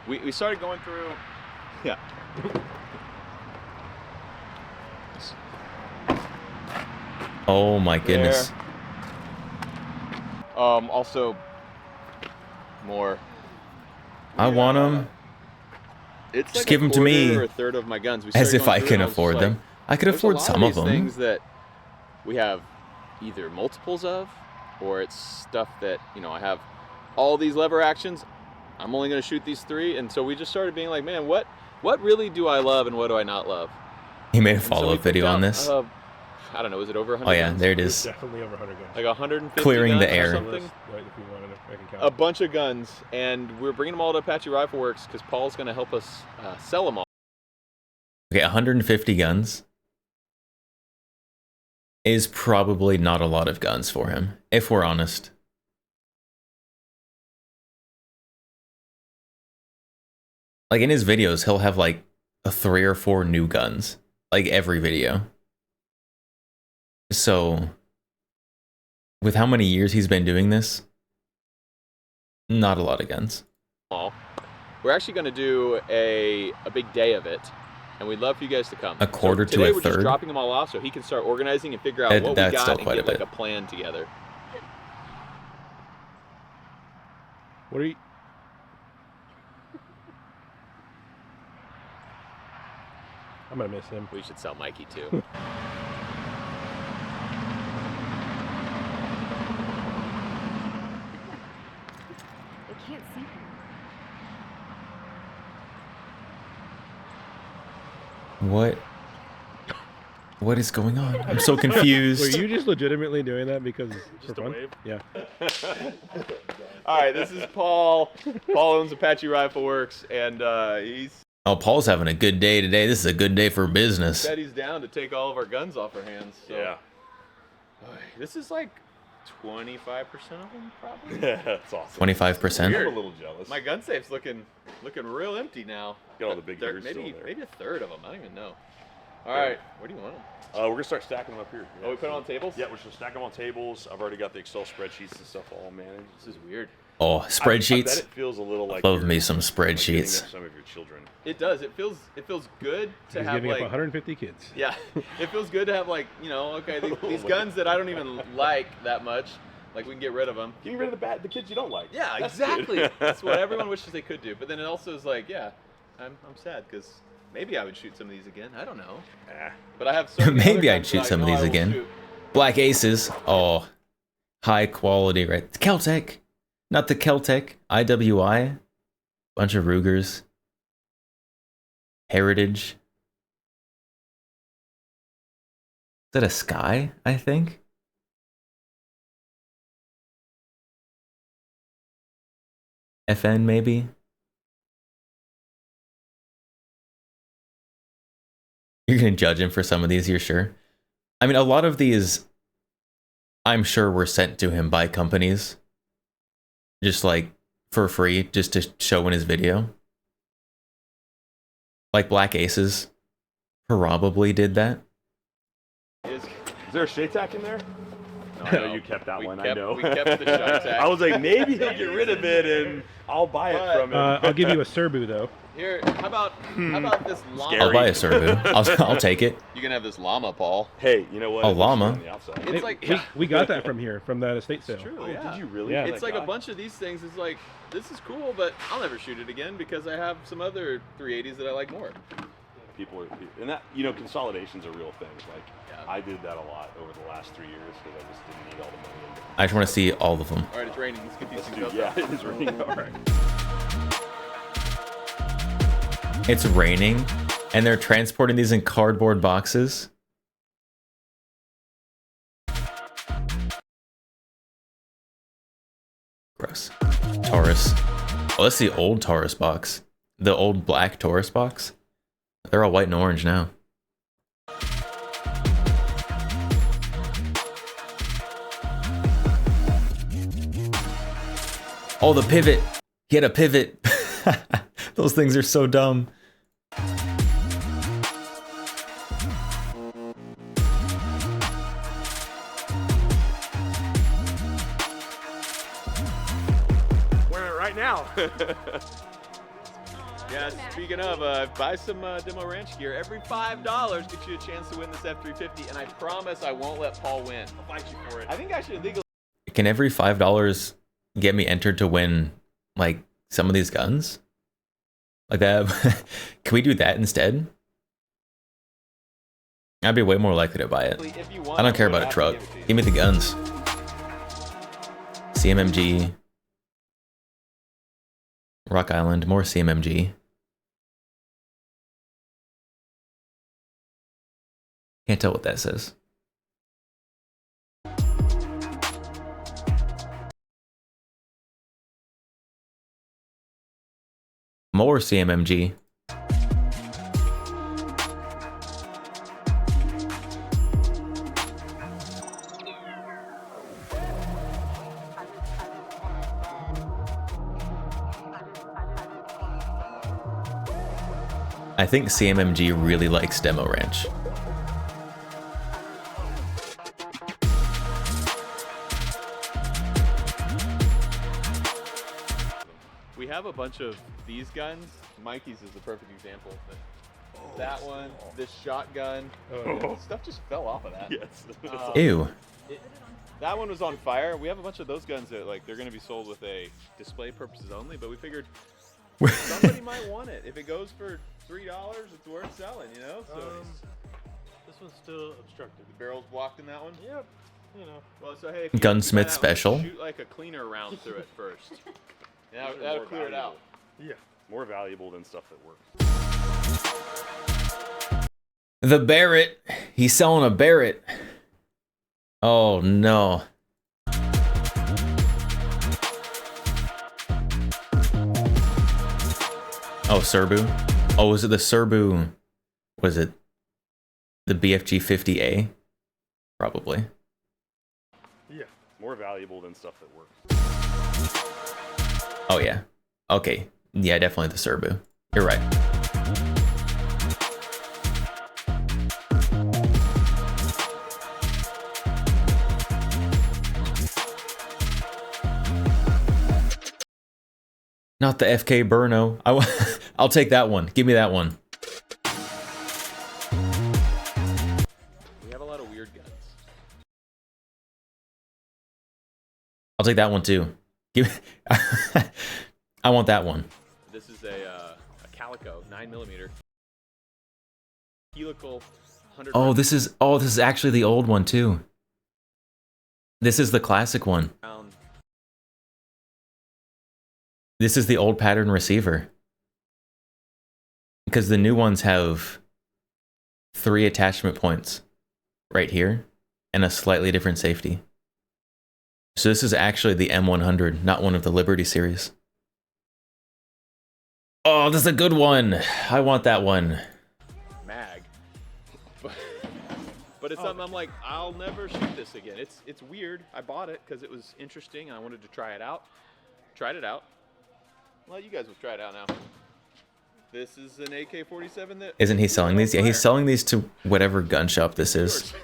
we started going through. Yeah. Oh my goodness. There. Also more. I want them. It's Just like give them to me. or a third of my guns. As if I can afford them. I could afford some of them. Things that we have either multiples of, or it's stuff that, you know, I have all these lever actions. I'm only going to shoot these 3, and so we just started being like, man, what really do I love and what do I not love? He made a follow-up video on this. I don't know, is it over 100 Oh yeah, guns? there it is. Definitely over 100 guns. Like 150 Clearing the guns or air. something? Count. A bunch of guns, and we're bringing them all to Apache Rifle Works because Paul's going to help us sell them all. Okay, 150 guns is probably not a lot of guns for him, if we're honest. Like in his videos, he'll have like 3 or 4 new guns, like every video. So, with how many years he's been doing this, not a lot of guns. We're actually going to do a big day of it, and we'd love for you guys to come. A quarter to today a we're just third? dropping them all off so he can start organizing and figure out what we That's got still and quite a get like bit. a plan together. What are you? I'm gonna miss him. We should sell Mikey too. They can't see him. What is going on? I'm so confused. Were you just legitimately doing that because just for fun? Wave? Yeah. All right, this is Paul. Paul owns Apache Rifle Works, and he's Oh, Paul's having a good day today. This is a good day for business. said he's down to take all of our guns off our hands. So. Yeah. This is like 25% of them, probably. That's awesome. 25%. I'm a little jealous. My gun safe's looking real empty now. Got all the big gears maybe still there. maybe a third of them. I don't even know. All right, where do you want them? We're gonna start stacking them up here. Oh, we put them on tables? Yeah, we're just gonna stack them on tables. I've already got the Excel spreadsheets and stuff all managed. This is weird. Oh, I bet spreadsheets. it feels a little like Love you're, me some like, getting spreadsheets. up some of your children. It does. It feels good to He's have giving like up 150 kids. yeah. It feels good to have like okay these guns that I don't even like that much. Like we can get rid of them. Getting rid of the kids you don't like. Yeah, That's exactly. good. That's what everyone wishes they could do. But then it also is like, yeah, I'm sad because maybe I would shoot some of these again. I don't know. But I have so many Maybe other I'd guns shoot that I some of know these I will again. shoot. Black Aces. Oh, high quality, right? Keltec, not the Keltec. IWI. Bunch of Rugers. Heritage. Is that a Sky? I think. FN maybe. You're gonna judge him for some of these, you're sure? I mean, a lot of these, I'm sure, were sent to him by companies. just like for free, just to show in his video. Like Black Aces probably did that. Is there a Shay Tack in there? No, I know you kept that one. I know. We kept the Shay Tack. I was like, maybe he'll get rid of it and I'll buy it from him. I'll give you a Serbu though. Here, how about this llama? I'll buy a Serbu. I'll take it. You can have this llama, Paul. Hey, you know what? A llama? It's like we got that from here, from that estate sale. True, Oh, yeah. did you really? Yeah. It's like a bunch of these things. It's like, this is cool, but I'll never shoot it again because I have some other 380s that I like more. People are, and that, you know, consolidation's a real thing. Like, I did that a lot over the last 3 years because I just didn't need all the money. I just want to see all of them. All right, it's raining. Let's get these things out. Yeah, it is raining. All right. It's raining, and they're transporting these in cardboard boxes. Gross. Taurus. Oh, that's the old Taurus box. The old black Taurus box. They're all white and orange now. Oh, the pivot. He had a pivot. Those things are so dumb. Wearing it right now. Yeah, speaking of, buy some Demo Ranch gear. Every $5 gets you a chance to win this F350, and I promise I won't let Paul win. I'll fight you for it. I think I should legally. Can every $5 get me entered to win, like, some of these guns? Like that? Can we do that instead? I'd be way more likely to buy it. If you want, I don't care about a truck. Give me the guns. CMMG. Rock Island, more CMMG. Can't tell what that says. More CMMG. I think CMMG really likes Demo Ranch. We have a bunch of these guns. Mikey's is the perfect example. That one, this shotgun. Stuff just fell off of that. Yes. Ew. That one was on fire. We have a bunch of those guns that they're going to be sold with a display purposes only, but we figured somebody might want it. If it goes for $3, it's worth selling, you know? So this one's still obstructed. The barrel's blocked in that one? Yep. You know. Well, so hey, if you Gunsmith buy that one, special. shoot like a cleaner round through it first. Yeah, that'll clear it out. Yeah. More valuable than stuff that works. The Barrett. He's selling a Barrett. Oh no. Oh, Serbu. Oh, was it the Serbu? Was it the BFG 50A? Probably. Yeah. More valuable than stuff that works. Oh yeah. Okay. Yeah, definitely the Serbu. You're right. Not the FK Burno. I'll take that one. Give me that one. We have a lot of weird guns. I'll take that one too. Give me I want that one. This is a Calico 9mm helical 100. Oh, this is actually the old one too. This is the classic one. This is the old pattern receiver. Because the new ones have 3 attachment points right here and a slightly different safety. So this is actually the M100, not one of the Liberty series. Oh, this is a good one. I want that one. Mag. But it's something I'm like, I'll never shoot this again. It's weird. I bought it because it was interesting and I wanted to try it out. tried it out. Well, you guys will try it out now. This is an AK-47 that... Isn't he selling these? Yeah, he's selling these to whatever gun shop this is.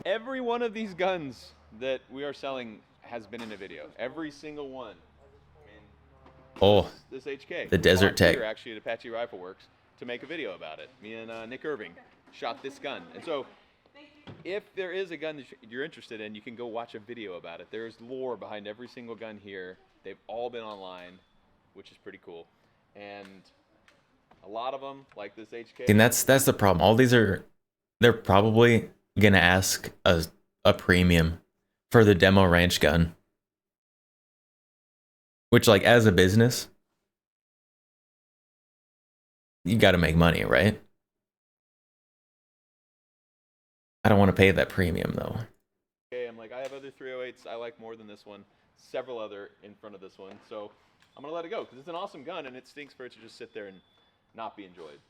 Every one of these guns that we are selling has been in a video. Every single one. Oh, This HK. the Desert Tech. Here, actually, at Apache Rifle Works to make a video about it. Me and Nick Irving shot this gun. And so, if there is a gun that you're interested in, you can go watch a video about it. There's lore behind every single gun here. They've all been online, which is pretty cool. And a lot of them, like this HK. And that's the problem. All these are, they're probably gonna ask a premium for the demo ranch gun. Which, like, as a business, you got to make money, right? I don't want to pay that premium, though. Okay, I'm like, I have other 308s I like more than this one. Several other in front of this one. So I'm going to let it go because it's an awesome gun and it stinks for it to just sit there and not be enjoyed.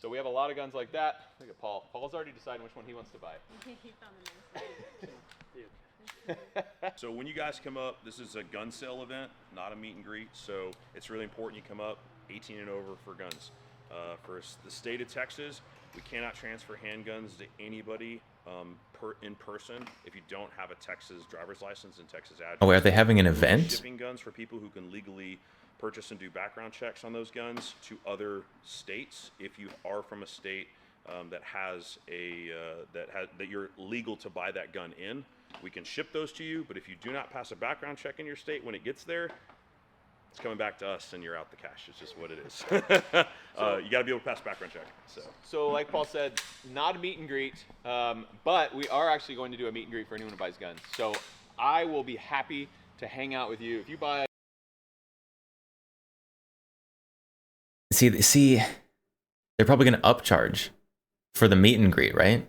So we have a lot of guns like that. Look at Paul. Paul's already deciding which one he wants to buy. So when you guys come up, this is a gun sale event, not a meet and greet. So it's really important you come up 18 and over for guns. For the state of Texas, we cannot transfer handguns to anybody in person if you don't have a Texas driver's license and Texas address. Oh, are they having an We're event? shipping guns for people who can legally purchase and do background checks on those guns to other states. If you are from a state that has a that you're legal to buy that gun in, we can ship those to you. But if you do not pass a background check in your state when it gets there, it's coming back to us and you're out the cash. It's just what it is. You got to be able to pass a background check. So like Paul said, not a meet and greet, but we are actually going to do a meet and greet for anyone who buys guns. So I will be happy to hang out with you. If you buy... See, they're probably going to upcharge for the meet and greet, right?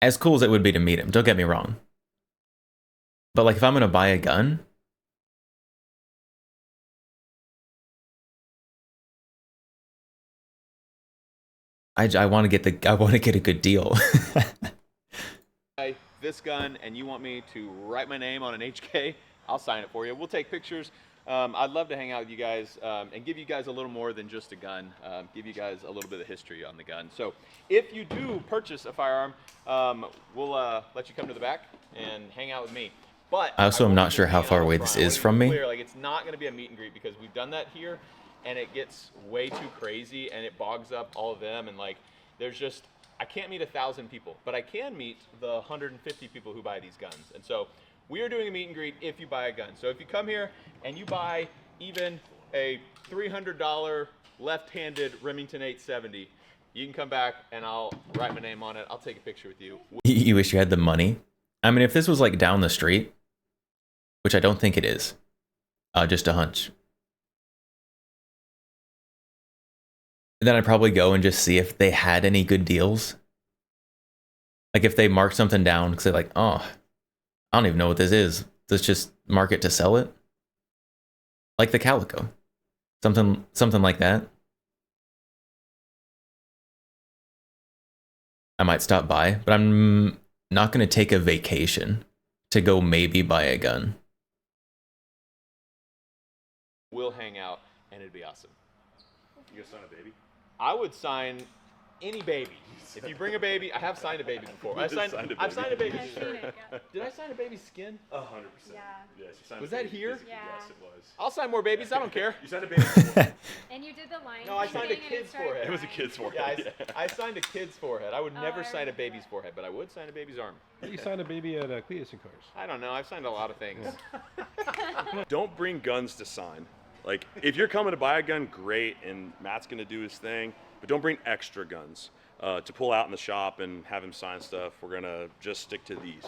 As cool as it would be to meet him, don't get me wrong. But like, if I'm going to buy a gun, I want to get a good deal. This gun and you want me to write my name on an HK, I'll sign it for you. We'll take pictures. I'd love to hang out with you guys and give you guys a little more than just a gun, give you guys a little bit of history on the gun. So if you do purchase a firearm, we'll let you come to the back and hang out with me. But I also am not sure how far away this is from me. Clear, like, it's not going to be a meet and greet because we've done that here and it gets way too crazy and it bogs up all of them, and like there's just, I can't meet 1,000 people, but I can meet the 150 people who buy these guns. And so we are doing a meet and greet if you buy a gun. So if you come here and you buy even a $300 left-handed Remington 870, you can come back and I'll write my name on it. I'll take a picture with you. You wish you had the money? I mean, if this was like down the street, which I don't think it is, just a hunch, then I'd probably go and just see if they had any good deals. Like if they mark something down because they're like, oh, I don't even know what this is. Let's just mark it to sell it. Like the Calico. Something like that. I might stop by, but I'm not going to take a vacation to go maybe buy a gun. We'll hang out and it'd be awesome. You gonna sign a baby? I would sign any baby. If you bring a baby, I have signed a baby before. I've signed a baby's shirt. Did I sign a baby's skin? 100%. Yeah. Yes, you signed Was a that baby's here? skin. Yeah. Yes, it was. I'll sign more babies. I don't care. You signed a baby's forehead. And you did the line. No, I signed a kid's forehead. It was a kid's forehead. Yeah, I signed a kid's forehead. I would never I sign a remember baby's that. forehead, but I would sign a baby's arm. You signed a baby at Cletus and Cars. I don't know. I've signed a lot of things. Don't bring guns to sign. Like, if you're coming to buy a gun, great, and Matt's gonna do his thing, but don't bring extra guns to pull out in the shop and have him sign stuff. We're gonna just stick to these.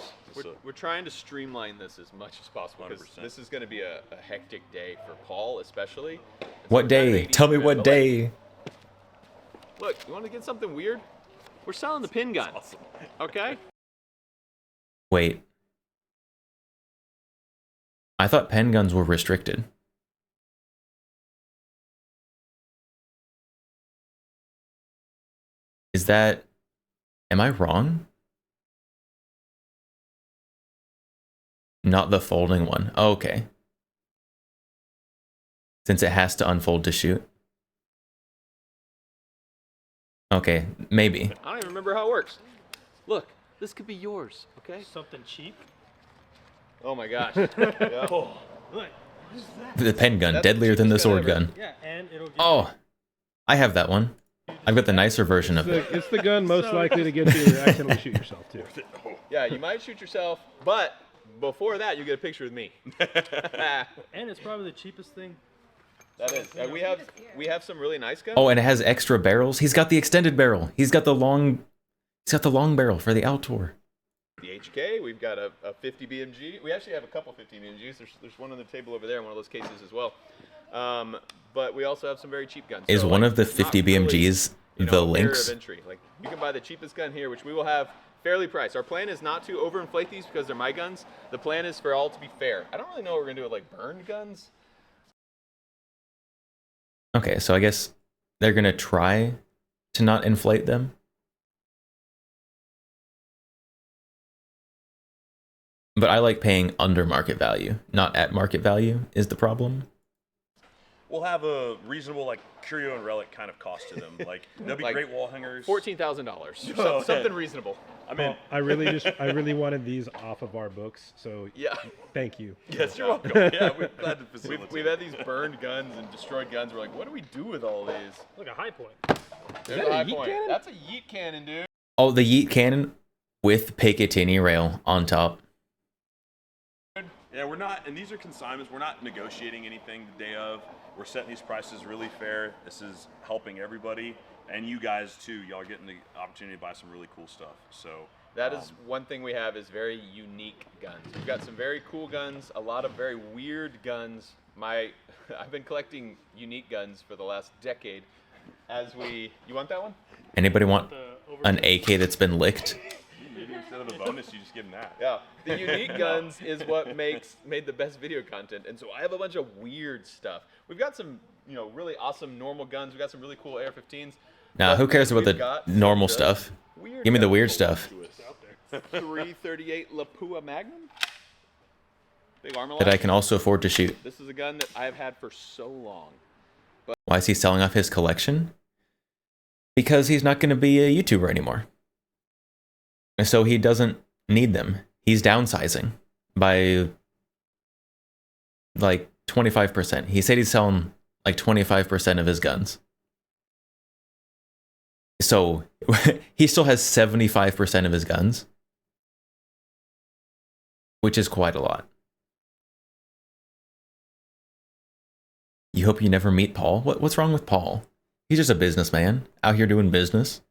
We're trying to streamline this as much as possible because 100%. this is going to be a hectic day for Paul, especially. What day? Tell me what day. Look, you want to get something weird? We're selling the pin gun. Okay? Wait. I thought pen guns were restricted. Is that... Am I wrong? Not the folding one. Oh, okay. Since it has to unfold to shoot. Okay, maybe. I don't even remember how it works. Look, this could be yours, okay? Something cheap. Oh my gosh. Yeah. Oh, look. The pen gun, deadlier than the sword gun. Yeah, and it'll give Oh, I have that one. I've got the nicer version of it. It's the gun most likely to get you to accidentally shoot yourself too. Yeah, you might shoot yourself, but before that, you get a picture with me. And it's probably the cheapest thing. That is. We have some really nice guns. Oh, and it has extra barrels. He's got the extended barrel. He's got the long barrel for the Altor. The HK, we've got a 50 BMG. We actually have a couple 50 BMGs. There's one on the table over there in one of those cases as well. But we also have some very cheap guns. Is so, one like, of the 50 BMGs you know, the a barrier Lynx? of entry. Like, you can buy the cheapest gun here, which we will have fairly priced. Our plan is not to overinflate these because they're my guns. The plan is for all to be fair. I don't really know what we're gonna do with like burned guns. Okay, so I guess they're gonna try to not inflate them. But I like paying under market value, not at market value is the problem. We'll have a reasonable, like, curio and relic kind of cost to them. Like, they'll be Like great wall hangers. $14,000. Oh, Something reasonable. I mean, I really wanted these off of our books, so yeah. Thank you. Yes, you're welcome. Yeah, we're glad to facilitate. We've had these burned guns and destroyed guns. We're like, what do we do with all these? Look, a high point. There's that a a high yeet point. cannon? That's a yeet cannon, dude. Oh, the Yeet cannon with Picatinny rail on top. Yeah, we're not, and these are consignments. We're not negotiating anything the day of. We're setting these prices really fair. This is helping everybody, and you guys too. Y'all are getting the opportunity to buy some really cool stuff. So That is one thing we have is very unique guns. We've got some very cool guns, a lot of very weird guns. I've been collecting unique guns for the last decade. You want that one? Anybody want an AK that's been licked? maybe instead of the bonus, you just give them that. Yeah, the unique guns is what made the best video content, and so I have a bunch of weird stuff. We've got some, really awesome normal guns. We've got some really cool AR-15s. Nah, who cares about the normal stuff? Give me the weird stuff. 338 Lapua Magnum. Big armor That I can also afford to shoot. This is a gun that I've had for so long. But Why is he selling off his collection? Because he's not going to be a YouTuber anymore. And so he doesn't need them. He's downsizing by like 25%. He said he's selling like 25% of his guns. So he still has 75% of his guns, which is quite a lot. You hope you never meet Paul? What's wrong with Paul? He's just a businessman out here doing business.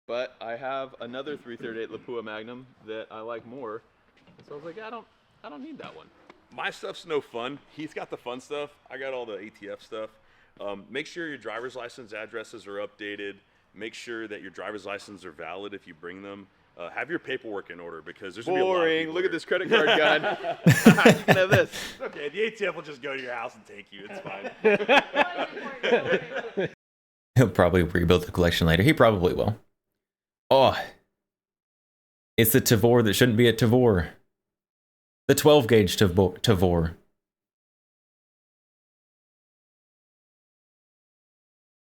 But I have another 338 Lapua Magnum that I like more. So I was like, I don't need that one. My stuff's no fun. He's got the fun stuff. I got all the ATF stuff. Make sure your driver's license addresses are updated. Make sure that your driver's license are valid if you bring them. Have your paperwork in order because there's gonna be a lot of Boring. people Look here. at this credit card gun. You can have this. Okay, the ATF will just go to your house and take you. It's fine. He'll probably rebuild the collection later. He probably will. Oh, it's the Tavor that shouldn't be a Tavor. The 12 gauge Tavor.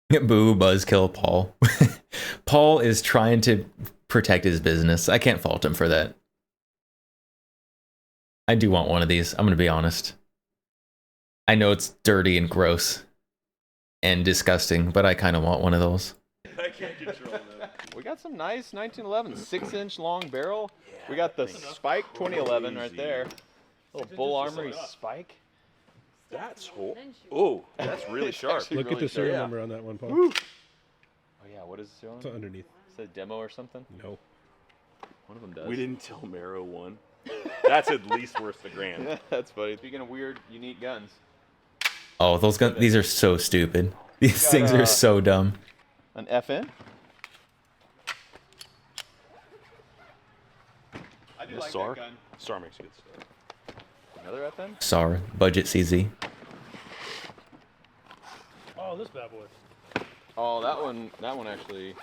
Boo, buzzkill, Paul. Paul is trying to protect his business. I can't fault him for that. I do want one of these. I'm going to be honest. I know it's dirty and gross and disgusting, but I kind of want one of those. I can't control that. We got some nice 1911 6-inch long barrel. We got the Spike 2011 right there. Little Bull Armory Spike. That's oh, that's really sharp. Look at the serial sharp. number on that one, Paul. Oh yeah, what is the serial It's number? underneath. Is that a demo or something? No. One of them does. We didn't tell Mero one. That's at least worth the grand. That's funny. Speaking of weird, unique guns. Oh, those guns, these are so stupid. These things are so dumb. An FN. I do like SAR. that gun. SAR makes good stuff. Another FN? SAR, budget CZ. Oh, this bad boy. Oh, that one actually.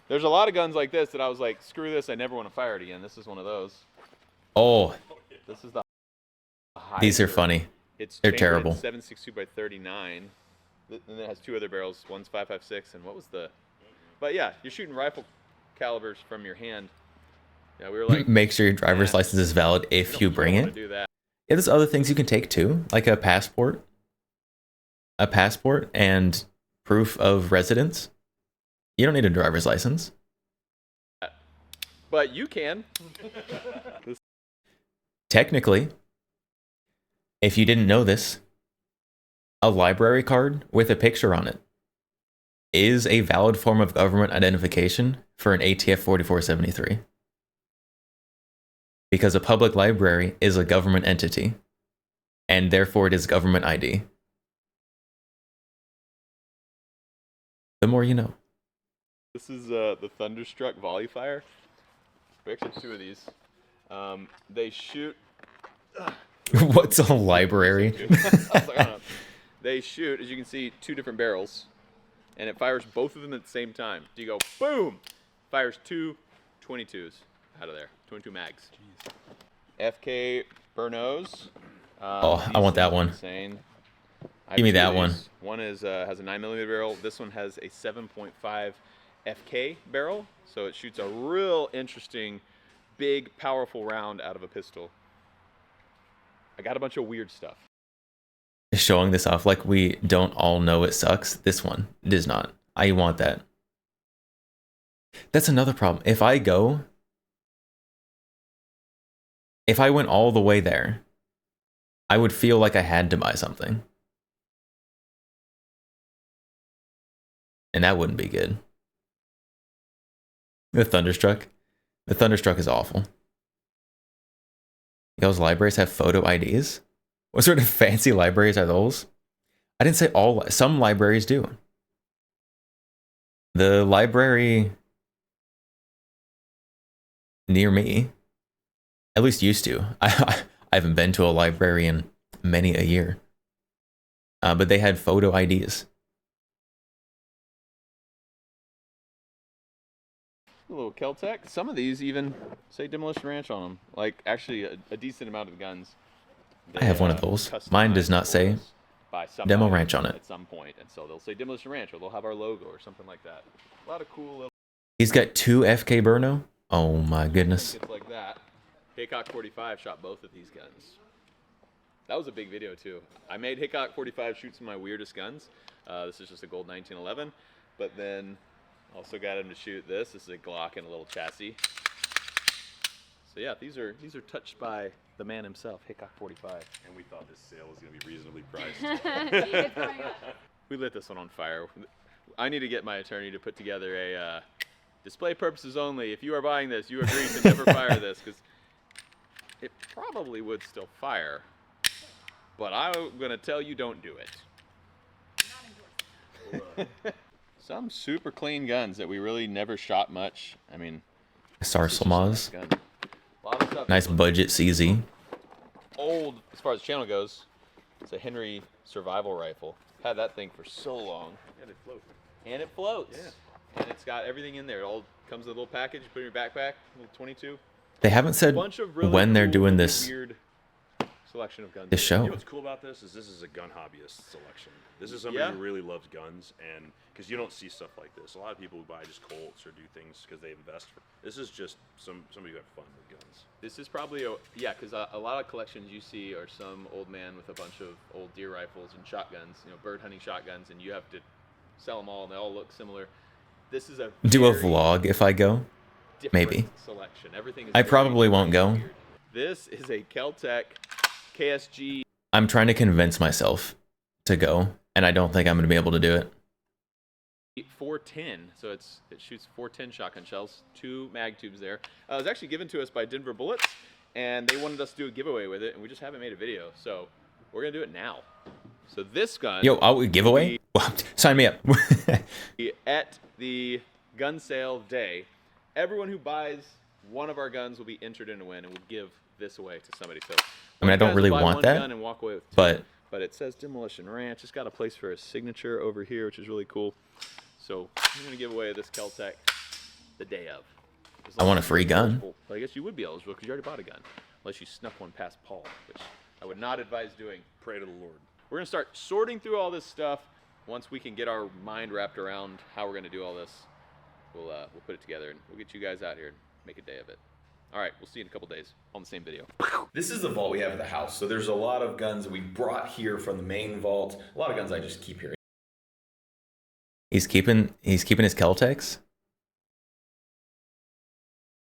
There's a lot of guns like this that I was like, screw this, I never want to fire it again. This is one of those. Oh, This is the these are Heiser. funny. It's They're chambered terrible. at 7.62 by 39. And it has two other barrels. One's 5.56, and what was the? But yeah, you're shooting rifle calibers from your hand. Yeah, we were like, Make sure your driver's license is valid if you bring wanna it. do that. Yeah, there's other things you can take too, like a passport and proof of residence. You don't need a driver's license. But you can. Technically, if you didn't know this, a library card with a picture on it is a valid form of government identification for an ATF 4473. Because a public library is a government entity, and therefore it is government ID. The more you know. This is the Thunderstruck volley fire. We actually have two of these. They shoot. What's a library? I was like, I don't know. They shoot, as you can see, two different barrels, and it fires both of them at the same time. So you go boom, fires two 22s out of there, 22 mags. FK Bernos. Oh, I want that one. Insane. Give me two that of one. these. One is has a 9mm barrel. This one has a 7.5 FK barrel, so it shoots a real interesting, big, powerful round out of a pistol. I got a bunch of weird stuff. Showing this off like we don't all know it sucks. This one does not. I want that. That's another problem. If I went all the way there, I would feel like I had to buy something. And that wouldn't be good. The Thunderstruck. The Thunderstruck is awful. Y'all's libraries have photo IDs? What sort of fancy libraries are those? I didn't say all. Some libraries do. The library near me, at least used to. I haven't been to a library in many a year. But they had photo IDs. A little Keltec. Some of these even say Demolition Ranch on them. Like, actually, a decent amount of guns. I have one of those. Mine does not say Demo Ranch on it. At some point, and so they'll say Demolition Ranch, or they'll have our logo or something like that. A lot of cool little. He's got 2 FK Burno? Oh my goodness. It's like that. Hickok 45 shot both of these guns. That was a big video too. I made Hickok 45 shoot some of my weirdest guns. This is just a gold 1911, but then also got him to shoot this. This is a Glock and a little chassis. So yeah, these are touched by the man himself, Hickok 45. And we thought this sale was going to be reasonably priced. We lit this one on fire. I need to get my attorney to put together a display purposes only. If you are buying this, you agree to never fire this, because it probably would still fire. But I'm going to tell you, don't do it. Some super clean guns that we really never shot much. I mean, Sarsalmaz. a lot of stuff Nice budget CZ. old as far as the channel goes. It's a Henry survival rifle. Had that thing for so long. And it floats. And it floats. Yeah. And it's got everything in there. It all comes in a little package. You put it in your backpack. Little 22. They haven't said Bunch of really when they're cool, doing really this. weird selection of guns. This show. You know what's cool about this is a gun hobbyist selection. This is somebody who really loves guns, and because you don't see stuff like this. A lot of people who buy just Colts or do things because they invest. This is just somebody who have fun with guns. This is probably because a lot of collections you see are some old man with a bunch of old deer rifles and shotguns, bird hunting shotguns, and you have to sell them all, and they all look similar. This is a Do a very vlog if I go. different Maybe. selection. Everything is I very probably won't go. weird. This is a Keltec KSG. I'm trying to convince myself to go, and I don't think I'm going to be able to do it. 410, so it shoots 410 shotgun shells, 2 mag tubes there. It was actually given to us by Denver Bullets, and they wanted us to do a giveaway with it, and we just haven't made a video, so we're gonna do it now. So this gun, Yo, giveaway? Well, sign me up. At the gun sale day, everyone who buys one of our guns will be entered in to win, and we'll give this away to somebody. So I mean, I don't really want that, gun and walk away with two, but it says Demolition Ranch. It's got a place for a signature over here, which is really cool. So I'm gonna give away this Keltec the day of. I want a free gun. Well, I guess you would be eligible because you already bought a gun, unless you snuck one past Paul, which I would not advise doing. Pray to the Lord. We're gonna start sorting through all this stuff. Once we can get our mind wrapped around how we're gonna do all this, we'll put it together and we'll get you guys out here and make a day of it. All right, we'll see you in a couple days on the same video. This is the vault we have at the house. So there's a lot of guns that we brought here from the main vault. A lot of guns I just keep here. He's keeping his Keltecs.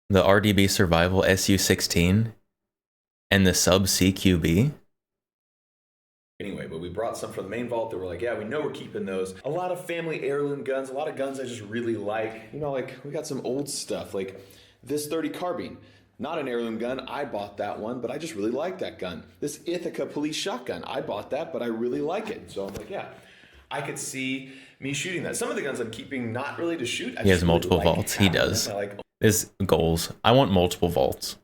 The RDB Survival SU-16 and the Sub CQB. Anyway, but we brought some from the main vault that were like, yeah, we know we're keeping those. A lot of family heirloom guns, a lot of guns I just really like. You know, like we got some old stuff, like this 30 carbine. Not an heirloom gun, I bought that one, but I just really like that gun. This Ithaca police shotgun, I bought that, but I really like it. So I'm like, yeah, I could see me shooting that. Some of the guns I'm keeping not really to shoot. He has multiple vaults, he does. His goals. I want multiple vaults.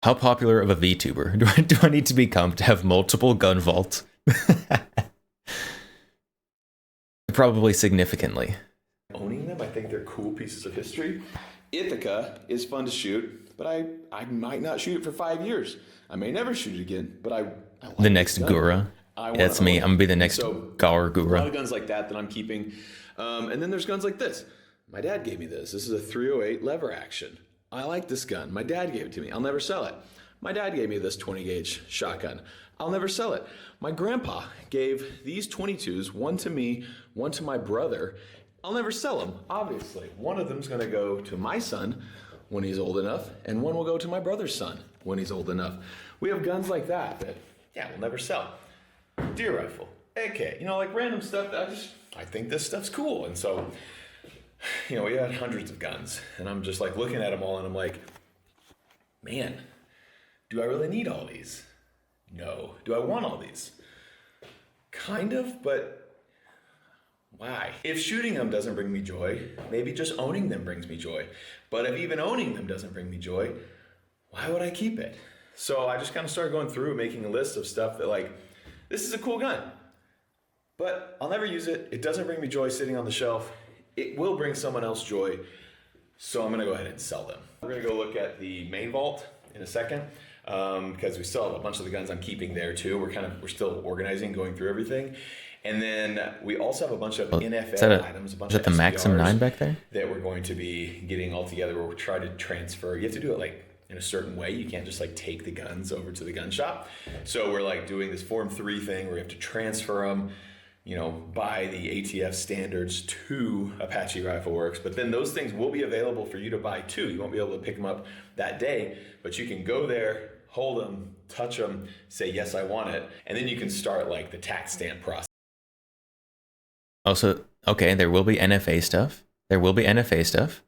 How popular of a VTuber do I need to become to have multiple gun vaults? Probably significantly. Owning them, I think they're cool pieces of history. Ithaca is fun to shoot, but I might not shoot it for 5 years. I may never shoot it again, but I like the next Gura. That's me. I'm gonna be the next Gaur Gura. A lot of Gura. guns like that I'm keeping. And then there's guns like this. My dad gave me this. This is a 308 lever action. I like this gun. My dad gave it to me. I'll never sell it. My dad gave me this 20 gauge shotgun. I'll never sell it. My grandpa gave these 22s, one to me, one to my brother. I'll never sell them, obviously. One of them's gonna go to my son when he's old enough, and one will go to my brother's son when he's old enough. We have guns like that yeah, we'll never sell. Deer rifle, AK, you know, like random stuff that I think this stuff's cool. And so, you know, we had hundreds of guns, and I'm just like looking at them all, and I'm like, man, do I really need all these? No. Do I want all these? Kind of, but why? If shooting them doesn't bring me joy, maybe just owning them brings me joy. But if even owning them doesn't bring me joy, why would I keep it? So I just kind of started going through making a list of stuff that like, this is a cool gun, but I'll never use it. It doesn't bring me joy sitting on the shelf. It will bring someone else joy. So I'm gonna go ahead and sell them. We're gonna go look at the main vault in a second. Because we still have a bunch of the guns I'm keeping there too. We're still organizing, going through everything. And then we also have a bunch of NFL items, a bunch of the Maxim 9 back there? That we're going to be getting all together where we're trying to transfer. You have to do it like in a certain way. You can't just like take the guns over to the gun shop. So we're like doing this Form 3 thing where we have to transfer them, you know, by the ATF standards to Apache Rifle Works. But then those things will be available for you to buy too. You won't be able to pick them up that day, but you can go there, hold them, touch them, say, yes, I want it. And then you can start like the tax stamp process. Also, okay, there will be NFA stuff. There will be NFA stuff.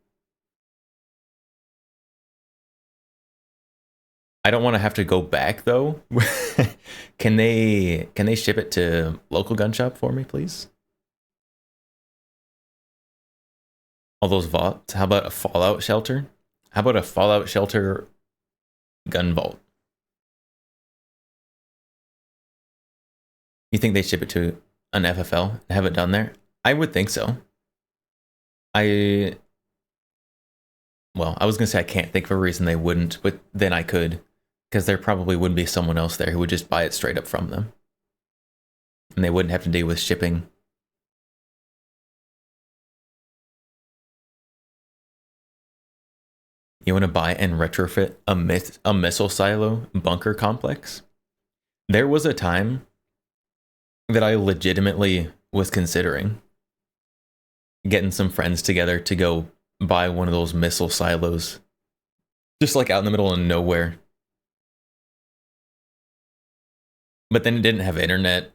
I don't want to have to go back though. Can they ship it to local gun shop for me, please? All those vaults. How about a Fallout shelter? How about a Fallout shelter gun vault? You think they ship it to an FFL and have it done there? I would think so. Well, I was going to say I can't think of a reason they wouldn't, but then I could. Because there probably would be someone else there who would just buy it straight up from them. And they wouldn't have to deal with shipping. You want to buy and retrofit a missile silo bunker complex? There was a time that I legitimately was considering getting some friends together to go buy one of those missile silos. Just like out in the middle of nowhere. But then it didn't have internet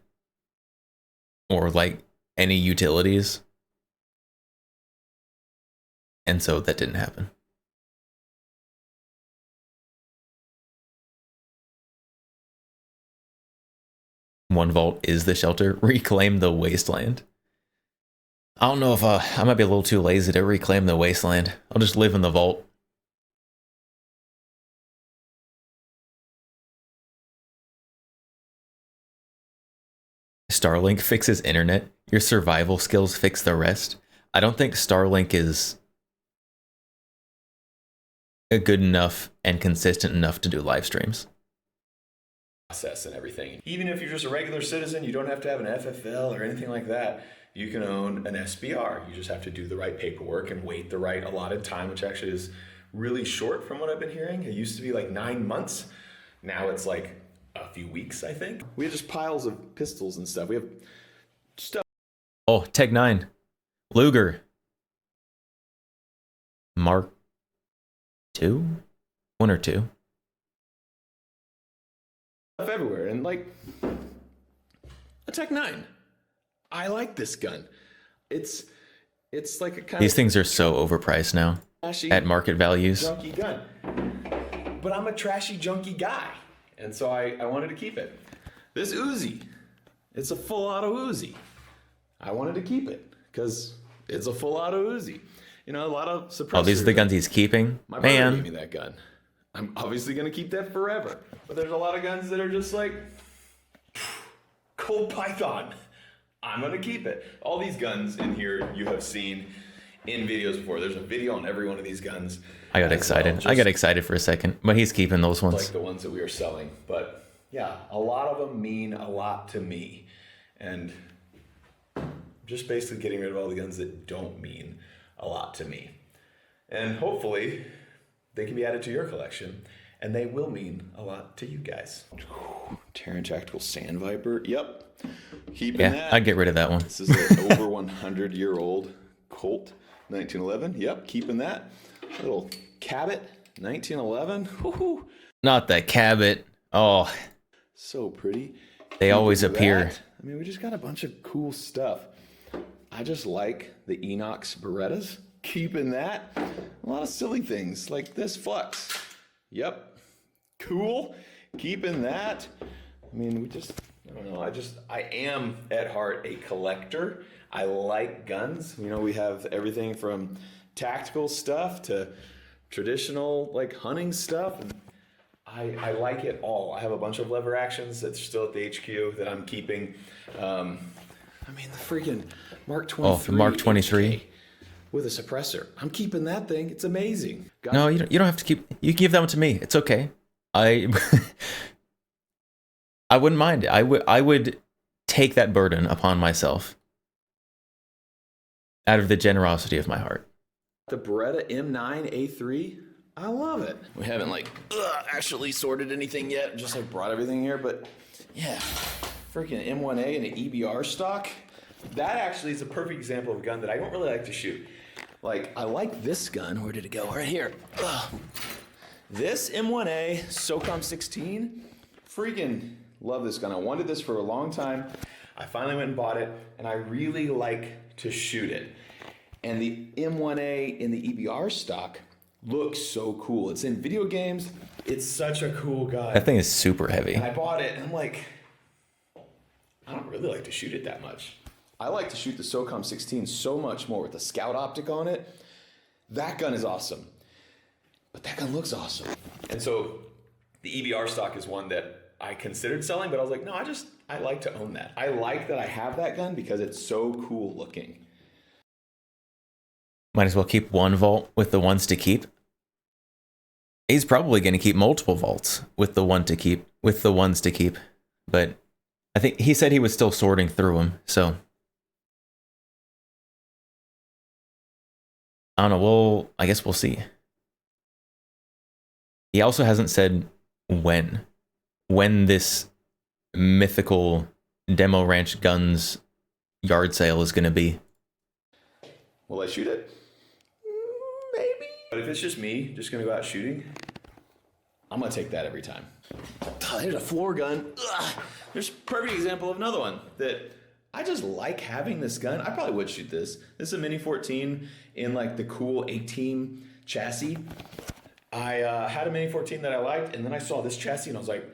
or like any utilities. And so that didn't happen. 1 vault is the shelter. Reclaim the wasteland. I don't know if I might be a little too lazy to reclaim the wasteland. I'll just live in the vault. Starlink fixes internet. Your survival skills fix the rest. I don't think Starlink is good enough and consistent enough to do live streams. Process and everything. Even if you're just a regular citizen, you don't have to have an FFL or anything like that. You can own an SBR. You just have to do the right paperwork and wait the right allotted time, which actually is really short from what I've been hearing. It used to be like 9 months. Now it's like a few weeks, I think. We have just piles of pistols and stuff. We have stuff. Oh, Tech 9. Luger. Mark 2? 1 or 2? Everywhere, and like a Tech 9. I like this gun. It's like a kind These of things are so overpriced now trashy, at market values. junky gun. But I'm a trashy, junky guy, and so I wanted to keep it. This Uzi, it's a full auto Uzi. I wanted to keep it because it's a full auto Uzi. You know, a lot of suppressors. Oh, these are the guns he's keeping? My brother Man. gave me that gun. I'm obviously gonna keep that forever. But there's a lot of guns that are just like Cold Python. I'm gonna keep it. All these guns in here you have seen in videos before. There's a video on every one of these guns. I got excited. I got excited for a second, but he's keeping those ones. Like the ones that we are selling. But yeah, a lot of them mean a lot to me. And just basically getting rid of all the guns that don't mean a lot to me. And hopefully they can be added to your collection, and they will mean a lot to you guys. Terran Tactical Sand Viper. Yep. Keeping that. I'd get rid of that one. This is an over 100-year-old Colt, 1911. Yep, keeping that. Little Cabot, 1911. Woo-hoo. Not the Cabot. Oh, so pretty. They always Keeping appear. that. I mean, we just got a bunch of cool stuff. I just like the Enox Berettas. Keeping that. A lot of silly things like this Flux. Yep. Cool. Keeping that. I mean, I don't know. I am at heart a collector. I like guns. You know, we have everything from tactical stuff to traditional like hunting stuff. And I like it all. I have a bunch of lever actions that's still at the HQ that I'm keeping. I mean, the freaking Mark 23. Oh, the Mark 23. HK with a suppressor. I'm keeping that thing. It's amazing. No, you don't have to keep. You can give that one to me. It's okay. I wouldn't mind. I would take that burden upon myself out of the generosity of my heart. The Beretta M9A3. I love it. We haven't like actually sorted anything yet. Just like brought everything here, but yeah, freaking M1A and an EBR stock. That actually is a perfect example of a gun that I don't really like to shoot. Like, I like this gun. Where did it go? Right here. This M1A SOCOM 16. Freaking love this gun. I wanted this for a long time. I finally went and bought it, and I really like to shoot it. And the M1A in the EBR stock looks so cool. It's in video games. It's such a cool gun. That thing is super heavy. And I bought it, and I'm like, I don't really like to shoot it that much. I like to shoot the SOCOM 16 so much more with the scout optic on it. That gun is awesome. But that gun looks awesome. And so the EBR stock is one that I considered selling, but I was like, no, I like to own that. I like that I have that gun because it's so cool looking. Might as well keep one vault with the ones to keep. He's probably going to keep multiple vaults with the ones to keep. But I think he said he was still sorting through them, so I don't know. I guess we'll see. He also hasn't said when this mythical Demo Ranch Guns yard sale is going to be. Will I shoot it? Maybe. But if it's just me, just going to go out shooting, I'm going to take that every time. There's a floor gun. Ugh. There's a perfect example of another one that I just like having this gun. I probably would shoot this. This is a Mini 14 in like the cool A-Team chassis. I had a Mini 14 that I liked, and then I saw this chassis and I was like,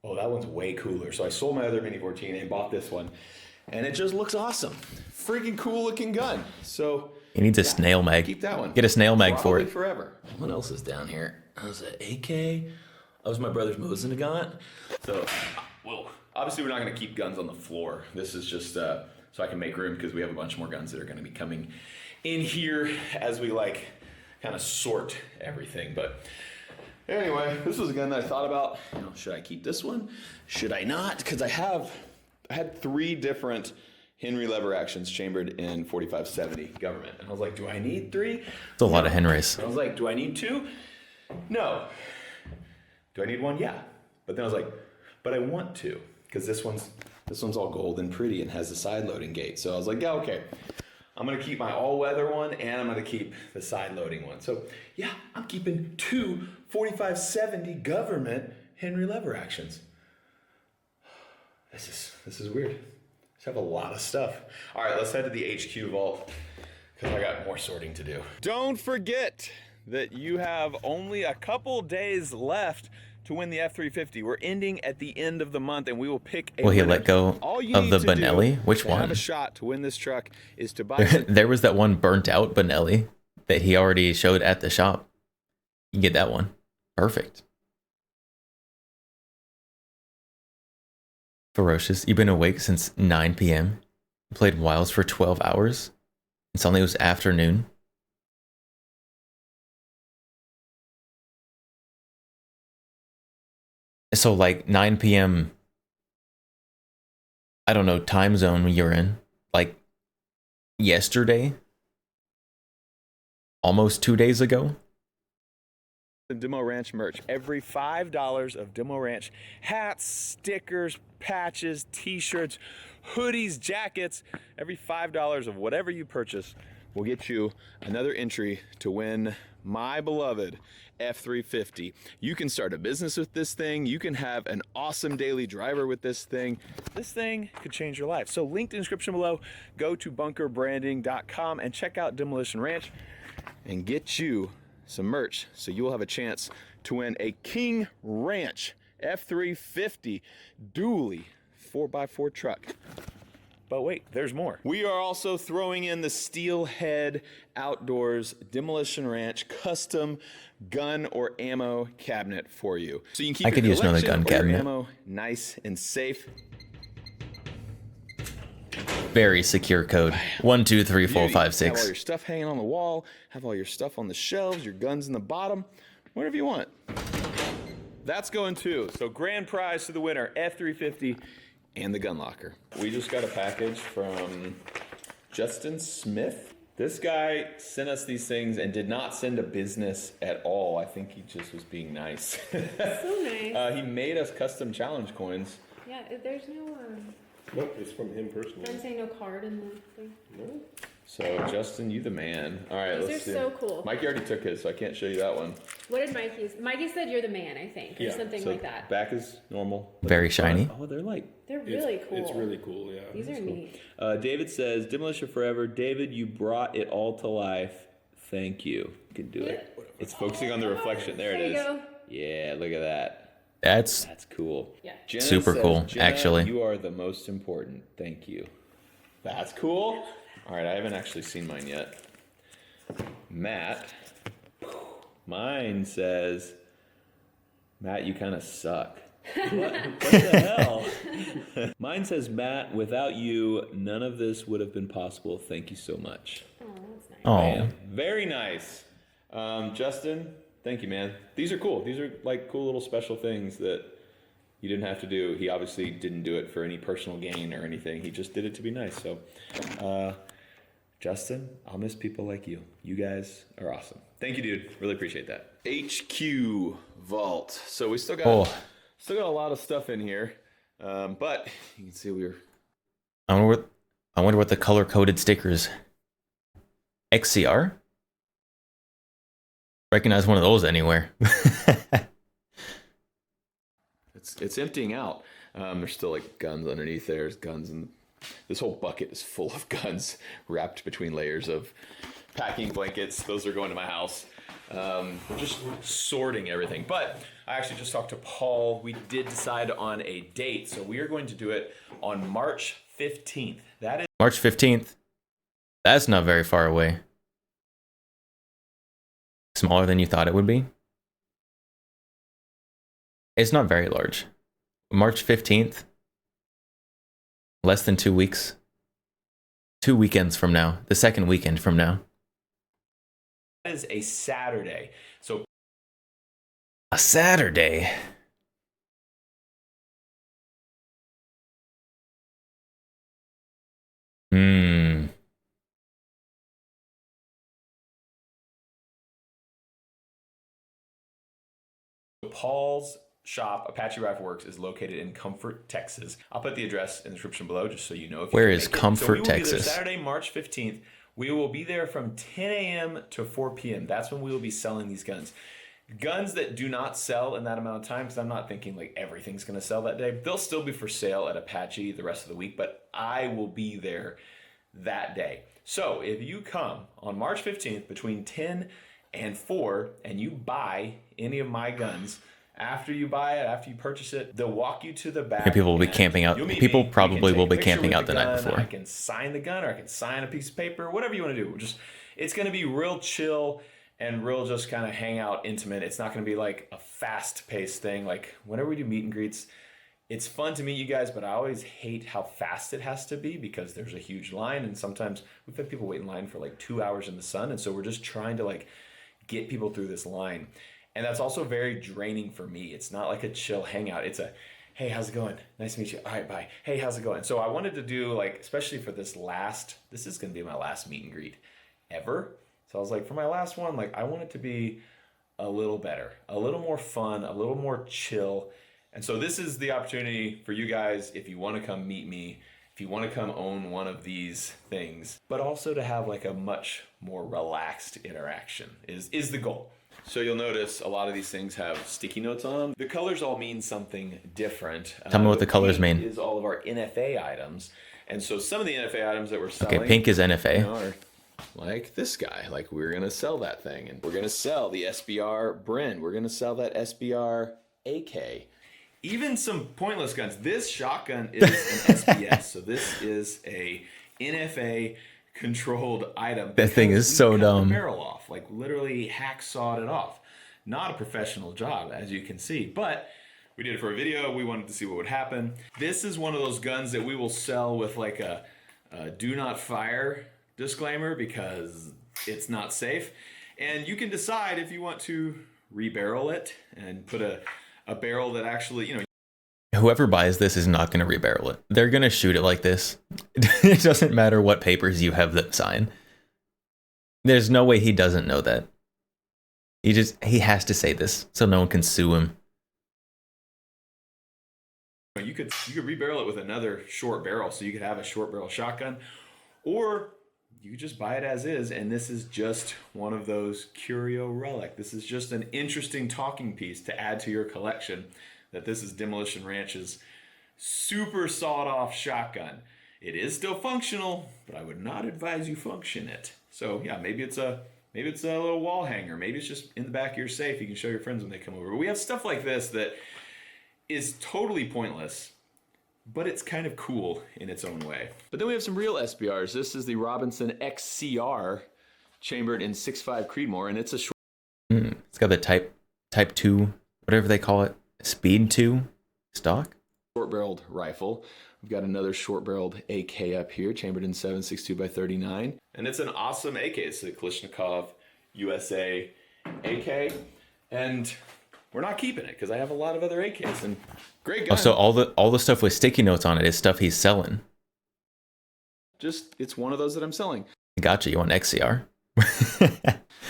oh, that one's way cooler. So I sold my other Mini 14 and bought this one. And it just looks awesome. Freaking cool looking gun. So He needs a snail mag. keep that one. Get a snail mag for Probably it. forever. What else is down here? That was an AK. That was my brother's Mosin gun. So, well, obviously we're not going to keep guns on the floor. This is just so I can make room because we have a bunch more guns that are going to be coming in here as we like kind of sort everything. But anyway, this was a gun that I thought about. You know, should I keep this one? Should I not? Because I had 3 different Henry lever actions chambered in 4570 government. And I was like, do I need 3? It's a lot of Henrys. I was like, do I need 2? No. Do I need 1? Yeah. But then I was like, but I want 2 because this one's all gold and pretty and has the side loading gate. So I was like, yeah, okay. I'm gonna keep my all-weather one and I'm gonna keep the side loading one. So yeah, I'm keeping 2 4570 government Henry lever actions. This is weird. I just have a lot of stuff. All right, let's head to the HQ vault because I got more sorting to do. Don't forget that you have only a couple days left to win the F-350. We're ending at the end of the month, and we will pick a Will he winner. let go All you of need the to do Benelli? Which to have one? a shot to win this truck is to buy There was that one burnt out Benelli that he already showed at the shop. You can get that one. Perfect. Ferocious. You've been awake since 9 p.m. You played Wilds for 12 hours. And suddenly it was afternoon. So like 9 p.m. I don't know, time zone you're in. Like yesterday? Almost 2 days ago? Demo Ranch merch. Every $5 of Demo Ranch hats, stickers, patches, t-shirts, hoodies, jackets, every $5 of whatever you purchase will get you another entry to win my beloved F-350. You can start a business with this thing. You can have an awesome daily driver with this thing. This thing could change your life. So link in the description below. Go to bunkerbranding.com and check out Demolition Ranch and get you some merch so you will have a chance to win a King Ranch F-350 dually 4x4 truck. But wait, there's more. We are also throwing in the Steelhead Outdoors Demolition Ranch custom gun or ammo cabinet for you. So you can keep I could your use another collection gun or your cabinet. ammo nice and safe. Very secure code. 1, 2, 3, 4, 5, Have all 6. your stuff hanging on the wall, have all your stuff on the shelves, your guns in the bottom, whatever you want. That's going too. So grand prize to the winner, F-350 and the gun locker. We just got a package from Justin Smith. This guy sent us these things and did not send a business at all. I think he just was being nice. So nice. He made us custom challenge coins. Yeah, there's no. Nope, it's from him personally. I'm saying no card in the thing. No. So Justin, you the man. All right, These let's are see. so cool. Mikey already took his, so I can't show you that one. What did Mikey use? Mikey said you're the man, I think, or something so like that. Back is normal. Very shiny. Oh, they're like. They're really cool. It's really cool, yeah. These are neat. David says, Demolition Forever. David, you brought it all to life. Thank you. You can do it. It's focusing on the reflection. There it There you is. go. Yeah, look at that. That's cool. Yeah. Jenna super says, cool, Jenna, actually. You are the most important. Thank you. That's cool. All right, I haven't actually seen mine yet. Matt, mine says, Matt, you kind of suck. What the hell? Mine says, Matt, without you, none of this would have been possible. Thank you so much. Oh, that's nice. Oh. Man, very nice. Justin, thank you, man. These are cool. These are like cool little special things that you didn't have to do. He obviously didn't do it for any personal gain or anything. He just did it to be nice. So, Justin, I'll miss people like you. You guys are awesome. Thank you, dude. Really appreciate that. HQ Vault. So we still got a lot of stuff in here, but you can see I wonder what the color-coded stickers. XCR? Recognize one of those anywhere. It's emptying out. There's still like guns underneath there. There's guns, and this whole bucket is full of guns wrapped between layers of packing blankets. Those are going to my house. We're just sorting everything. But I actually just talked to Paul. We did decide on a date, so we are going to do it on March 15th. That is March 15th. That's not very far away. Smaller than you thought it would be. It's not very large. March 15th. Less than 2 weeks. 2 weekends from now. The second weekend from now. That is a Saturday. So a Saturday. Paul's shop, Apache Rifle Works, is located in Comfort, Texas. I'll put the address in the description below just so you know. Where is Comfort, Texas? Be there Saturday, March 15th. We will be there from 10 a.m. to 4 p.m. That's when we will be selling these guns. Guns that do not sell in that amount of time, because I'm not thinking like everything's going to sell that day. They'll still be for sale at Apache the rest of the week, but I will be there that day. So if you come on March 15th between 10 and 4 and you buy any of my guns, after you buy it, after you purchase it, they'll walk you to the back. And people will be camping out. People probably will be camping out the night before. I can sign the gun, or I can sign a piece of paper, whatever you want to do. Just, it's going to be real chill and real just kind of hang out, intimate. It's not going to be like a fast-paced thing. Like whenever we do meet and greets, it's fun to meet you guys, but I always hate how fast it has to be because there's a huge line, and sometimes we've had people wait in line for like 2 hours in the sun, and so we're just trying to like get people through this line. And that's also very draining for me. It's not like a chill hangout. It's a, hey, how's it going? Nice to meet you. All right, bye. Hey, how's it going? So I wanted to do like, especially for this is going to be my last meet and greet ever. So I was like, for my last one, like I want it to be a little better, a little more fun, a little more chill. And so this is the opportunity for you guys, if you want to come meet me, if you want to come own one of these things, but also to have like a much more relaxed interaction is the goal. So you'll notice a lot of these things have sticky notes on them. The colors all mean something different. Tell me what the colors mean. Is all of our NFA items. And so some of the NFA items that we're selling. Okay, pink is NFA. Are like this guy. Like we're going to sell that thing. And we're going to sell the SBR Bren. We're going to sell that SBR AK. Even some pointless guns. This shotgun is an SPS. So this is a NFA controlled item. That thing is so dumb. The barrel off, like literally hacksawed it off. Not a professional job, as you can see, but we did it for a video. We wanted to see what would happen. This is one of those guns that we will sell with like a do not fire disclaimer because it's not safe. And you can decide if you want to rebarrel it and put a barrel that actually, you know. Whoever buys this is not going to rebarrel it. They're going to shoot it like this. It doesn't matter what papers you have them sign. There's no way he doesn't know that. He has to say this so no one can sue him. You could rebarrel it with another short barrel, so you could have a short barrel shotgun, or you could just buy it as is, and this is just one of those curio relic. This is just an interesting talking piece to add to your collection, that this is Demolition Ranch's super sawed-off shotgun. It is still functional, but I would not advise you function it. So yeah, maybe it's a little wall hanger. Maybe it's just in the back of your safe. You can show your friends when they come over. But we have stuff like this that is totally pointless, but it's kind of cool in its own way. But then we have some real SBRs. This is the Robinson XCR, chambered in 6.5 Creedmoor, and it's a short. It's got the type 2, whatever they call it, speed 2 stock. Short-barreled rifle. We've got another short-barreled AK up here, chambered in 7.62 by 39. And it's an awesome AK. It's a Kalashnikov USA AK. And we're not keeping it because I have a lot of other AKs and great gun. Oh, so all the stuff with sticky notes on it is stuff he's selling. Just, it's one of those that I'm selling. Gotcha, you want XCR?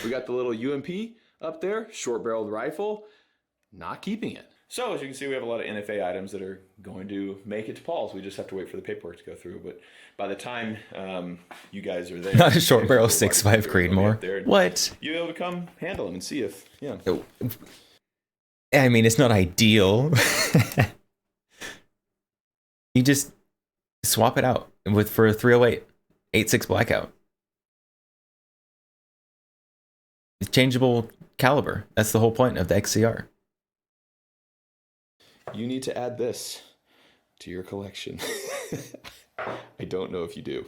We got the little UMP up there, short-barreled rifle, not keeping it. So as you can see, we have a lot of NFA items that are going to make it to Paul's. We just have to wait for the paperwork to go through. But by the time you guys are there, not a short barrel 6.5 Creedmoor. What? You'll be able to come handle them and see if, yeah. I mean, it's not ideal. You just swap it out for a 308 8.6 Blackout. It's changeable caliber. That's the whole point of the XCR. You need to add this to your collection. I don't know if you do.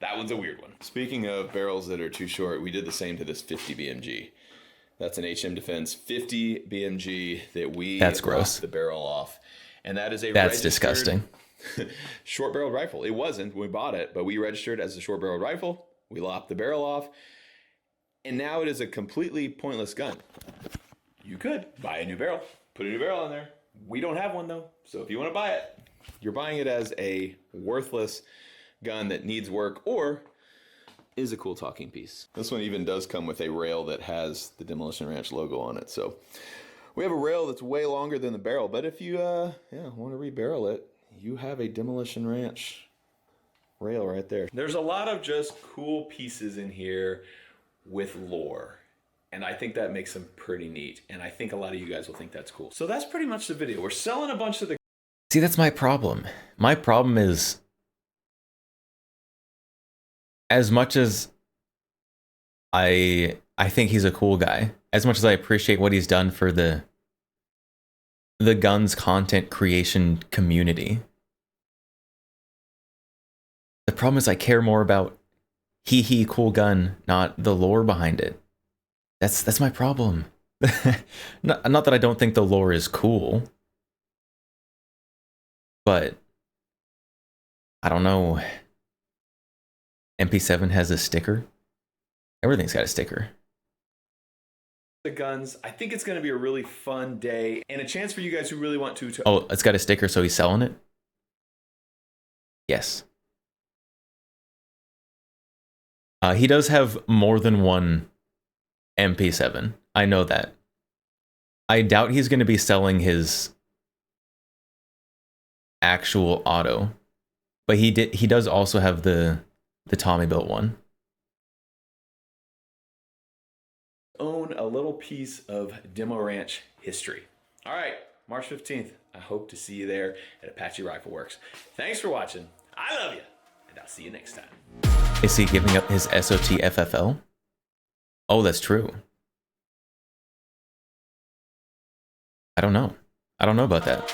That one's a weird one. Speaking of barrels that are too short, we did the same to this 50 BMG. That's an HM Defense 50 BMG that we That's gross. lopped the barrel off. And that is a That's disgusting. short-barreled rifle. It wasn't when we bought it, but we registered as a short-barreled rifle. We lopped the barrel off. And now it is a completely pointless gun. You could buy a new barrel, put a new barrel on there. We don't have one though. So if you want to buy it, you're buying it as a worthless gun that needs work or is a cool talking piece. This one even does come with a rail that has the Demolition Ranch logo on it. So we have a rail that's way longer than the barrel, but if you want to rebarrel it, you have a Demolition Ranch rail right there. There's a lot of just cool pieces in here with lore. And I think that makes them pretty neat. And I think a lot of you guys will think that's cool. So that's pretty much the video. We're selling a bunch of the... See, that's my problem. My problem is, as much as I think he's a cool guy, as much as I appreciate what he's done for the guns content creation community, the problem is I care more about hee cool gun, not the lore behind it. That's my problem. Not that I don't think the lore is cool, but I don't know. MP7 has a sticker. Everything's got a sticker. The guns. I think it's going to be a really fun day and a chance for you guys who really want to... Oh, it's got a sticker, so he's selling it? Yes. He does have more than one MP7. I know that. I doubt he's going to be selling his actual auto, but he does also have the Tommy built one. Own a little piece of Demo Ranch history. All right, March 15th. I hope to see you there at Apache Rifle Works. Thanks for watching. I love you, and I'll see you next time. Is he giving up his SOT FFL? Oh, that's true. I don't know. I don't know about that.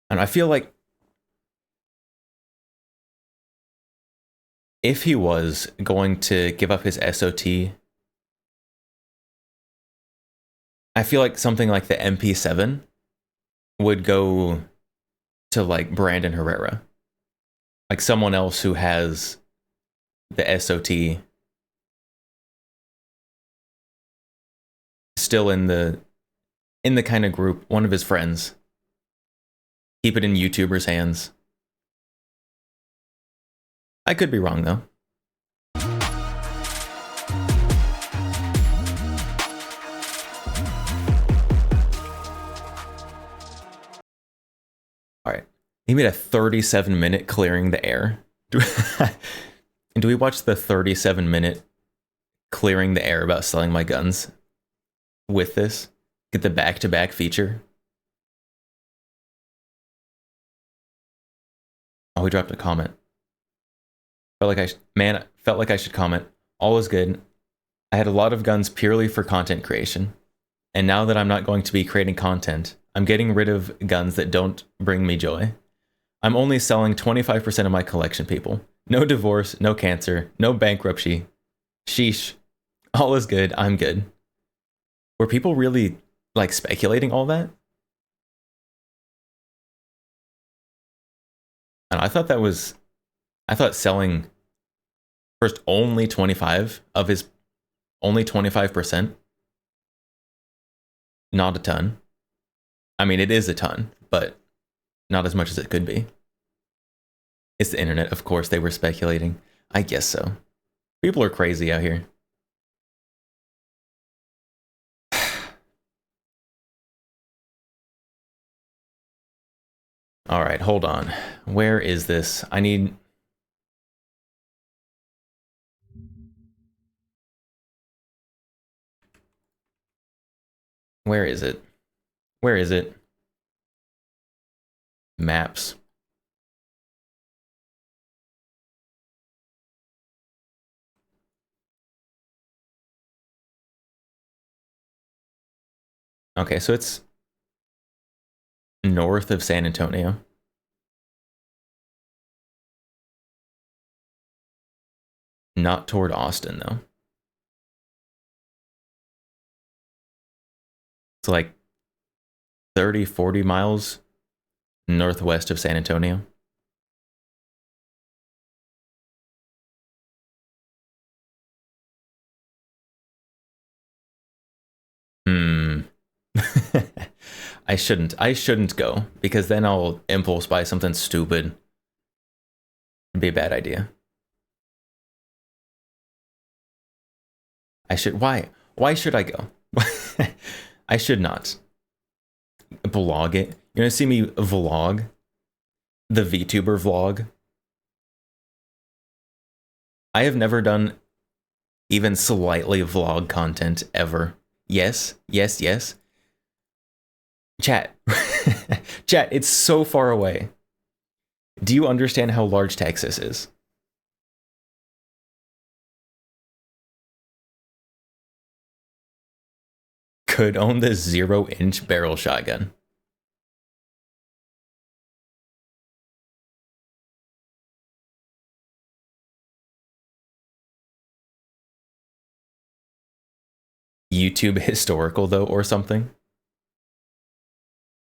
And I feel like if he was going to give up his SOT, I feel like something like the MP7 would go to like Brandon Herrera. Like someone else who has the SOT still in the kind of group, one of his friends. Keep it in YouTubers' hands. I could be wrong though. All right, he made a 37-minute clearing the air. Do we watch the 37-minute clearing the air about selling my guns with this? Get the back-to-back feature. Oh, he dropped a comment. Felt like I should comment. All is good. I had a lot of guns purely for content creation. And now that I'm not going to be creating content, I'm getting rid of guns that don't bring me joy. I'm only selling 25% of my collection, people. No divorce, no cancer, no bankruptcy. Sheesh. All is good. I'm good. Were people really, like, speculating all that? And I thought selling first only 25 of his, only 25%. Not a ton. I mean, it is a ton, but not as much as it could be. It's the internet, of course, they were speculating. I guess so. People are crazy out here. All right, hold on. Where is this? I need Where is it? Where is it? Maps. Okay, so it's north of San Antonio. Not toward Austin, though. It's like 30, 40 miles northwest of San Antonio. I shouldn't go, because then I'll impulse buy something stupid. It'd be a bad idea. Why should I go? I should not. Vlog it. You're gonna see me vlog the VTuber vlog. I have never done even slightly vlog content ever. Yes. Chat. Chat, it's so far away. Do you understand how large Texas is? Could own the 0-inch barrel shotgun. YouTube historical, though, or something?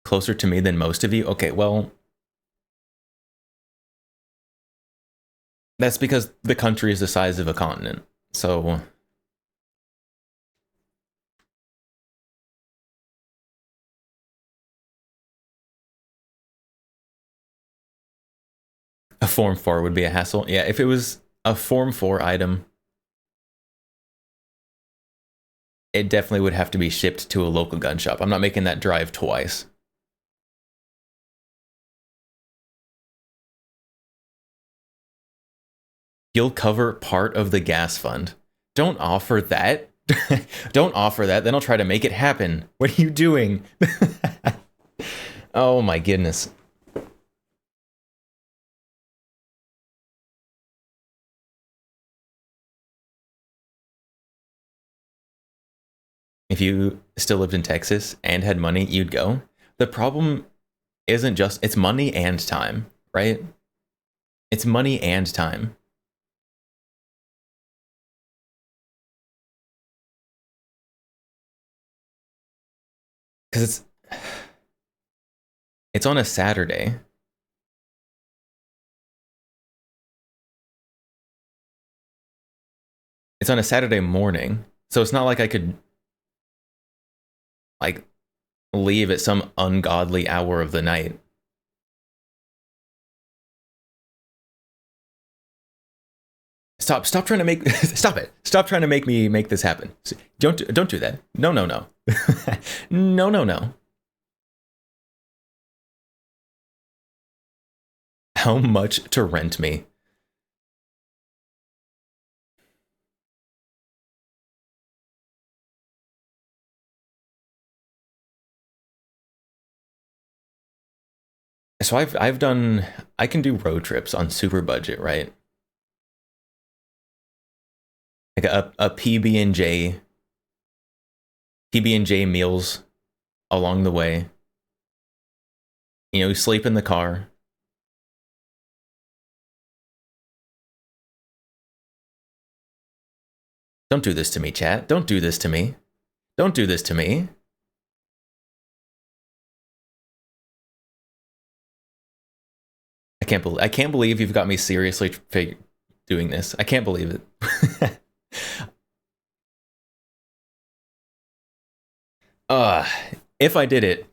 Closer to me than most of you? Okay, well, that's because the country is the size of a continent, so... A Form 4 would be a hassle. Yeah, if it was a Form 4 item, it definitely would have to be shipped to a local gun shop. I'm not making that drive twice. You'll cover part of the gas fund. Don't offer that. Don't offer that. Then I'll try to make it happen. What are you doing? Oh my goodness. If you still lived in Texas and had money, you'd go. The problem isn't just, it's money and time, right? It's money and time. Because it's on a Saturday. It's on a Saturday morning, so it's not like I could like leave at some ungodly hour of the night. Stop trying to make stop it. Stop trying to make me make this happen. Don't do that. No. No. How much to rent me? So I can do road trips on super budget, right? Like a PB&J meals along the way. You know, sleep in the car. Don't do this to me, chat. Don't do this to me. Don't do this to me. I can't believe you've got me seriously doing this. I can't believe it. If I did it,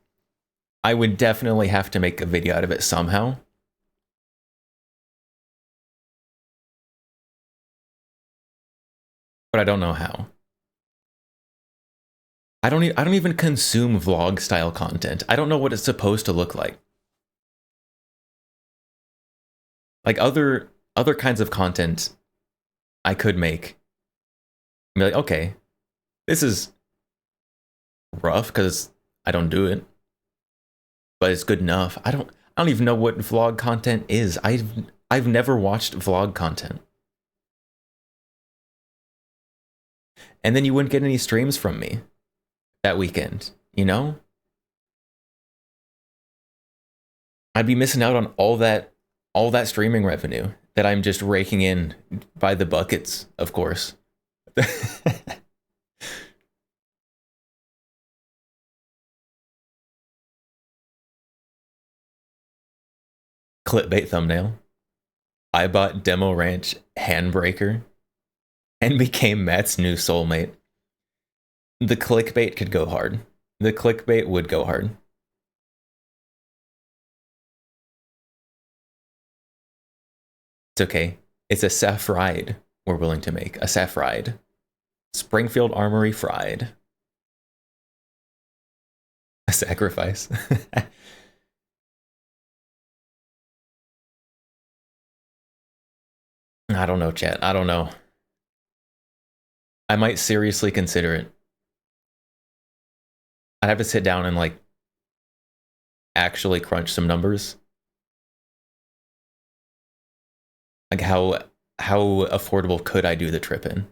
I would definitely have to make a video out of it somehow. But I don't know how. I don't even consume vlog style content. I don't know what it's supposed to look like. Like other kinds of content I could make. Be like, okay, this is rough because I don't do it, but it's good enough. I don't even know what vlog content is. I've never watched vlog content. And then you wouldn't get any streams from me that weekend, you know? I'd be missing out on all that streaming revenue that I'm just raking in by the buckets, of course. Clickbait thumbnail. I bought Demo Ranch Handbreaker and became Matt's new soulmate. The clickbait could go hard. The clickbait would go hard. It's okay. It's a saffride we're willing to make. A saffride. Springfield Armory fried. A sacrifice. I don't know, chat. I don't know. I might seriously consider it. I'd have to sit down and like actually crunch some numbers. Like how affordable could I do the trip in?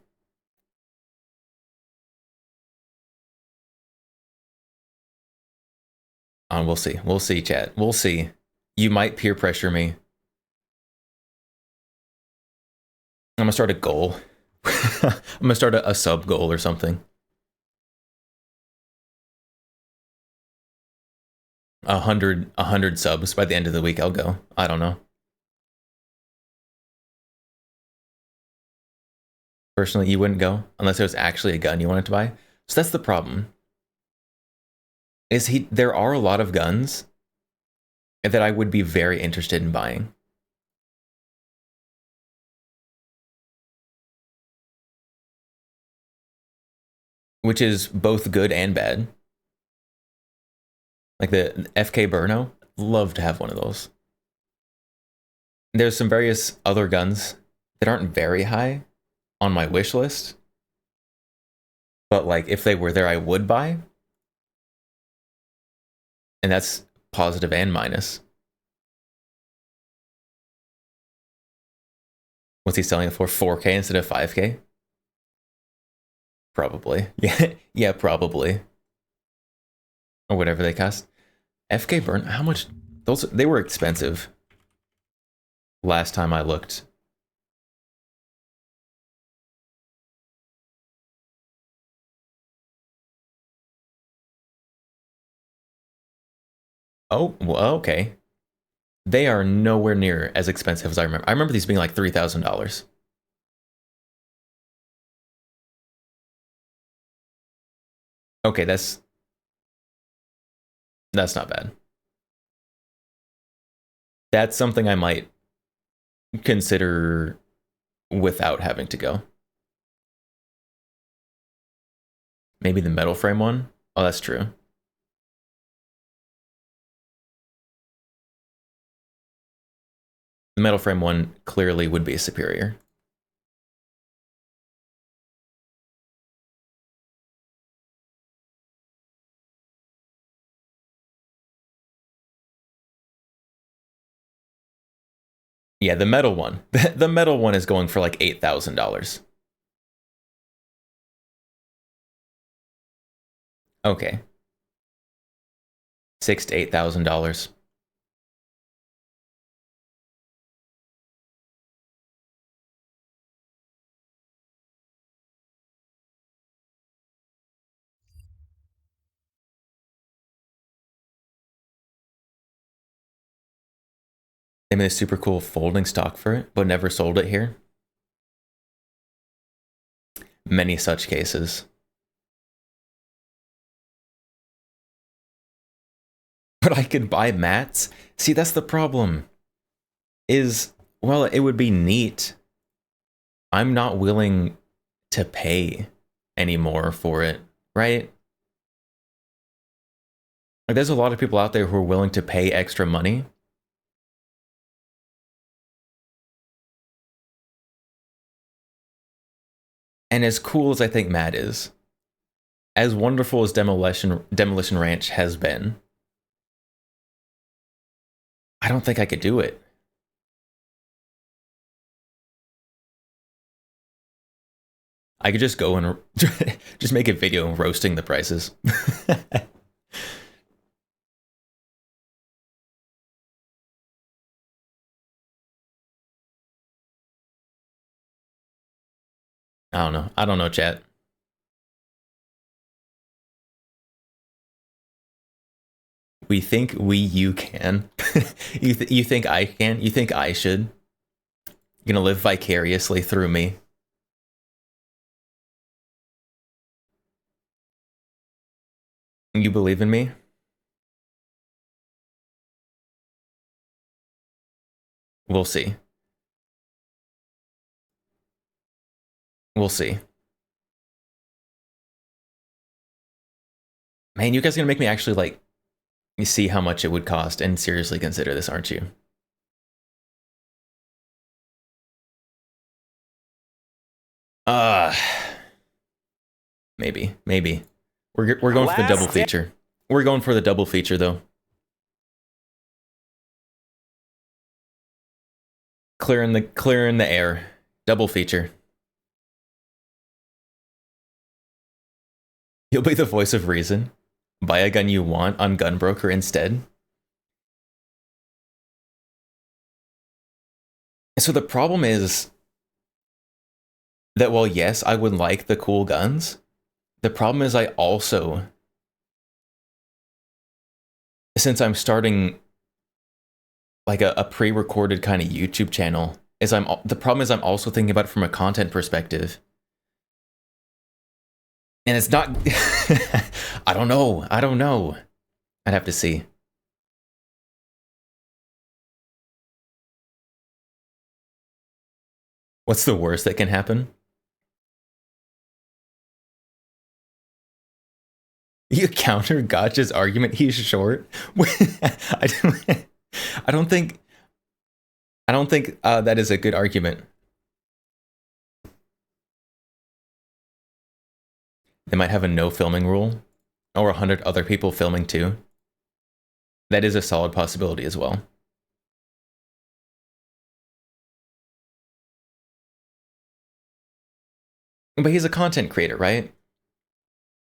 We'll see. We'll see, chat. We'll see. You might peer pressure me. I'm gonna start a goal. I'm gonna start a sub goal or something. 100 subs by the end of the week. I'll go. I don't know. Personally, you wouldn't go unless there was actually a gun you wanted to buy. So that's the problem. There are a lot of guns that I would be very interested in buying. Which is both good and bad. Like the FK Burno, love to have one of those. There's some various other guns that aren't very high on my wish list. But like if they were there, I would buy. And that's positive and minus. What's he selling it for? 4K instead of 5K? Probably. Yeah, probably. Or whatever they cost. FK Burn, how much? They were expensive. Last time I looked. Oh, well, okay. They are nowhere near as expensive as I remember. I remember these being like $3,000. Okay, that's not bad. That's something I might consider without having to go. Maybe the metal frame one? Oh, that's true. The metal frame one clearly would be superior. Yeah, the metal one. The metal one is going for like $8,000. Okay. $6,000 to $8,000. They made a super cool folding stock for it, but never sold it here. Many such cases. But I could buy mats? See, that's the problem. Well, it would be neat. I'm not willing to pay anymore for it, right? Like, there's a lot of people out there who are willing to pay extra money. And as cool as I think Matt is, as wonderful as Demolition Ranch has been, I don't think I could do it. I could just go and just make a video roasting the prices. I don't know. I don't know, chat. We think you can. You think I can? You think I should? You're gonna live vicariously through me. You believe in me? We'll see. We'll see. Man, you guys are gonna make me actually, like, you see how much it would cost and seriously consider this, aren't you? Maybe. We're going for the double feature. We're going for the double feature, though. Clearing the air. Double feature. You'll be the voice of reason. Buy a gun you want on Gunbroker instead. So the problem is that, well, yes, I would like the cool guns. The problem is I also, since I'm starting like a pre-recorded kind of YouTube channel, the problem is I'm also thinking about it from a content perspective. And it's not, I don't know. I'd have to see. What's the worst that can happen? You counter Gotcha's argument he's short? I don't think that is a good argument. They might have a no filming rule, or 100 other people filming too. That is a solid possibility as well. But he's a content creator, right?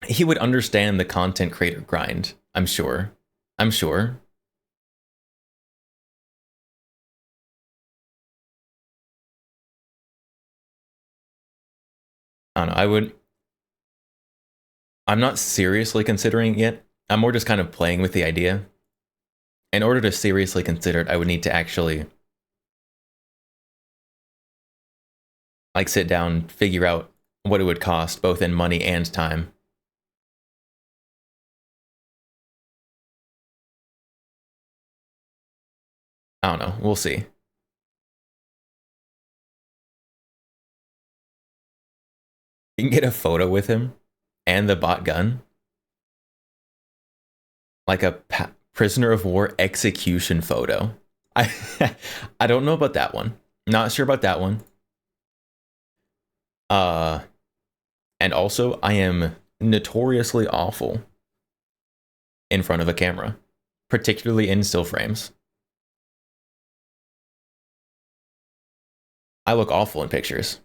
He would understand the content creator grind, I'm sure. I don't know, I'm not seriously considering it yet. I'm more just kind of playing with the idea. In order to seriously consider it, I would need to actually like sit down, figure out what it would cost, both in money and time. I don't know, we'll see. You can get a photo with him and the bot gun. Like a prisoner of war execution photo. I don't know about that one. Not sure about that one. And also, I am notoriously awful in front of a camera, particularly in still frames. I look awful in pictures.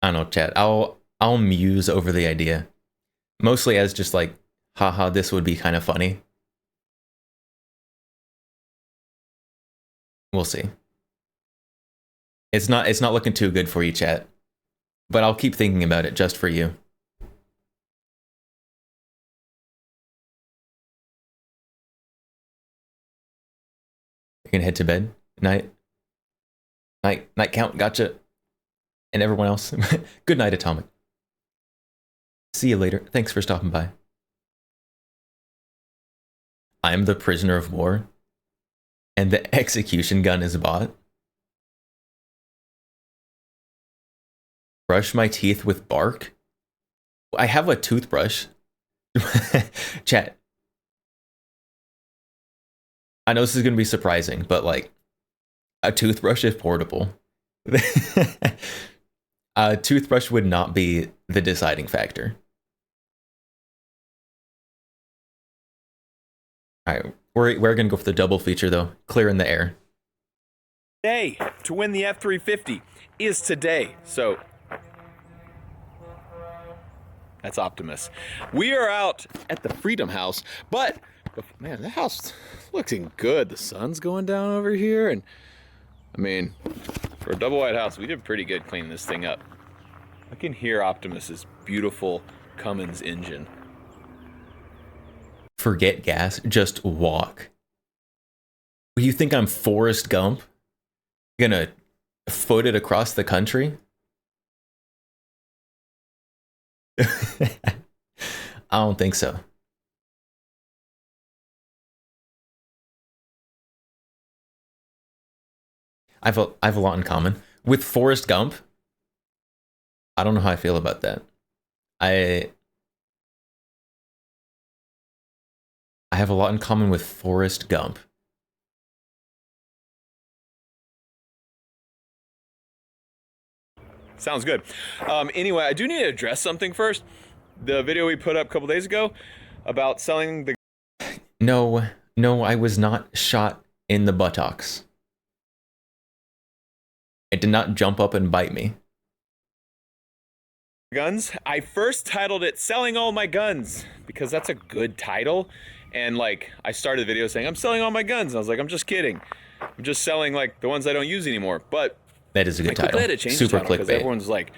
I don't know, chat. I'll muse over the idea. Mostly as just like, haha, this would be kind of funny. We'll see. It's not looking too good for you, chat. But I'll keep thinking about it just for you. You're gonna head to bed? Night count, gotcha. And everyone else, good night, Atomic. See you later. Thanks for stopping by. I'm the prisoner of war, and the execution gun is bought. Brush my teeth with bark? I have a toothbrush. Chat. I know this is going to be surprising, but like a toothbrush is portable. A toothbrush would not be the deciding factor. All right, we're going to go for the double feature though, clear in the air. Today to win the F350 is today. So that's Optimus. We are out at the Freedom House, but man, the house looking good. The sun's going down over here, and I mean, for a double wide house, we did pretty good cleaning this thing up. I can hear Optimus's beautiful Cummins engine. Forget gas, just walk. You think I'm Forrest Gump? Gonna foot it across the country? I don't think so. I have a lot in common with Forrest Gump. I don't know how I feel about that. I have a lot in common with Forrest Gump. Sounds good. Anyway, I do need to address something first. The video we put up a couple days ago about selling the... No, I was not shot in the buttocks. It did not jump up and bite me. Guns. I first titled it Selling All My Guns because that's a good title. And like, I started the video saying, I'm selling all my guns. And I was like, I'm just kidding. I'm just selling like the ones I don't use anymore. But that is a good title. I had to change Super the title because clickbait. everyone's like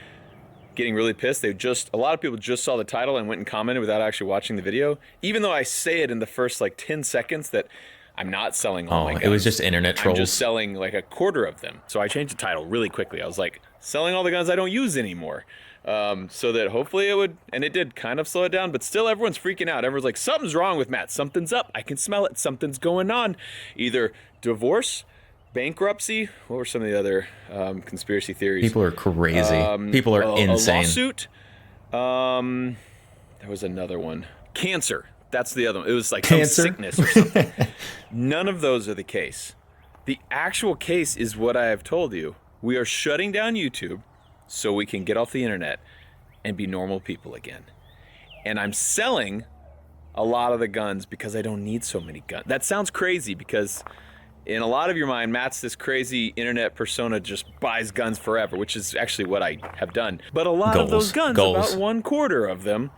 getting really pissed. A lot of people just saw the title and went and commented without actually watching the video. Even though I say it in the first like 10 seconds that I'm not selling all my guns. It was just internet trolls. I'm just selling like a quarter of them. So I changed the title really quickly. I was like, selling all the guns I don't use anymore. So that hopefully it would, and it did kind of slow it down, but still everyone's freaking out. Everyone's like, something's wrong with Matt. Something's up. I can smell it. Something's going on. Either divorce, bankruptcy. What were some of the other conspiracy theories? People are crazy. People are insane. A lawsuit. There was another one. Cancer. That's the other one. It was like some sickness or something. None of those are the case. The actual case is what I have told you. We are shutting down YouTube so we can get off the internet and be normal people again. And I'm selling a lot of the guns because I don't need so many guns. That sounds crazy because in a lot of your mind, Matt's this crazy internet persona just buys guns forever, which is actually what I have done. But a lot of those guns, about 1/4 of them,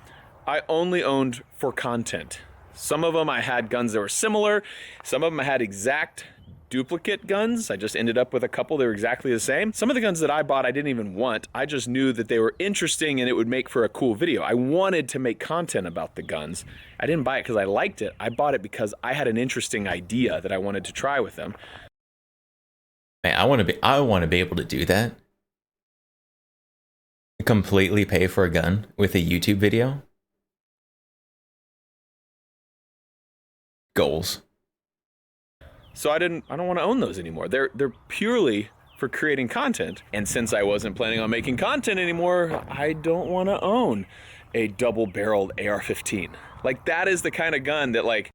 I only owned for content. Some of them I had guns that were similar. Some of them I had exact duplicate guns. I just ended up with a couple that were exactly the same. Some of the guns that I bought I didn't even want. I just knew that they were interesting and it would make for a cool video. I wanted to make content about the guns. I didn't buy it because I liked it. I bought it because I had an interesting idea that I wanted to try with them. Man, I want to be able to do that. Completely pay for a gun with a YouTube video. Goals. So I don't want to own those anymore. They're purely for creating content. And since I wasn't planning on making content anymore, I don't want to own a double-barreled AR-15. Like, that is the kind of gun that, like...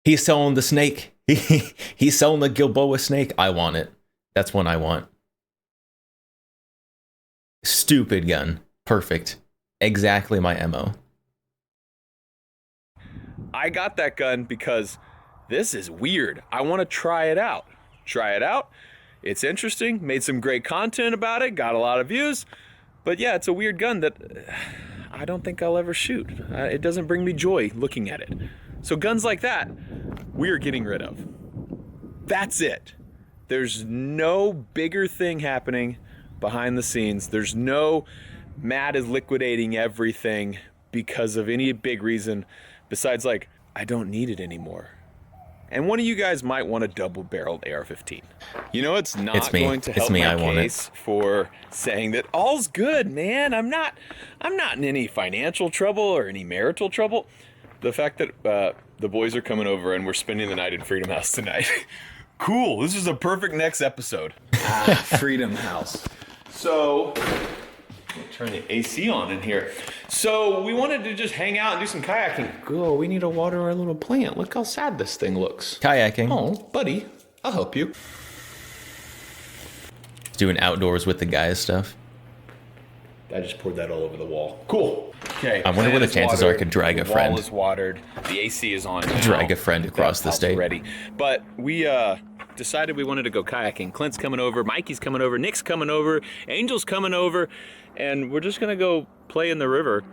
He's selling the snake. He's selling the Gilboa snake. I want it. That's one I want. Stupid gun. Perfect. Exactly my MO. I got that gun because this is weird. I want to try it out. It's interesting. Made some great content about it. Got a lot of views. But yeah, it's a weird gun that I don't think I'll ever shoot. It doesn't bring me joy looking at it. So guns like that, we are getting rid of. That's it. There's no bigger thing happening behind the scenes. There's no Matt is liquidating everything because of any big reason besides, like, I don't need it anymore. And one of you guys might want a double-barreled AR-15. You know, it's not going to help my case for saying that all's good, man. I'm not in any financial trouble or any marital trouble. The fact that the boys are coming over and we're spending the night in Freedom House tonight. Cool. This is a perfect next episode. Freedom House. So Turn the AC on in here. So we wanted to just hang out and do some kayaking. Oh, we need to water our little plant. Look how sad this thing looks. Kayaking. Oh, buddy, I'll help you. Doing outdoors with the guys stuff. I just poured that all over the wall. Cool. Okay. I wonder what the chances are I could drag a The friend. wall is watered. The AC is on now. Drag a friend across the House state. Ready. But we decided we wanted to go kayaking. Clint's coming over. Mikey's coming over. Nick's coming over. Angel's coming over. And we're just going to go play in the river.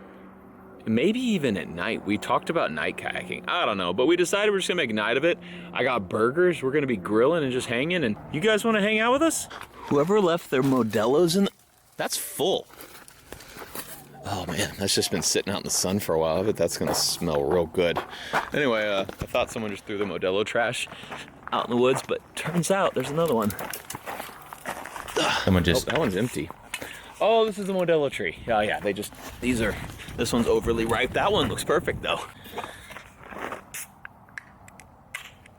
Maybe even at night. We talked about night kayaking. I don't know. But we decided we're just going to make a night of it. I got burgers. We're going to be grilling and just hanging. And you guys want to hang out with us? Whoever left their Modelo's in the... That's full. Oh man, that's just been sitting out in the sun for a while. I bet that's gonna smell real good. Anyway, I thought someone just threw the Modelo trash out in the woods, but turns out there's another one. Someone just... Oh, that one's empty. Oh, this is the Modelo tree. Oh yeah, this one's overly ripe. That one looks perfect though.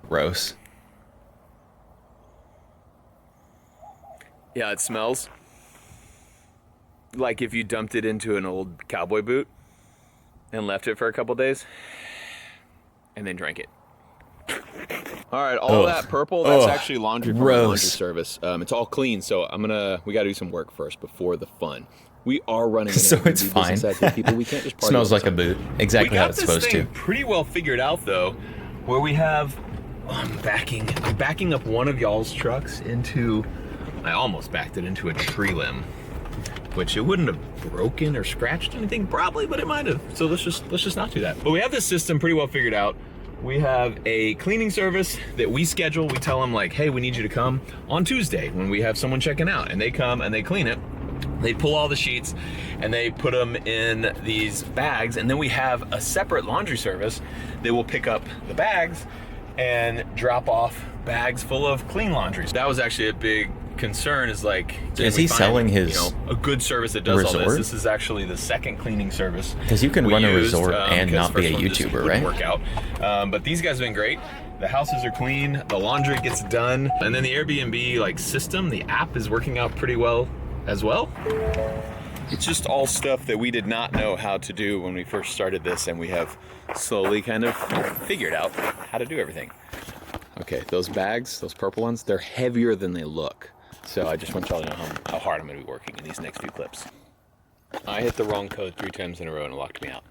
Gross. Yeah, it smells like if you dumped it into an old cowboy boot and left it for a couple days and then drank it. All right, all that purple, that's actually laundry from the laundry service. It's all clean, so we got to do some work first before the fun. We are running an So it's Airbnb fine. business as people. We can't just party Smells all like the a time. boot. Exactly how it's supposed We to. got this thing pretty well figured out though, where we have I'm backing up one of y'all's trucks into, I almost backed it into a tree limb, which it wouldn't have broken or scratched anything probably, but it might have. So let's just not do that. But we have this system pretty well figured out. We have a cleaning service that we schedule. We tell them like, hey, we need you to come on Tuesday when we have someone checking out, and they come and they clean it. They pull all the sheets and they put them in these bags, and then we have a separate laundry service that will pick up the bags and drop off bags full of clean laundry. That was actually a big concern, is like, is he selling his a good service that does all this? resort? This is actually the second cleaning service. Because you can we run a used, resort and because not be a the first one just YouTuber, wouldn't right? Work out. But these guys have been great. The houses are clean, the laundry gets done, and then the Airbnb like system, the app is working out pretty well as well. It's just all stuff that we did not know how to do when we first started this, and we have slowly kind of figured out how to do everything. Okay, those bags, those purple ones, they're heavier than they look. So I just want y'all to know how hard I'm gonna be working in these next few clips. I hit the wrong code 3 times in a row and it locked me out.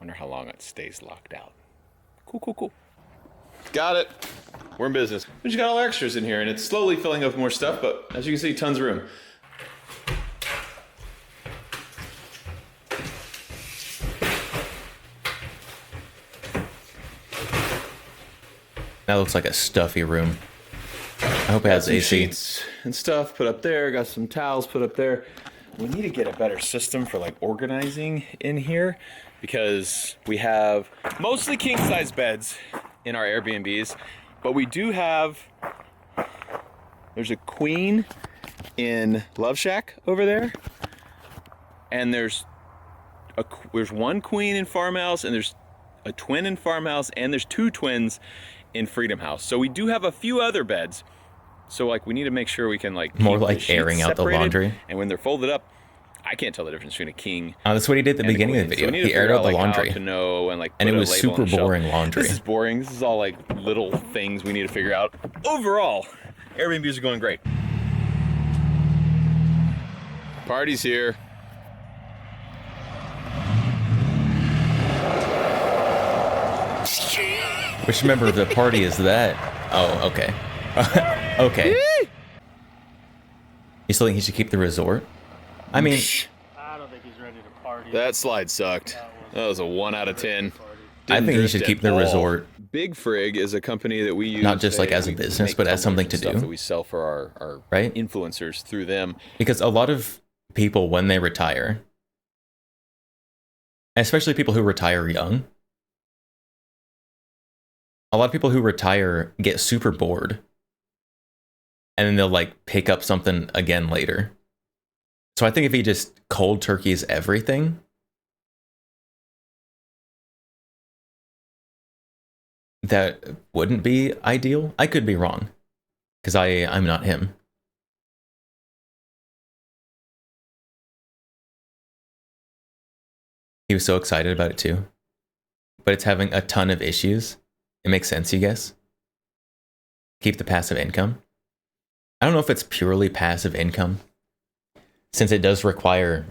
Wonder how long it stays locked out. Cool. Got it. We're in business. We just got all our extras in here, and it's slowly filling up with more stuff, but as you can see, tons of room. That looks like a stuffy room. I hope it has Got some AC. sheets and stuff put up there. Got some towels put up there. We need to get a better system for like organizing in here, because we have mostly king size beds in our Airbnbs, but we do have, there's a queen in Love Shack over there, and there's one queen in Farmhouse, and there's a twin in Farmhouse, and there's 2 twins in Freedom House. So we do have a few other beds. So like we need to make sure we can like More keep the like sheets airing out the separated, laundry. and when they're folded up, I can't tell the difference between a king. Oh, that's what he did at the and a beginning of the queen. So video. we need to He aired figure out the like, laundry. how to know and like And it put a was label on super the shelf. boring laundry. This is boring. This is all like little things we need to figure out. Overall, Airbnbs are going great. Party's here. Which member of the party is that? Oh, okay. Okay. You still think he should keep the resort? I mean, I don't think he's ready to party. That slide sucked. That was a 1 out of 10. I think he drift should at keep the all. resort. Big Frig is a company that we use. Not just like as a we business, make but as something to stuff do. that we sell for our Right? influencers through them. Because a lot of people, when they retire, especially people who retire young, a lot of people who retire get super bored. And then they'll like pick up something again later. So I think if he just cold turkeys everything, that wouldn't be ideal. I could be wrong, because I'm not him. He was so excited about it too. But it's having a ton of issues. It makes sense, you guess? Keep the passive income. I don't know if it's purely passive income, since it does require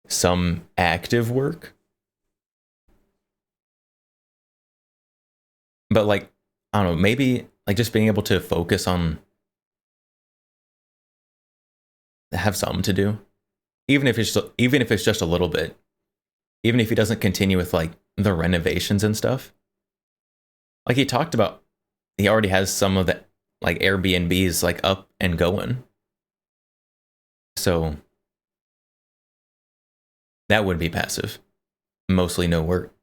some active work. But like, I don't know, maybe like just being able to focus on, have something to do, even if it's just a little bit, even if he doesn't continue with like the renovations and stuff. Like he talked about, he already has some of the like Airbnbs like up and going. So that would be passive. Mostly no work.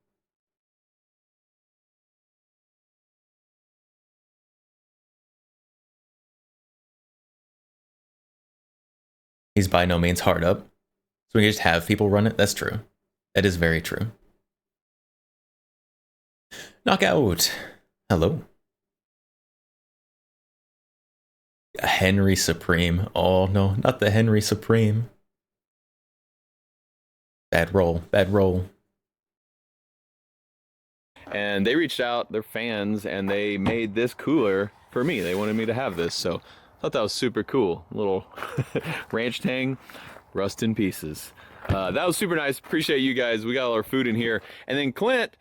He's by no means hard up. So we can just have people run it. That's true. That is very true. Knockout. Hello. Henry Supreme. Oh no, not the Henry Supreme. Bad roll. Bad roll. And they reached out, they're fans, and they made this cooler for me. They wanted me to have this, so I thought that was super cool. Little ranch tang, rust in pieces. That was super nice. Appreciate you guys. We got all our food in here. And then Clint,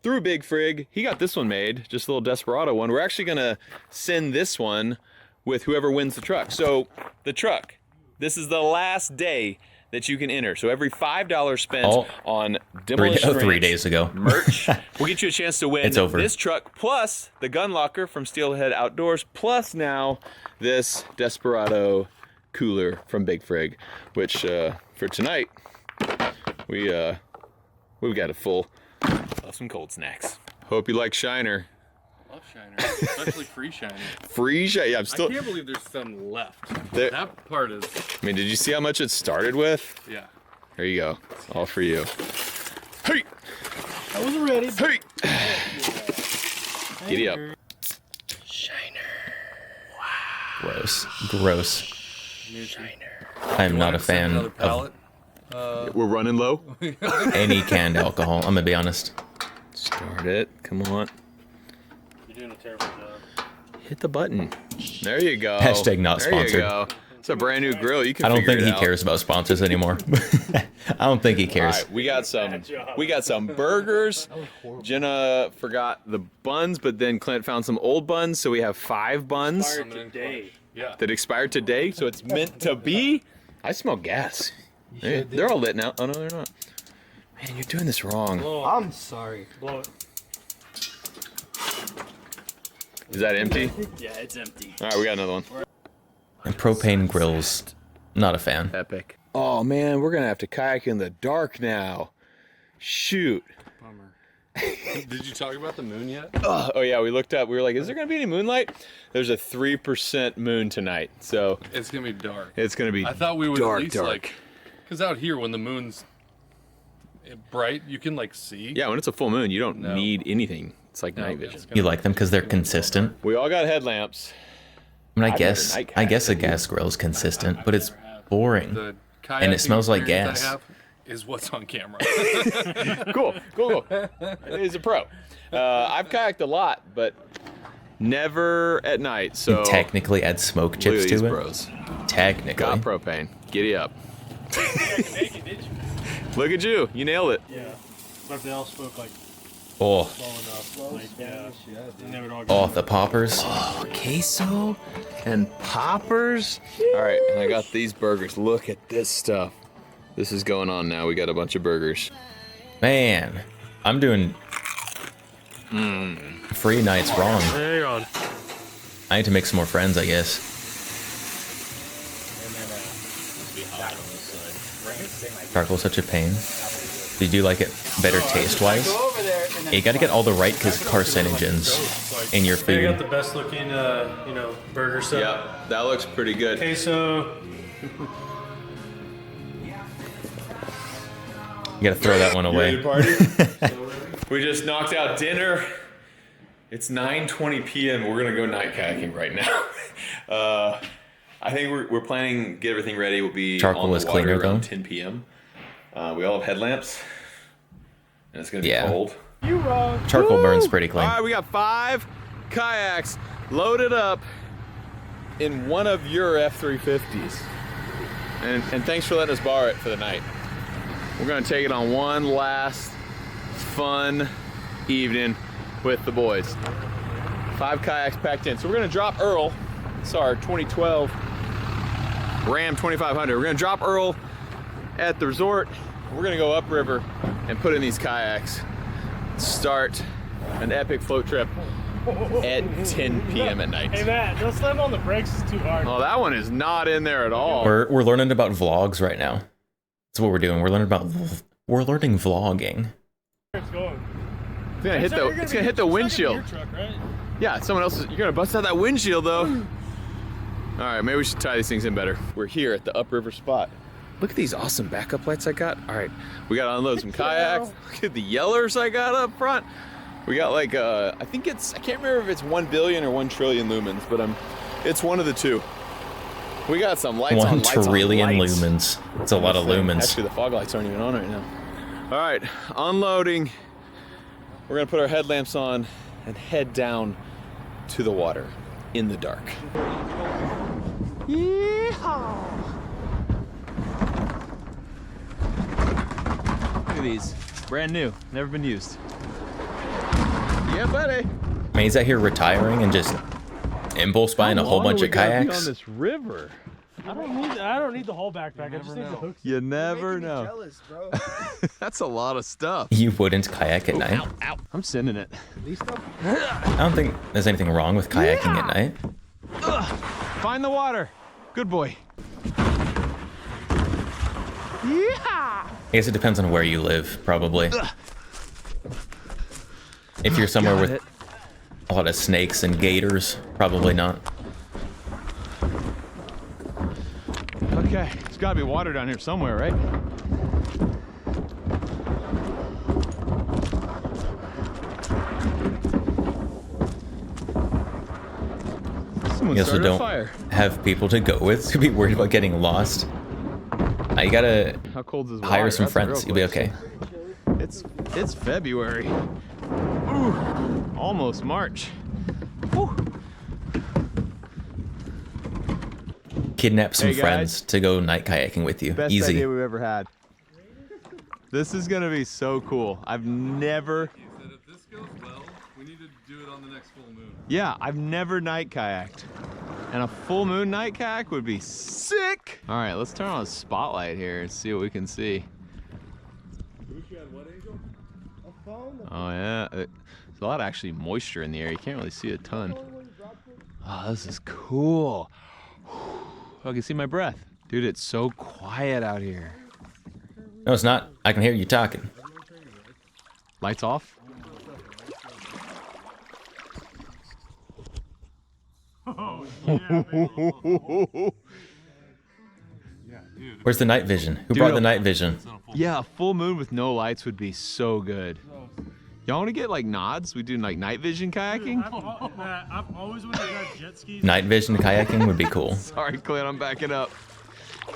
through Big Frig, he got this one made, just a little Desperado one. We're actually gonna send this one with whoever wins the truck. So the truck, this is the last day that you can enter. So every $5 spent on Demolition Ranch 3 days ago merch will get you a chance to win It's over. this truck, plus the gun locker from Steelhead Outdoors, plus now this Desperado cooler from Big Frig, which for tonight we've got a full of some cold snacks. Hope you like Shiner. Love Shiner, especially free Shiner. Free Shiner. Yeah, I'm still. I can't believe there's some left. There- That part is. I mean, did you see how much it started with? Yeah. There you go. All for you. Hey! I wasn't ready. Hey! Giddy up. Gross. Gross. I am not a fan of We're running low. any canned alcohol. I'm gonna be honest. Start it. Come on. You're doing a terrible job. Hit the button. There you go. Hashtag not there sponsored. You go. It's a brand new grill. You can. I don't figure think it he out. cares about sponsors anymore. I don't think he cares. All right, we got some burgers. Jenna forgot the buns, but then Clint found some old buns, so we have 5 buns Today. Yeah. that expired today. So it's meant to be. I smell gas. They're all lit now. Oh no, they're not. Man, you're doing this wrong. I'm sorry. Blow it. Is that empty? Yeah, it's empty. All right, we got another one. And propane grills, not a fan. Epic. Oh man, we're gonna have to kayak in the dark now. Shoot. Bummer. Did you talk about the moon yet? Oh yeah, we looked up. We were like, is there gonna be any moonlight? There's a 3% moon tonight, so It's gonna be dark. it's gonna be. I thought we would dark, at least dark. like, because out here when the moon's bright, you can like see. Yeah, when it's a full moon, you don't need anything. It's like No, night it's vision. You like them because they're consistent. We all got headlamps. I mean, I've never night I guess a gas grill is consistent, but it's boring, The and it kayaking smells like experience gas. I have is what's on camera. Cool. He's a pro. I've kayaked a lot, but never at night. So Technically, add smoke look chips at these to it. bros. Technically, Got propane. Giddy up. Look at you. You nailed it. Yeah. But if they all spoke like oh, slow enough, like yeah, then they would all oh, the poppers. Oh, queso and poppers. All right, and I got these burgers. Look at this stuff. This is going on now. We got a bunch of burgers. Man, I'm doing free nights wrong. Hang on. I need to make some more friends, I guess. Charcoal's such a pain. Did you like it better taste-wise? You gotta get all the right carcinogens in your They got food. the best looking, burger set. Yeah, that looks pretty good. Queso. You gotta throw that one away. We just knocked out dinner. It's 9:20 p.m. We're gonna go night kayaking right now. I think we're planning to get everything ready. We'll be Charcoal on the is water cleaner, around though. 10 p.m. We all have headlamps, and it's gonna be cold. You wrong. Charcoal burns pretty clean. All right, we got 5 kayaks loaded up in one of your F-350s. And thanks for letting us borrow it for the night. We're gonna take it on one last fun evening with the boys. 5 kayaks packed in. So we're gonna drop Earl. It's our 2012 Ram 2500. We're gonna drop Earl at the resort. We're gonna go upriver and put in these kayaks. Start an epic float trip at 10 p.m. at night. Hey Matt, don't slam on the brakes, it's too hard. Oh, that one is not in there at all. We're learning about vlogs right now. That's what we're doing. We're learning vlogging. It's going. It's gonna hit the windshield. Truck, right? Yeah, someone else you're gonna bust out that windshield though. All right, maybe we should tie these things in better. We're here at the upriver spot. Look at these awesome backup lights I got. All right, we gotta unload some kayaks. Look at the yellers I got up front. We got like, I can't remember if it's 1 billion or 1 trillion lumens, but it's one of the two. We got some lights on 1 trillion on lights. lumens. It's a lot of lumens. Actually, the fog lights aren't even on right now. All right, unloading. We're gonna put our headlamps on and head down to the water in the dark. Yeehaw! Look at these, brand new, never been used. Yeah, buddy. I mean, he's out here retiring and just impulse buying a whole bunch of kayaks. On this river. I don't need the whole backpack. I just need the hooks. You never know. Jealous, bro. That's a lot of stuff. You wouldn't kayak at night? Ow. I'm sending it. I don't think there's anything wrong with kayaking at night. Find the water. Good boy. Yeah. I guess it depends on where you live, probably. If you're somewhere with a lot of snakes and gators, probably not. Okay, there's gotta be water down here somewhere, right? You also don't have people to go with to be worried about getting lost. You gotta How cold is hire water? some That's a friends. real You'll be okay. It's February. Ooh, almost March. Woo. Kidnap some Hey, guys. friends to go night kayaking with you. Best Easy. idea we've ever had. This is gonna be so cool. I've never. If this goes well, we need to do it on the next full moon. Yeah, I've never night kayaked. And a full moon night kayak would be sick. All right, let's turn on a spotlight here and see what we can see. Oh yeah, there's a lot of actually moisture in the air. You can't really see a ton. Oh, this is cool. I can see my breath. Dude, it's so quiet out here. No, it's not. I can hear you talking. Lights off? Where's the night vision? Who brought the night vision? Yeah, a full moon with no lights would be so good. Y'all want to get like nods? We do like night vision kayaking? I've always wanted to have jet skis. Night vision kayaking would be cool. Sorry, Clint, I'm backing up.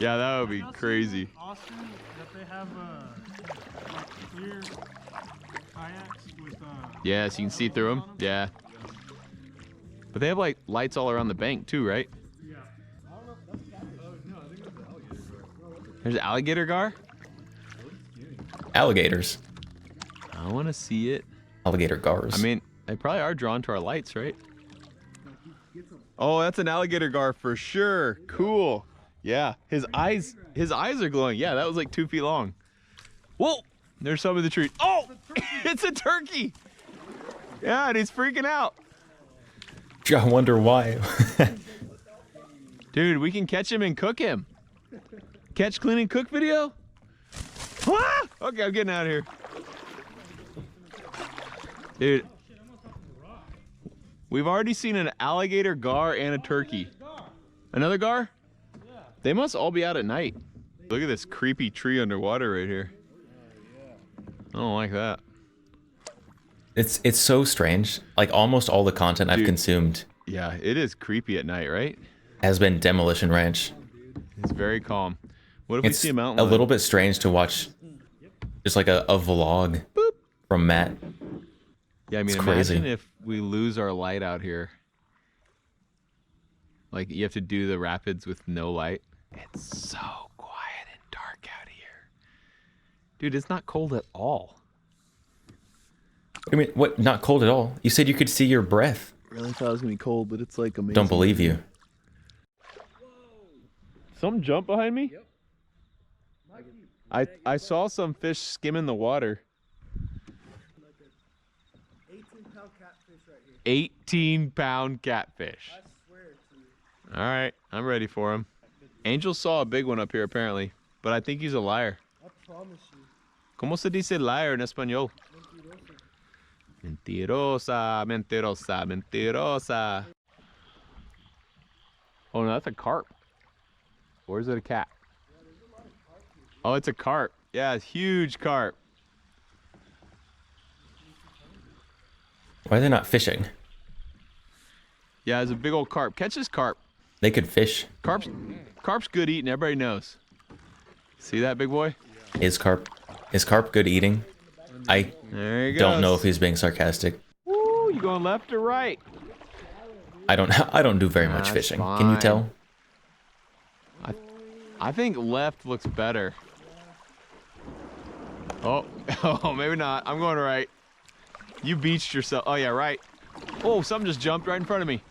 Yeah, that would be crazy. Austin, that they have like clear kayaks with Yeah, so you can see through them. Yeah. But they have like lights all around the bank too, right? Yeah. There's alligator gar? Alligators. I want to see it. Alligator gars. I mean, they probably are drawn to our lights, right? Oh, that's an alligator gar for sure. Cool. Yeah, his eyes are glowing. Yeah, that was like 2 feet long. Whoa, there's some in the tree. Oh, it's a turkey. Yeah, and he's freaking out. I wonder why. Dude, we can catch him and cook him. Catch, clean, and cook video? Ah! Okay, I'm getting out of here. Dude, we've already seen an alligator gar and a turkey. Another gar? They must all be out at night. Look at this creepy tree underwater right here. I don't like that. It's so strange. Like almost all the content I've Dude. consumed Yeah, it is creepy at night, right? has been Demolition Ranch. It's very calm. What if we It's see a mountain a lion? little bit strange to watch Just like a vlog from Matt. Yeah, I mean, It's crazy. imagine if we lose our light out here. Like, you have to do the rapids with no light. It's so quiet and dark out here. Dude, it's not cold at all. I mean, what? Not cold at all? You said you could see your breath. Really thought it was going to be cold, but it's like amazing. Don't believe you. Something jumped behind me? Yep. I saw some fish skimming the water. 18-pound catfish right here. 18-pound catfish. I swear to you. All right, I'm ready for him. Angel saw a big one up here apparently, but I think he's a liar. I promise you. ¿Cómo se dice liar in español? Mentirosa, mentirosa, mentirosa. Oh no, that's a carp. Or is it a cat? Oh, it's a carp. Yeah, it's huge carp. Why are they not fishing? Yeah, it's a big old carp. Catch this carp. They could fish. Carp's good eating, everybody knows. See that, big boy? Is carp good eating? I There he don't know goes. if he's being sarcastic. Woo, you going left or right? I don't do very much That's fishing. Can you fine. tell? I think left looks better. Oh, oh, maybe not. I'm going right. You beached yourself. Oh yeah, right. Oh, something just jumped right in front of me.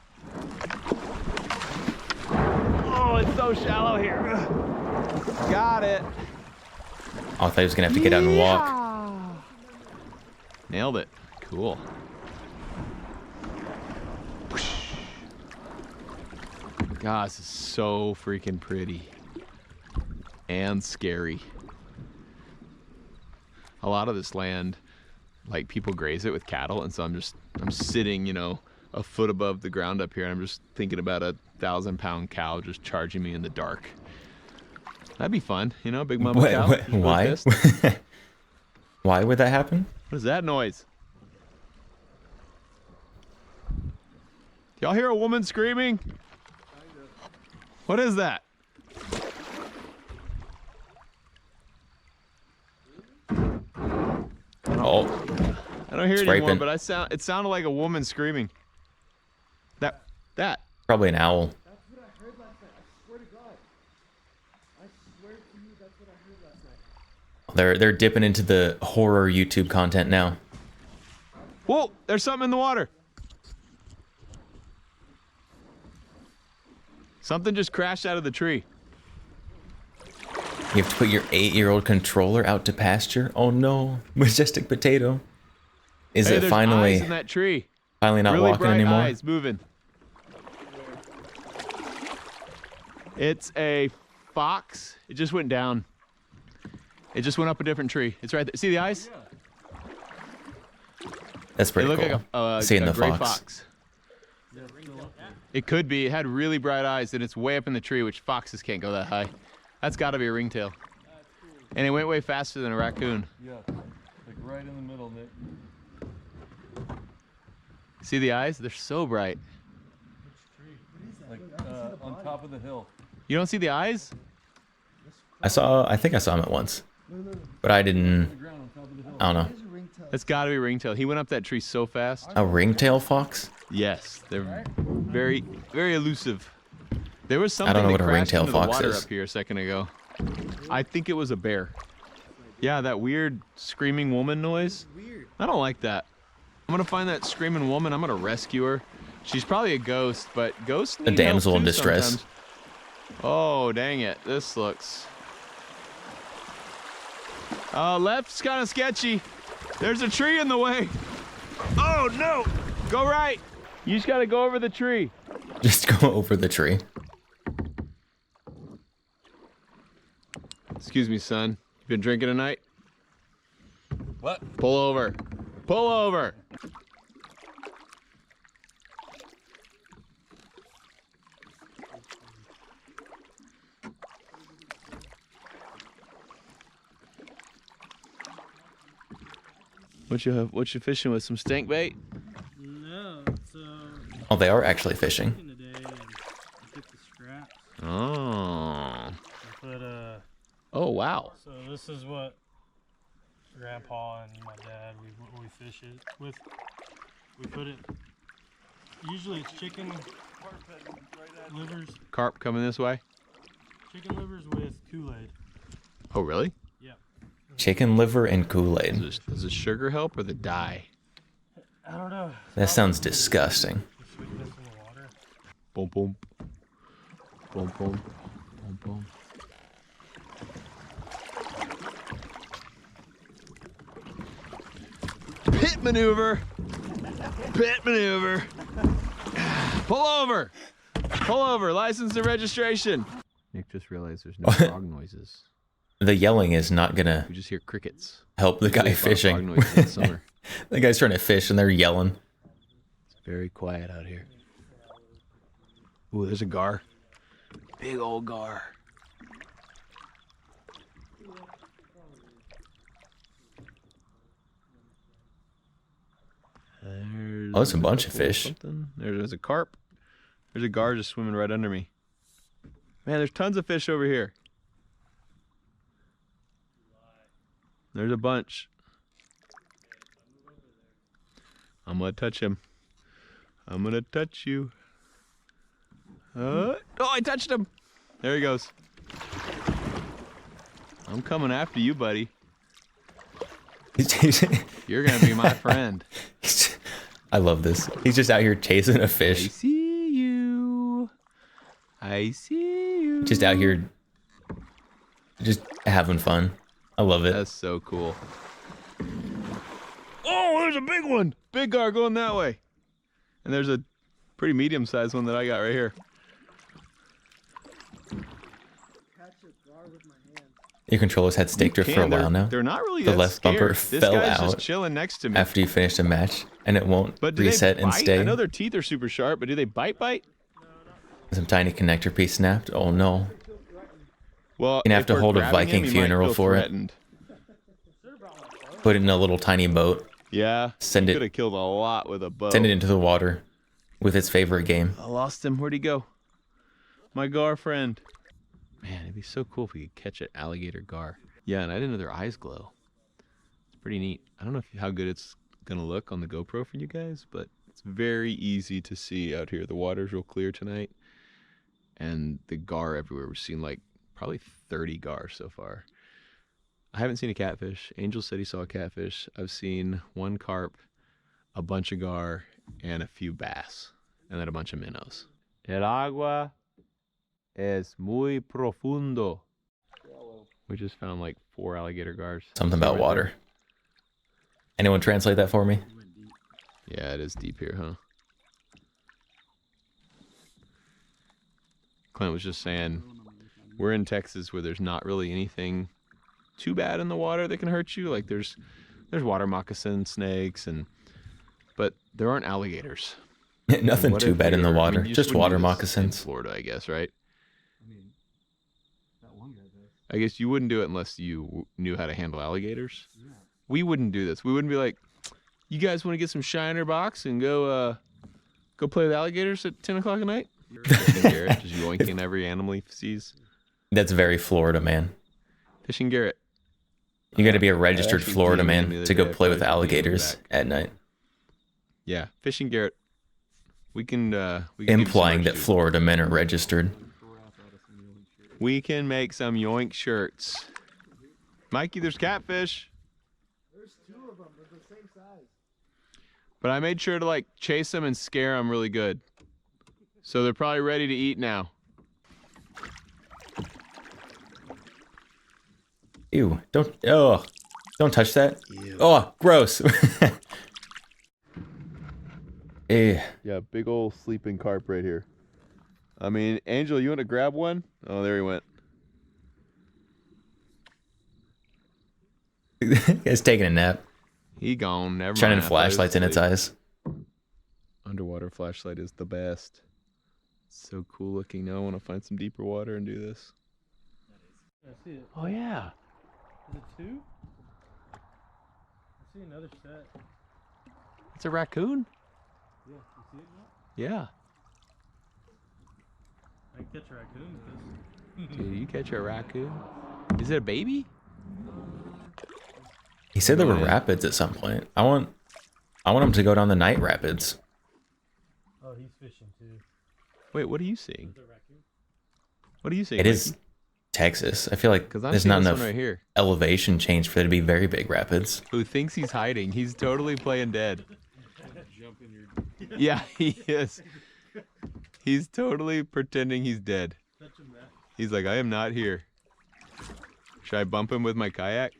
Oh, it's so shallow here. Got it. Oh, I thought he was gonna have to get out and walk. Nailed it. Cool. God, this is so freaking pretty. And scary. A lot of this land, like, people graze it with cattle, and so I'm sitting, you know, a foot above the ground up here, and I'm just thinking about a 1,000-pound cow just charging me in the dark. That'd be fun, you know, big mama cow. Just really Why? pissed. Why would that happen? What is that noise? Y'all hear a woman screaming? What is that? Oh, I don't hear it's it anymore, raping. but it sounded like a woman screaming. That. Probably an owl. That's what I heard last night. I swear to God. I swear to you, that's what I heard last night. They're dipping into the horror YouTube content now. Whoa, there's something in the water. Something just crashed out of the tree. You have to put your 8-year-old controller out to pasture? Oh no, Majestic Potato. Is Hey, it there's finally eyes in that tree? finally not Really walking bright anymore? eyes moving. It's a fox. It just went down. It just went up a different tree. It's right there. See the eyes? That's pretty They look cool. like Seeing a the gray fox. It could be. It had really bright eyes, and it's way up in the tree, which foxes can't go that high. That's got to be a ringtail. And it went way faster than a raccoon. Yeah, like right in the middle, Nick. See the eyes? They're so bright. Like on top of the hill. You don't see the eyes? I think I saw him at once. But I didn't. I don't know. That's got to be a ringtail. He went up that tree so fast. A ringtail fox? Yes, they're very, very elusive. There was something I don't know that what a crashed ringtail into the fox water is. up here a second ago. I think it was a bear. Yeah, that weird screaming woman noise. I don't like that. I'm gonna find that screaming woman. I'm gonna rescue her. She's probably a ghost, but ghosts need damsel help in too distress. sometimes. Oh, dang it. This looks... left's kind of sketchy. There's a tree in the way. Oh, no. Go right. You just gotta go over the tree. Just go over the tree. Excuse me, son. You been drinking tonight? What? Pull over. Pull over. What you fishing with? Some stank bait? No, it's Oh, they are actually fishing. today and I took the scraps. Oh. But Oh, wow. So this is what grandpa and my dad, we fish it with. We put it. Usually it's chicken livers. Carp coming this way. Chicken livers with Kool-Aid. Oh, really? Yeah. Chicken liver and Kool-Aid. Does the sugar help or the dye? I don't know. That sounds disgusting. Boom, boom. Boom, boom. Boom, boom. Pit maneuver. Pit maneuver. Pull over. Pull over. License and registration. Nick just realized there's no frog noises. The yelling is not gonna. We just hear crickets. Help the guy fishing. The guy's trying to fish and they're yelling. It's very quiet out here. Ooh, there's a gar. Big old gar. Oh, that's a bunch of fish. Something. There's a carp. There's a gar just swimming right under me. Man, there's tons of fish over here. There's a bunch. I'm gonna touch him. I'm gonna touch you. Oh, I touched him. There he goes. I'm coming after you, buddy. You're gonna be my friend. I love this. He's just out here chasing a fish. I see you. I see you. Just out here, just having fun. I love it. That's so cool. Oh, there's a big one. Big gar going that way. And there's a pretty medium-sized one that I got right here. Your controllers had stake drift for a while now. They're not really The that left scared. bumper This fell guy's out just chilling next to me. after you finished a match, and it won't But do reset they and bite? stay. I know their teeth are super sharp, but do they bite? Some tiny connector piece snapped. Oh no. Well, You're gonna have if to we're hold a grabbing Viking him, he might funeral feel for threatened. it. Put it in a little tiny boat. Yeah. Send Could it. have killed a lot with a bow. Send it into the water with its favorite game. I lost him. Where'd he go? My gar friend. Man, it'd be so cool if we could catch an alligator gar. Yeah, and I didn't know their eyes glow. It's pretty neat. I don't know how good it's gonna look on the GoPro for you guys, but it's very easy to see out here. The water's real clear tonight, and the gar everywhere. We've seen like probably 30 gar so far. I haven't seen a catfish. Angel said he saw a catfish. I've seen one carp, a bunch of gar, and a few bass, and then a bunch of minnows. El agua es muy profundo. We just found like 4 alligator gars. Something about water. Anyone translate that for me? Yeah, it is deep here, huh? Clint was just saying, we're in Texas where there's not really anything too bad in the water that can hurt you. Like there's water moccasin, snakes, but there aren't alligators. Nothing too bad in the water. you Just wouldn't water do this moccasins. in Florida, I guess, right? I guess you wouldn't do it unless you knew how to handle alligators. Yeah. We wouldn't do this. We wouldn't be like, you guys want to get some Shiner box and go play with alligators at 10 o'clock at night? Fishing Garrett, just yoinking every animal he sees. That's very Florida, man. Fishing Garrett. You got to be a registered actually Florida DM'd him the man other to go day. I play with probably should DM him alligators back. at night. Yeah, Fishing Garrett. We can give you some Implying that merch, dude. Florida men are registered. We can make some yoink shirts. Mikey, there's catfish. There's 2 of them. They're the same size. But I made sure to like chase them and scare them really good. So they're probably ready to eat now. Ew, don't touch that. Ew. Oh, gross. Eh. Yeah, big old sleeping carp right here. I mean, Angel, you want to grab one? Oh, there he went. It's taking a nap. He gone. Never mind. Shining I thought he was flashlights in its asleep. eyes. Underwater flashlight is the best. So cool looking. Now I want to find some deeper water and do this. I see it. Oh yeah. Is it 2? I see another set. It's a raccoon? Yeah, you see it now? Yeah. I can catch a raccoon with this. Dude, you catch a raccoon? Is it a baby? He said there were Going in. rapids at some point. I want him to go down the night rapids. Oh, he's fishing too. Wait, what are you seeing? What are you seeing? It is Texas. I feel like 'Cause I'm there's seeing not this enough one right here. elevation change for there to be very big rapids. Who thinks he's hiding? He's totally playing dead. Yeah, he is. He's totally pretending he's dead. He's like, I am not here. Should I bump him with my kayak?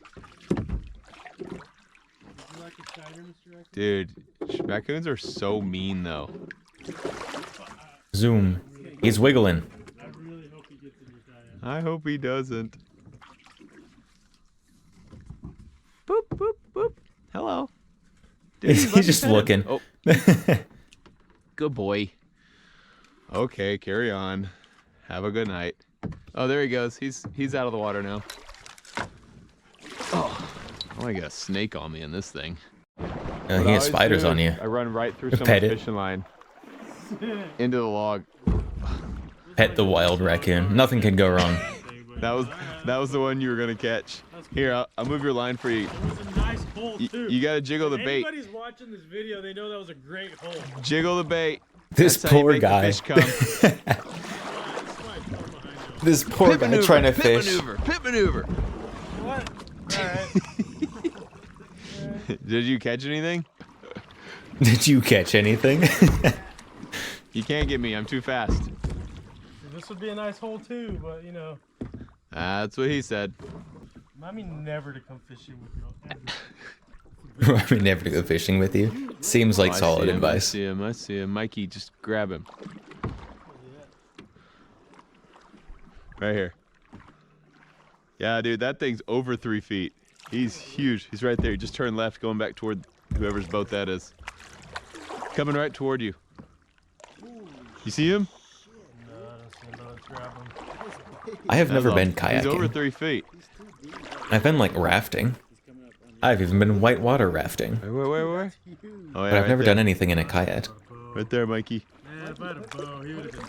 Dude, raccoons are so mean though. Zoom. He's wiggling. I hope he doesn't. Boop, boop, boop. Hello. Dude, He's let me just pet him. looking. Oh. Good boy. Okay, carry on. Have a good night. Oh, there he goes. He's out of the water now. Oh, I got a snake on me in this thing. He has spiders on you. I run right through Pet someone's it. fishing line into the log. Pet the wild raccoon. Nothing can go wrong. That was the one you were gonna catch. Here, I'll move your line for you. It was a nice hole too. You gotta jiggle the If bait. anybody's watching this video, they know that was a great hole. Jiggle the bait. This That's how you poor make the guy. fish come. This poor Pit guy maneuver, trying to pit fish. maneuver, pit maneuver. What? Alright. Did you catch anything? Did you catch anything? You can't get me. I'm too fast. This would be a nice hole too, but you know, That's what he said. remind me never to come fishing with you. Ever. I mean, never to go fishing with you. Seems like Oh, I solid see him, advice. I see him. Mikey, just grab him. Right here. Yeah, dude, that thing's over 3 feet. He's huge. He's right there. Just turn left, going back toward whoever's boat that is. Coming right toward you. You see him? I have never been He's over kayaking. 3 feet. I've been like rafting. I've even been whitewater rafting. Where? Oh, yeah, But I've right never there. done anything in a kayak. Right there, Mikey. Yeah, if I had a bow, he would have been.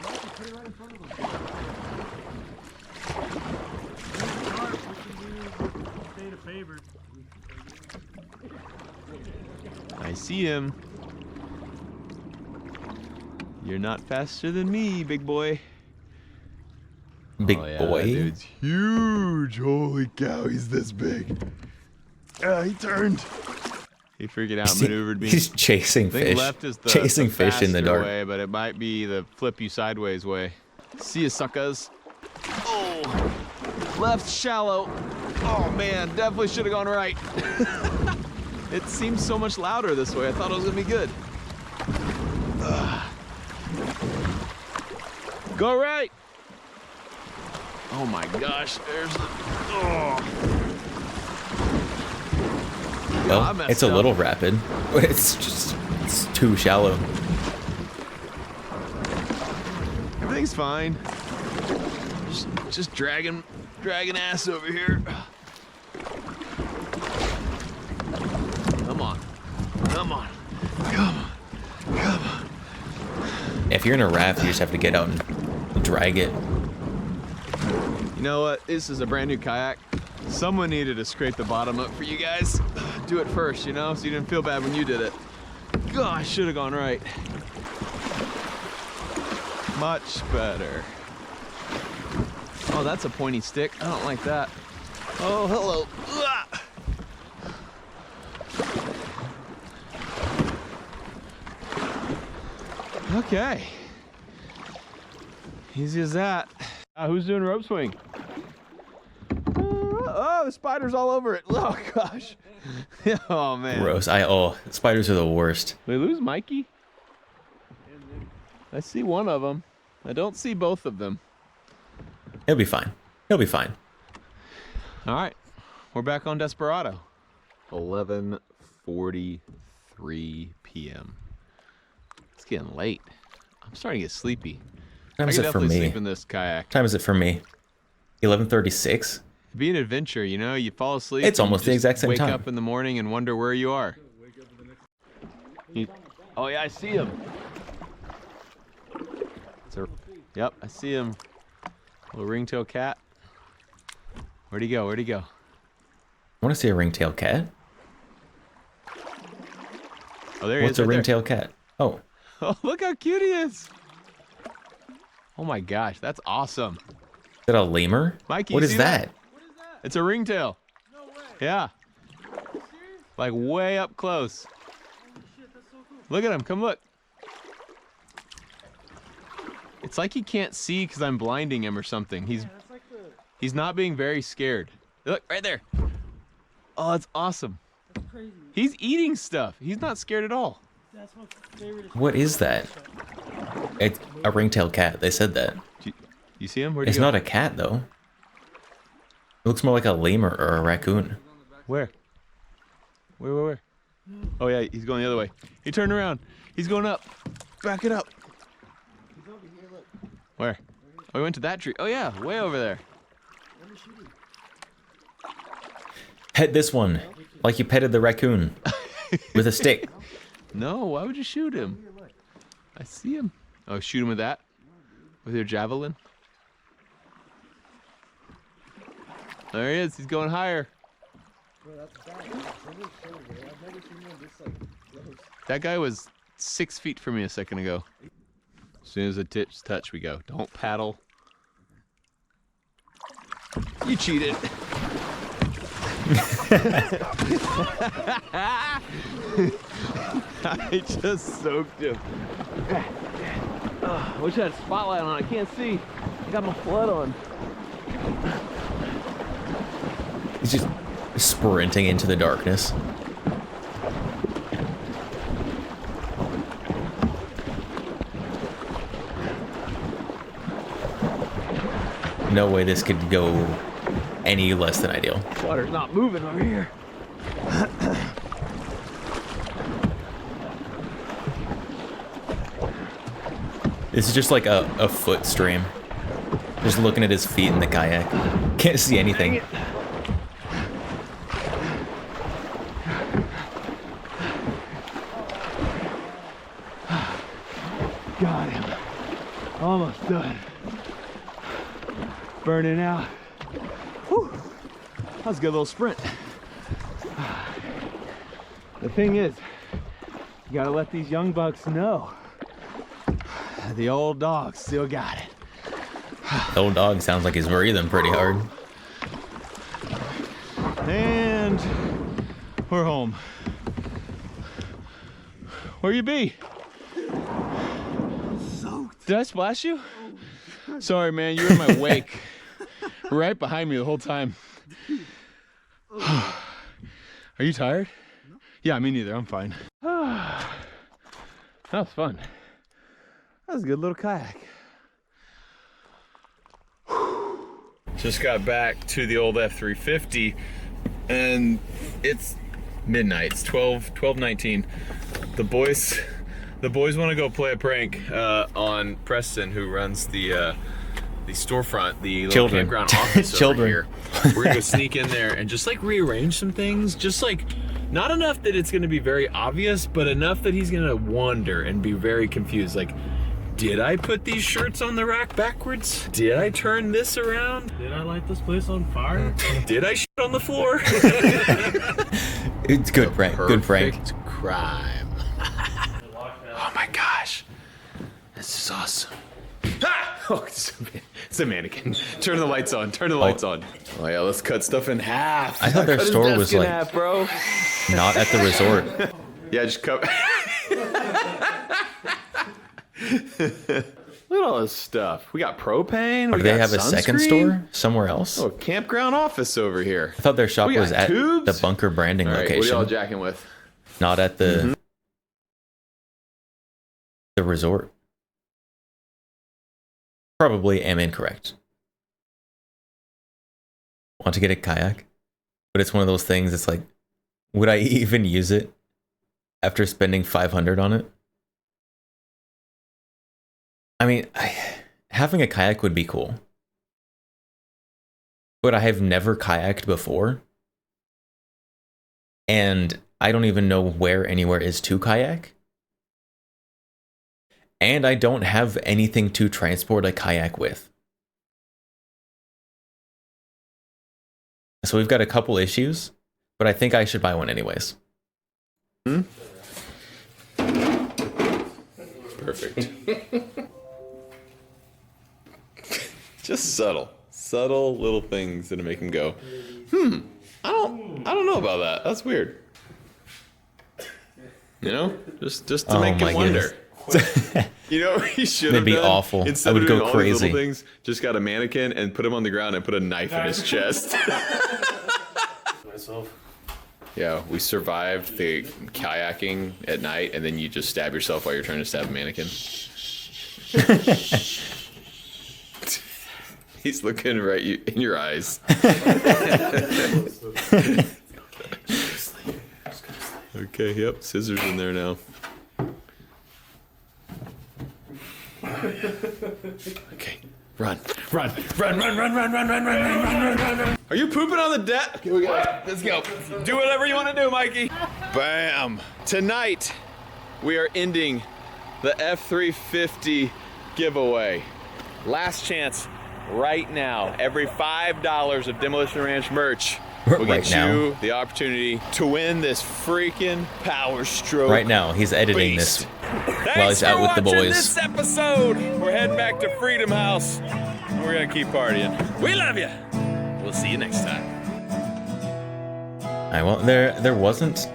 State of favored. I see him. You're not faster than me, big boy. Big Oh, yeah, boy. that dude's huge. Holy cow, he's this big. He turned. He freaking outmaneuvered me. He's chasing I think fish. left is the Chasing fish in the faster dark. way, but it might be the flip you sideways way. See ya, suckers. Oh, left shallow. Oh man, definitely should have gone right. It seems so much louder this way. I thought it was gonna be good. Go right. Oh my gosh, there's the. Oh. I Well, messed it's a up. little rapid. It's too shallow. Everything's fine. Just dragging ass over here. Come on. If you're in a raft, you just have to get out and drag it. You know what? This is a brand new kayak. Someone needed to scrape the bottom up for you guys. Do it first, you know, so you didn't feel bad when you did it. God, I should have gone right. Much better. Oh, that's a pointy stick. I don't like that. Oh, hello. Okay. Easy as that. Who's doing rope swing? Oh, the spider's all over it. Oh, gosh. Oh, man. Gross. Spiders are the worst. We lose Mikey? I see one of them. I don't see both of them. He'll be fine. He'll be fine. All right. We're back on Desperado. 11:43 p.m. It's getting late. I'm starting to get sleepy. Time I is could it for definitely me? sleep in this kayak. Time is it for me? 11:36. It'd be an adventure, you know? You fall asleep. It's and almost the just exact same wake time. up in the morning and wonder where you are. Oh yeah, I see him. Yep, I see him. Little ringtail cat. Where'd he go? I want to see a ringtail cat. Oh, there he What's is. a right there. ringtail cat? Oh, Oh, look how cute he is. Oh my gosh, that's awesome. is that a lemur? Mikey, What you is see that? It's a ringtail. No way. Yeah. Like way up close. Look at him. Come look. It's like he can't see because I'm blinding him or something. He's not being very scared. Look, right there. Oh, it's awesome. That's crazy. He's eating stuff. He's not scared at all. That's my favorite. What is that? It's a ringtail cat. They said that. You see him? Where'd he It's go? not a cat though. It looks more like a lemur or a raccoon. Where? Where? Oh yeah, he's going the other way. He turned around. He's going up. Back it up. Where? Oh, we went to that tree. Oh yeah, way over there. Pet this one, like you petted the raccoon with a stick. No, why would you shoot him? I see him. Oh, shoot him with that? With your javelin? There he is. He's going higher. That guy was 6 feet from me a second ago. As soon as the tips touch, we go. Don't paddle. You cheated. I just soaked him. I wish I had a spotlight on. I can't see. I got my flood on. He's just sprinting into the darkness. No way this could go any less than ideal. Water's not moving over here. This is just like a foot stream. Just looking at his feet in the kayak. Can't see anything. Got him. Almost done. Burning out. Whew. That was a good little sprint. The thing is, you gotta let these young bucks know the old dog still got it. The old dog sounds like he's breathing pretty hard. And we're home. Where you be? Did I splash you? Sorry, man, you were in my wake. Right behind me the whole time. Are you tired? Yeah, me neither. I'm fine. That was fun. That was a good little kayak. Just got back to the old F350 and it's midnight. It's 12:19. The boys want to go play a prank on Preston, who runs the storefront, the little Children. campground office Children. over here. We're gonna go sneak in there and just like rearrange some things, just like not enough that it's gonna be very obvious, but enough that he's gonna wonder and be very confused. Like, did I put these shirts on the rack backwards? Did I turn this around? Did I light this place on fire? Did I shit on the floor? It's good prank. Good prank. Perfect crime. Oh my gosh. This is awesome. Ah! Oh, it's a mannequin. Turn the lights on. Turn the lights on. Oh yeah, let's cut stuff in half. I thought their Cut his store desk was in like half, bro. not at the resort. Yeah, just cover. Look at all this stuff. We got propane. Or We do they got have a second sunscreen. store somewhere else? Oh, campground office over here. I thought their shop We got was at tubes. the bunker branding All right, location. what are y'all jacking with? Not at the the resort. Probably am incorrect. Want to get a kayak, but it's one of those things. It's like, would I even use it after spending 500 on it? I mean, having a kayak would be cool, but I have never kayaked before, and I don't even know where anywhere is to kayak. And I don't have anything to transport a kayak with. So we've got a couple issues, but I think I should buy one anyways. Perfect. Just subtle little things that make him go, I don't know about that. That's weird. You know, just to make him wonder. You know, he should have That'd be done, awful. Instead I would of doing go all crazy. these little things, just got a mannequin and put him on the ground and put a knife in his chest. Myself. Yeah, we survived the kayaking at night, and then you just stab yourself while you're trying to stab a mannequin. He's looking right in your eyes. Okay, yep, scissors in there now. Okay, run. Are you pooping on the deck? Okay, we got it. Let's go. Do whatever you want to do, Mikey. Bam. Tonight, we are ending the F350 giveaway. Last chance right now. Every $5 of Demolition Ranch merch will Right get now. you the opportunity to win this freaking Power Stroke. Right now, he's editing beast. this while he's out with the boys. This episode, we're heading back to Freedom House. We're gonna keep partying. We love you. We'll see you next time. Alright, well, there wasn't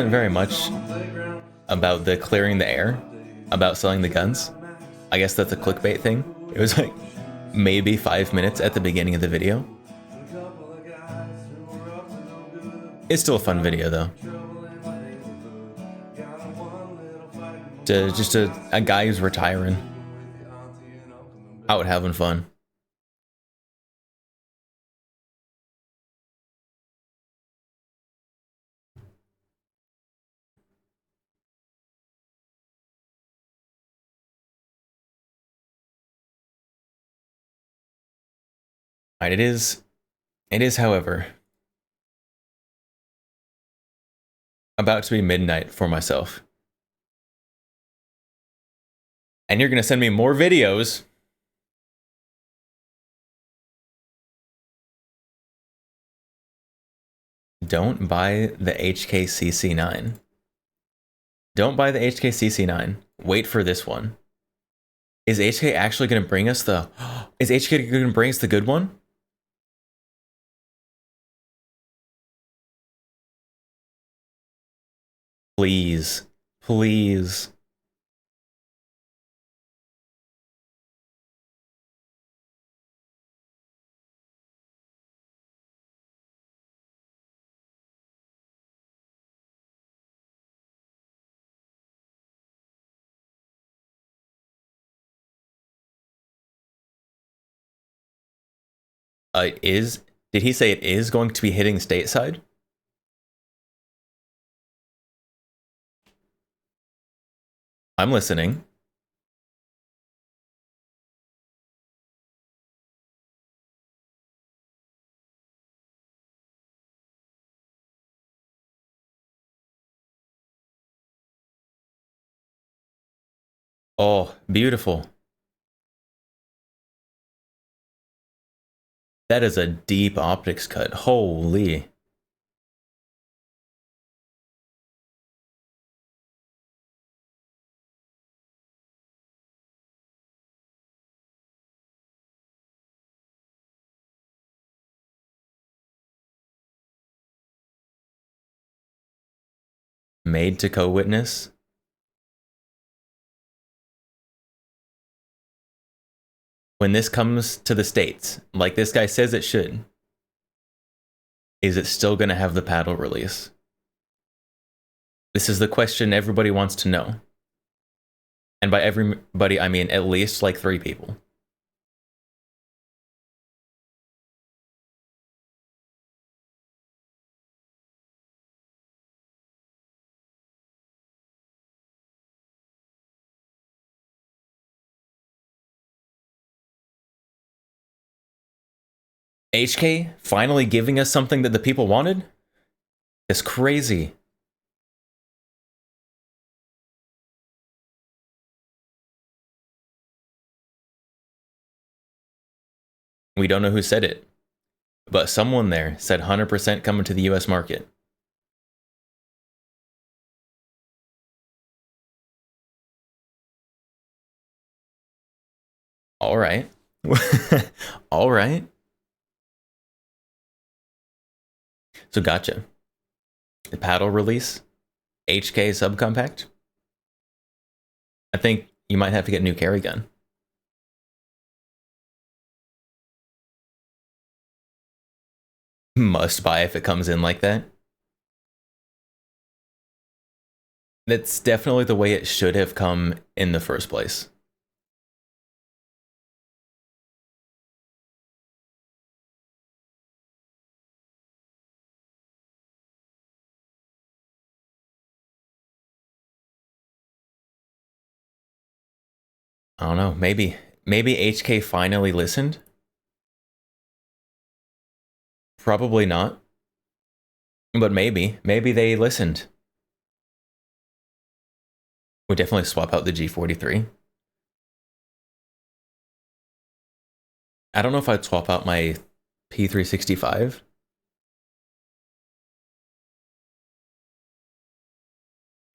very much about the clearing the air, about selling the guns. I guess that's a clickbait thing. It was like maybe 5 minutes at the beginning of the video. It's still a fun video though. Just a guy who's retiring, out having fun. Alright, it is, however, about to be midnight for myself. And you're gonna send me more videos. Don't buy the HKCC9. Don't buy the HKCC9. Wait for this one. Is HK actually gonna bring us the... Is HK gonna bring us the good one? Please. Please. It is... Did he say it is going to be hitting stateside? I'm listening. Oh, beautiful. That is a deep optics cut. Holy. Made to co-witness. When this comes to the States, like this guy says it should, is it still going to have the paddle release? This is the question everybody wants to know. And by everybody, I mean at least like 3 people. HK finally giving us something that the people wanted? It's crazy. We don't know who said it, but someone there said 100% coming to the US market. All right. All right. So gotcha. The paddle release, HK subcompact. I think you might have to get a new carry gun. Must buy if it comes in like that. That's definitely the way it should have come in the first place. I don't know, maybe HK finally listened. Probably not. But maybe they listened. Would definitely swap out the G43. I don't know if I'd swap out my P365.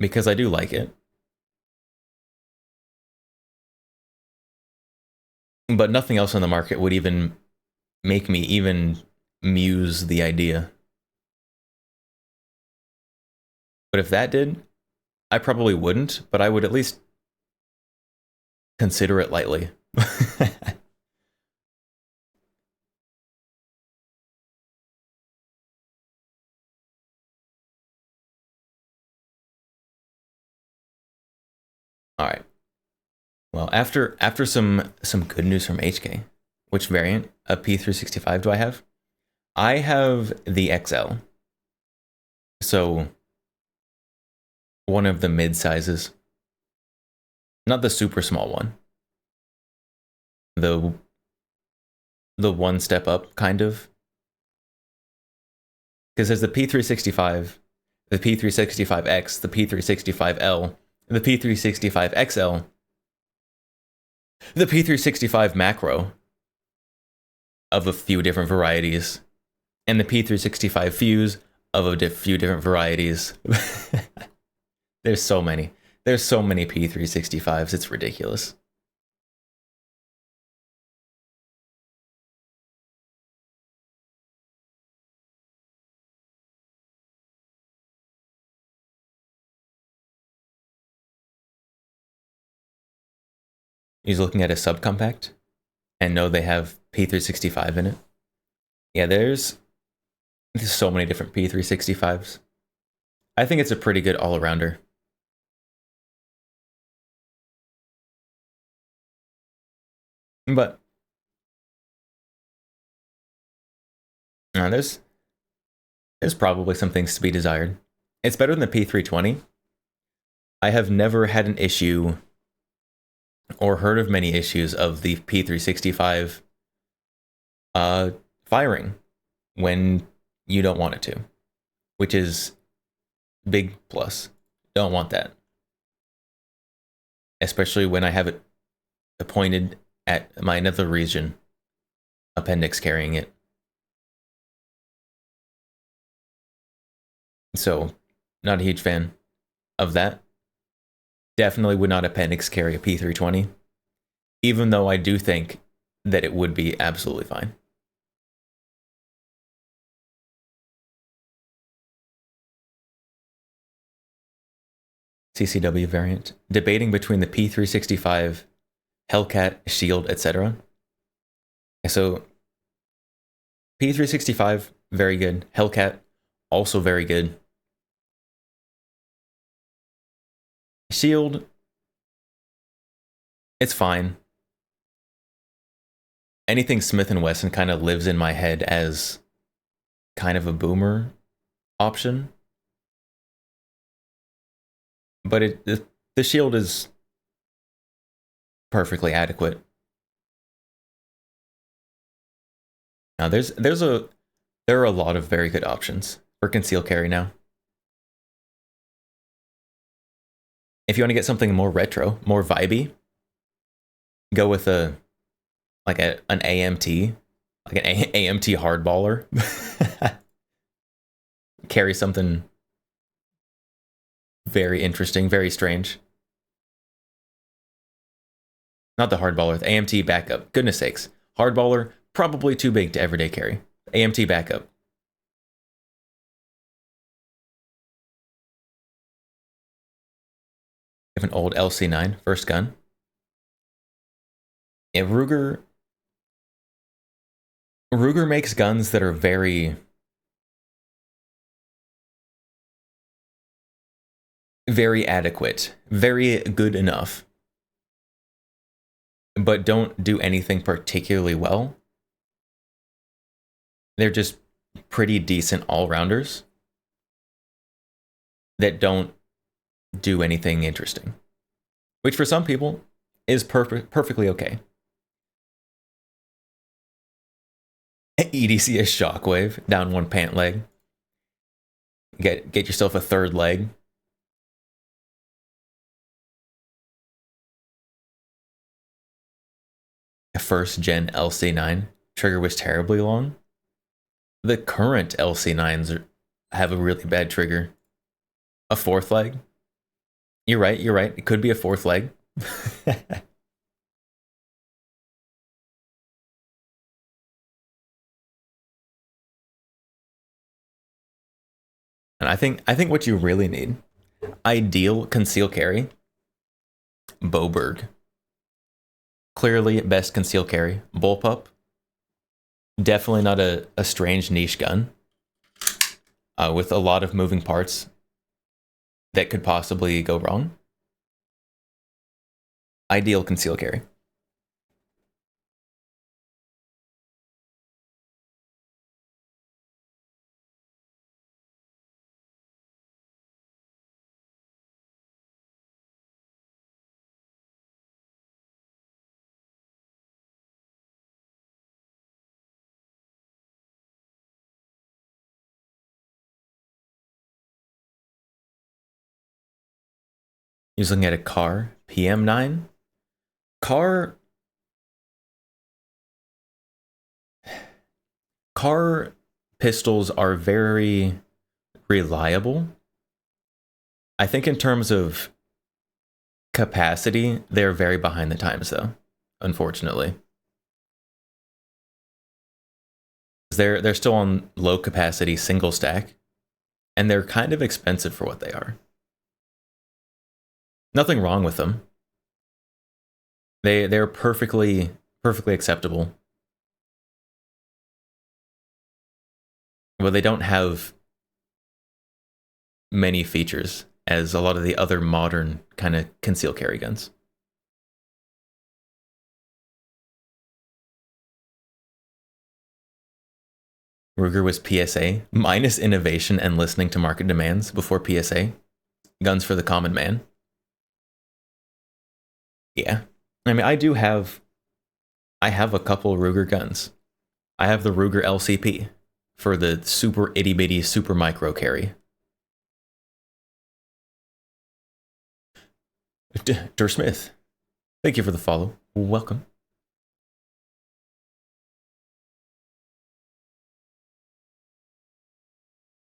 Because I do like it. But nothing else on the market would even make me even muse the idea. But if that did, I probably wouldn't, but I would at least consider it lightly. All right. Well, after some good news from HK, which variant of P365 do I have? I have the XL. So one of the mid sizes. Not the super small one. The one step up kind of. Because there's the P365, the P365X, the P365L, the P365XL, the P365 macro of a few different varieties, and the P365 fuse of a few different varieties. There's so many. There's so many P365s, it's ridiculous. He's looking at a subcompact and know they have P365 in it. Yeah, there's so many different P365s. I think it's a pretty good all-arounder. But there's probably some things to be desired. It's better than the P320. I have never had an issue or heard of many issues of the P365 firing when you don't want it to, which is big plus. Don't want that. Especially when I have it pointed at my nether region appendix carrying it. So, not a huge fan of that. Definitely would not appendix carry a P320, even though I do think that it would be absolutely fine. CCW variant. Debating between the P365, Hellcat, Shield, etc. So, P365, very good. Hellcat, also very good. Shield, it's fine. Anything Smith & Wesson kind of lives in my head as kind of a boomer option. But the Shield is perfectly adequate. Now there are a lot of very good options for concealed carry now. If you want to get something more retro, more vibey, go with an AMT, like an AMT hardballer. Carry something very interesting, very strange. Not the hardballer, the AMT backup. Goodness sakes. Hardballer, probably too big to everyday carry. AMT backup. I have an old LC9, first gun. Yeah, Ruger makes guns that are very adequate, very good enough, but don't do anything particularly well. They're just pretty decent all-rounders that don't do anything interesting, which for some people is perfectly okay. EDC is Shockwave, down one pant leg. Get yourself a third leg. A first gen LC9 trigger was terribly long. The current LC9s have a really bad trigger. A fourth leg. You're right. It could be a fourth leg. And I think what you really need, ideal conceal carry, Boberg. Clearly best conceal carry. Bullpup. Definitely not a strange niche gun. With a lot of moving parts that could possibly go wrong. Ideal conceal carry. He's looking at a Kar PM9. Kar pistols are very reliable. I think in terms of capacity, they're very behind the times though, unfortunately. They're still on low capacity single stack, and they're kind of expensive for what they are. Nothing wrong with them. They're perfectly acceptable. But they don't have many features as a lot of the other modern kind of conceal carry guns. Ruger was PSA, minus innovation and listening to market demands before PSA. Guns for the common man. Yeah. I mean, I have a couple Ruger guns. I have the Ruger LCP for the super itty bitty super micro carry. Der Smith, thank you for the follow. Welcome.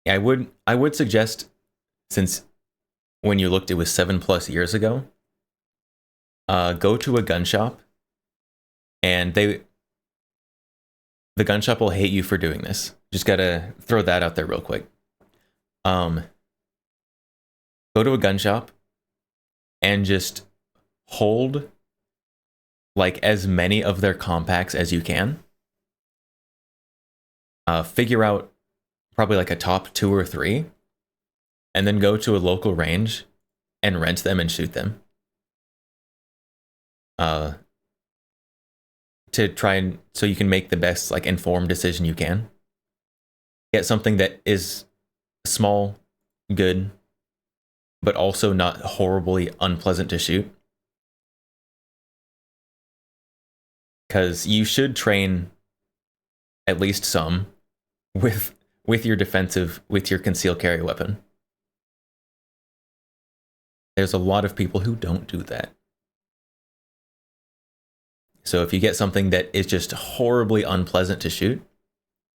Yeah, I would suggest, since when you looked it was 7+ years ago, go to a gun shop, and the gun shop will hate you for doing this. Just gotta throw that out there real quick. Go to a gun shop and just hold like as many of their compacts as you can. Figure out probably like a top 2 or 3, and then go to a local range and rent them and shoot them. To try and so you can make the best like informed decision you can. Get something that is small, good, but also not horribly unpleasant to shoot. Because you should train at least some with your concealed carry weapon. There's a lot of people who don't do that. So if you get something that is just horribly unpleasant to shoot,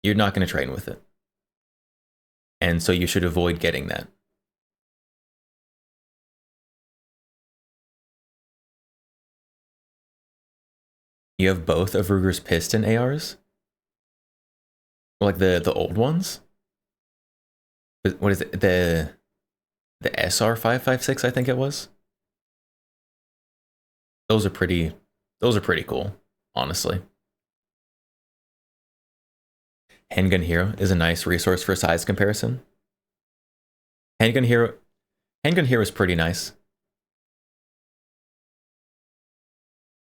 you're not going to train with it. And so you should avoid getting that. You have both of Ruger's piston ARs? Like the old ones? What is it? The SR556, I think it was. Those are pretty cool, honestly. Handgun Hero is a nice resource for size comparison. Handgun Hero is pretty nice.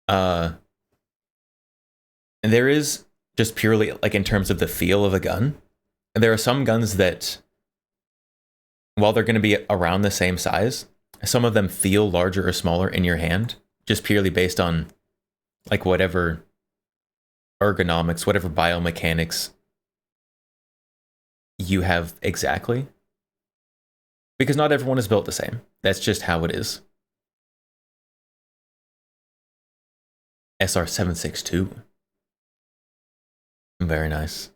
And there is just purely like in terms of the feel of a gun, there are some guns that, while they're going to be around the same size, some of them feel larger or smaller in your hand, just purely based on like whatever ergonomics, whatever biomechanics you have exactly. Because not everyone is built the same. That's just how it is. SR762. Very nice.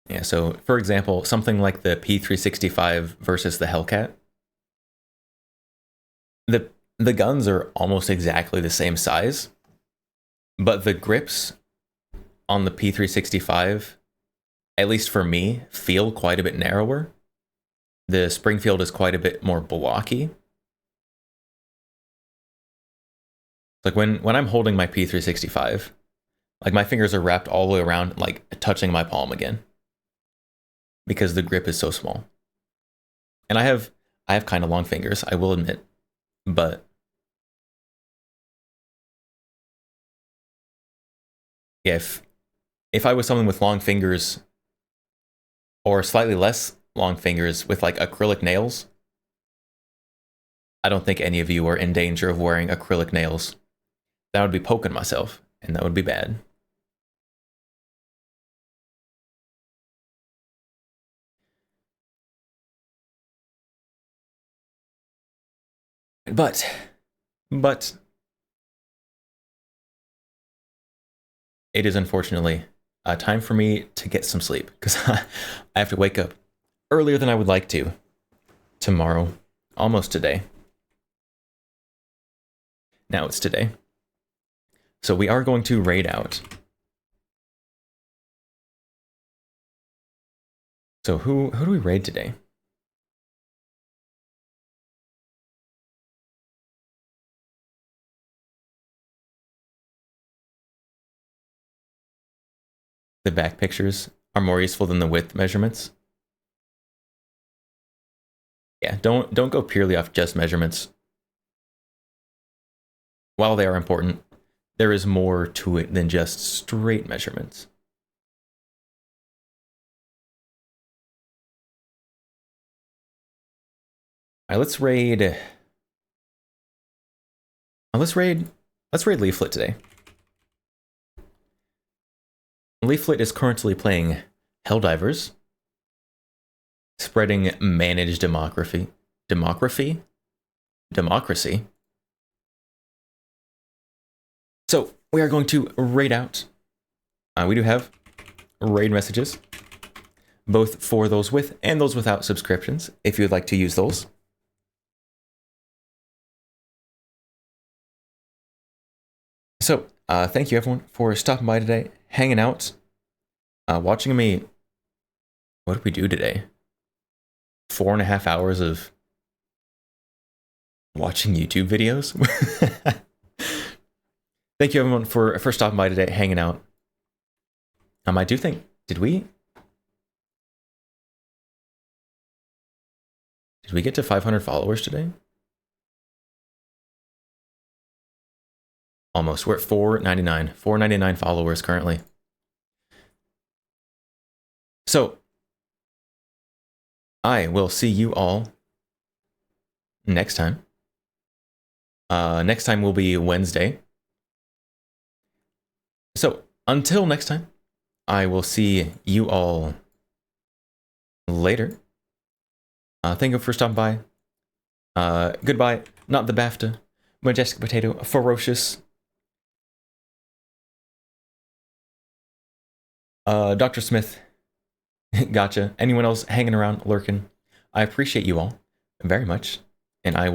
Yeah, so for example, something like the P365 versus the Hellcat. The guns are almost exactly the same size, but the grips on the P365, at least for me, feel quite a bit narrower. The Springfield is quite a bit more blocky. Like when I'm holding my P365, like my fingers are wrapped all the way around, like touching my palm again, because the grip is so small. And I have kind of long fingers, I will admit, but yeah, if I was someone with long fingers or slightly less long fingers with like acrylic nails, I don't think any of you are in danger of wearing acrylic nails. That would be poking myself, and that would be bad. But it is unfortunately time for me to get some sleep, because I have to wake up earlier than I would like to tomorrow, almost today. Now it's today. So we are going to raid out. So who do we raid today? The back pictures are more useful than the width measurements. Yeah, don't go purely off just measurements. While they are important, there is more to it than just straight measurements. All right, let's raid Leaflet today. Leaflet is currently playing Helldivers, spreading managed democracy. So we are going to raid out. We do have raid messages, both for those with and those without subscriptions, if you would like to use those. So thank you everyone for stopping by today, hanging out, watching me. What did we do today? 4.5 hours of watching YouTube videos. Thank you everyone for stopping by today, hanging out. I do think, did we get to 500 followers today? Almost. We're at 499 followers currently. So I will see you all next time. Next time will be Wednesday. So until next time, I will see you all later. Thank you for stopping by. Goodbye. Not the BAFTA. Majestic Potato. Ferocious. Dr. Smith, gotcha. Anyone else hanging around, lurking? I appreciate you all very much, and I will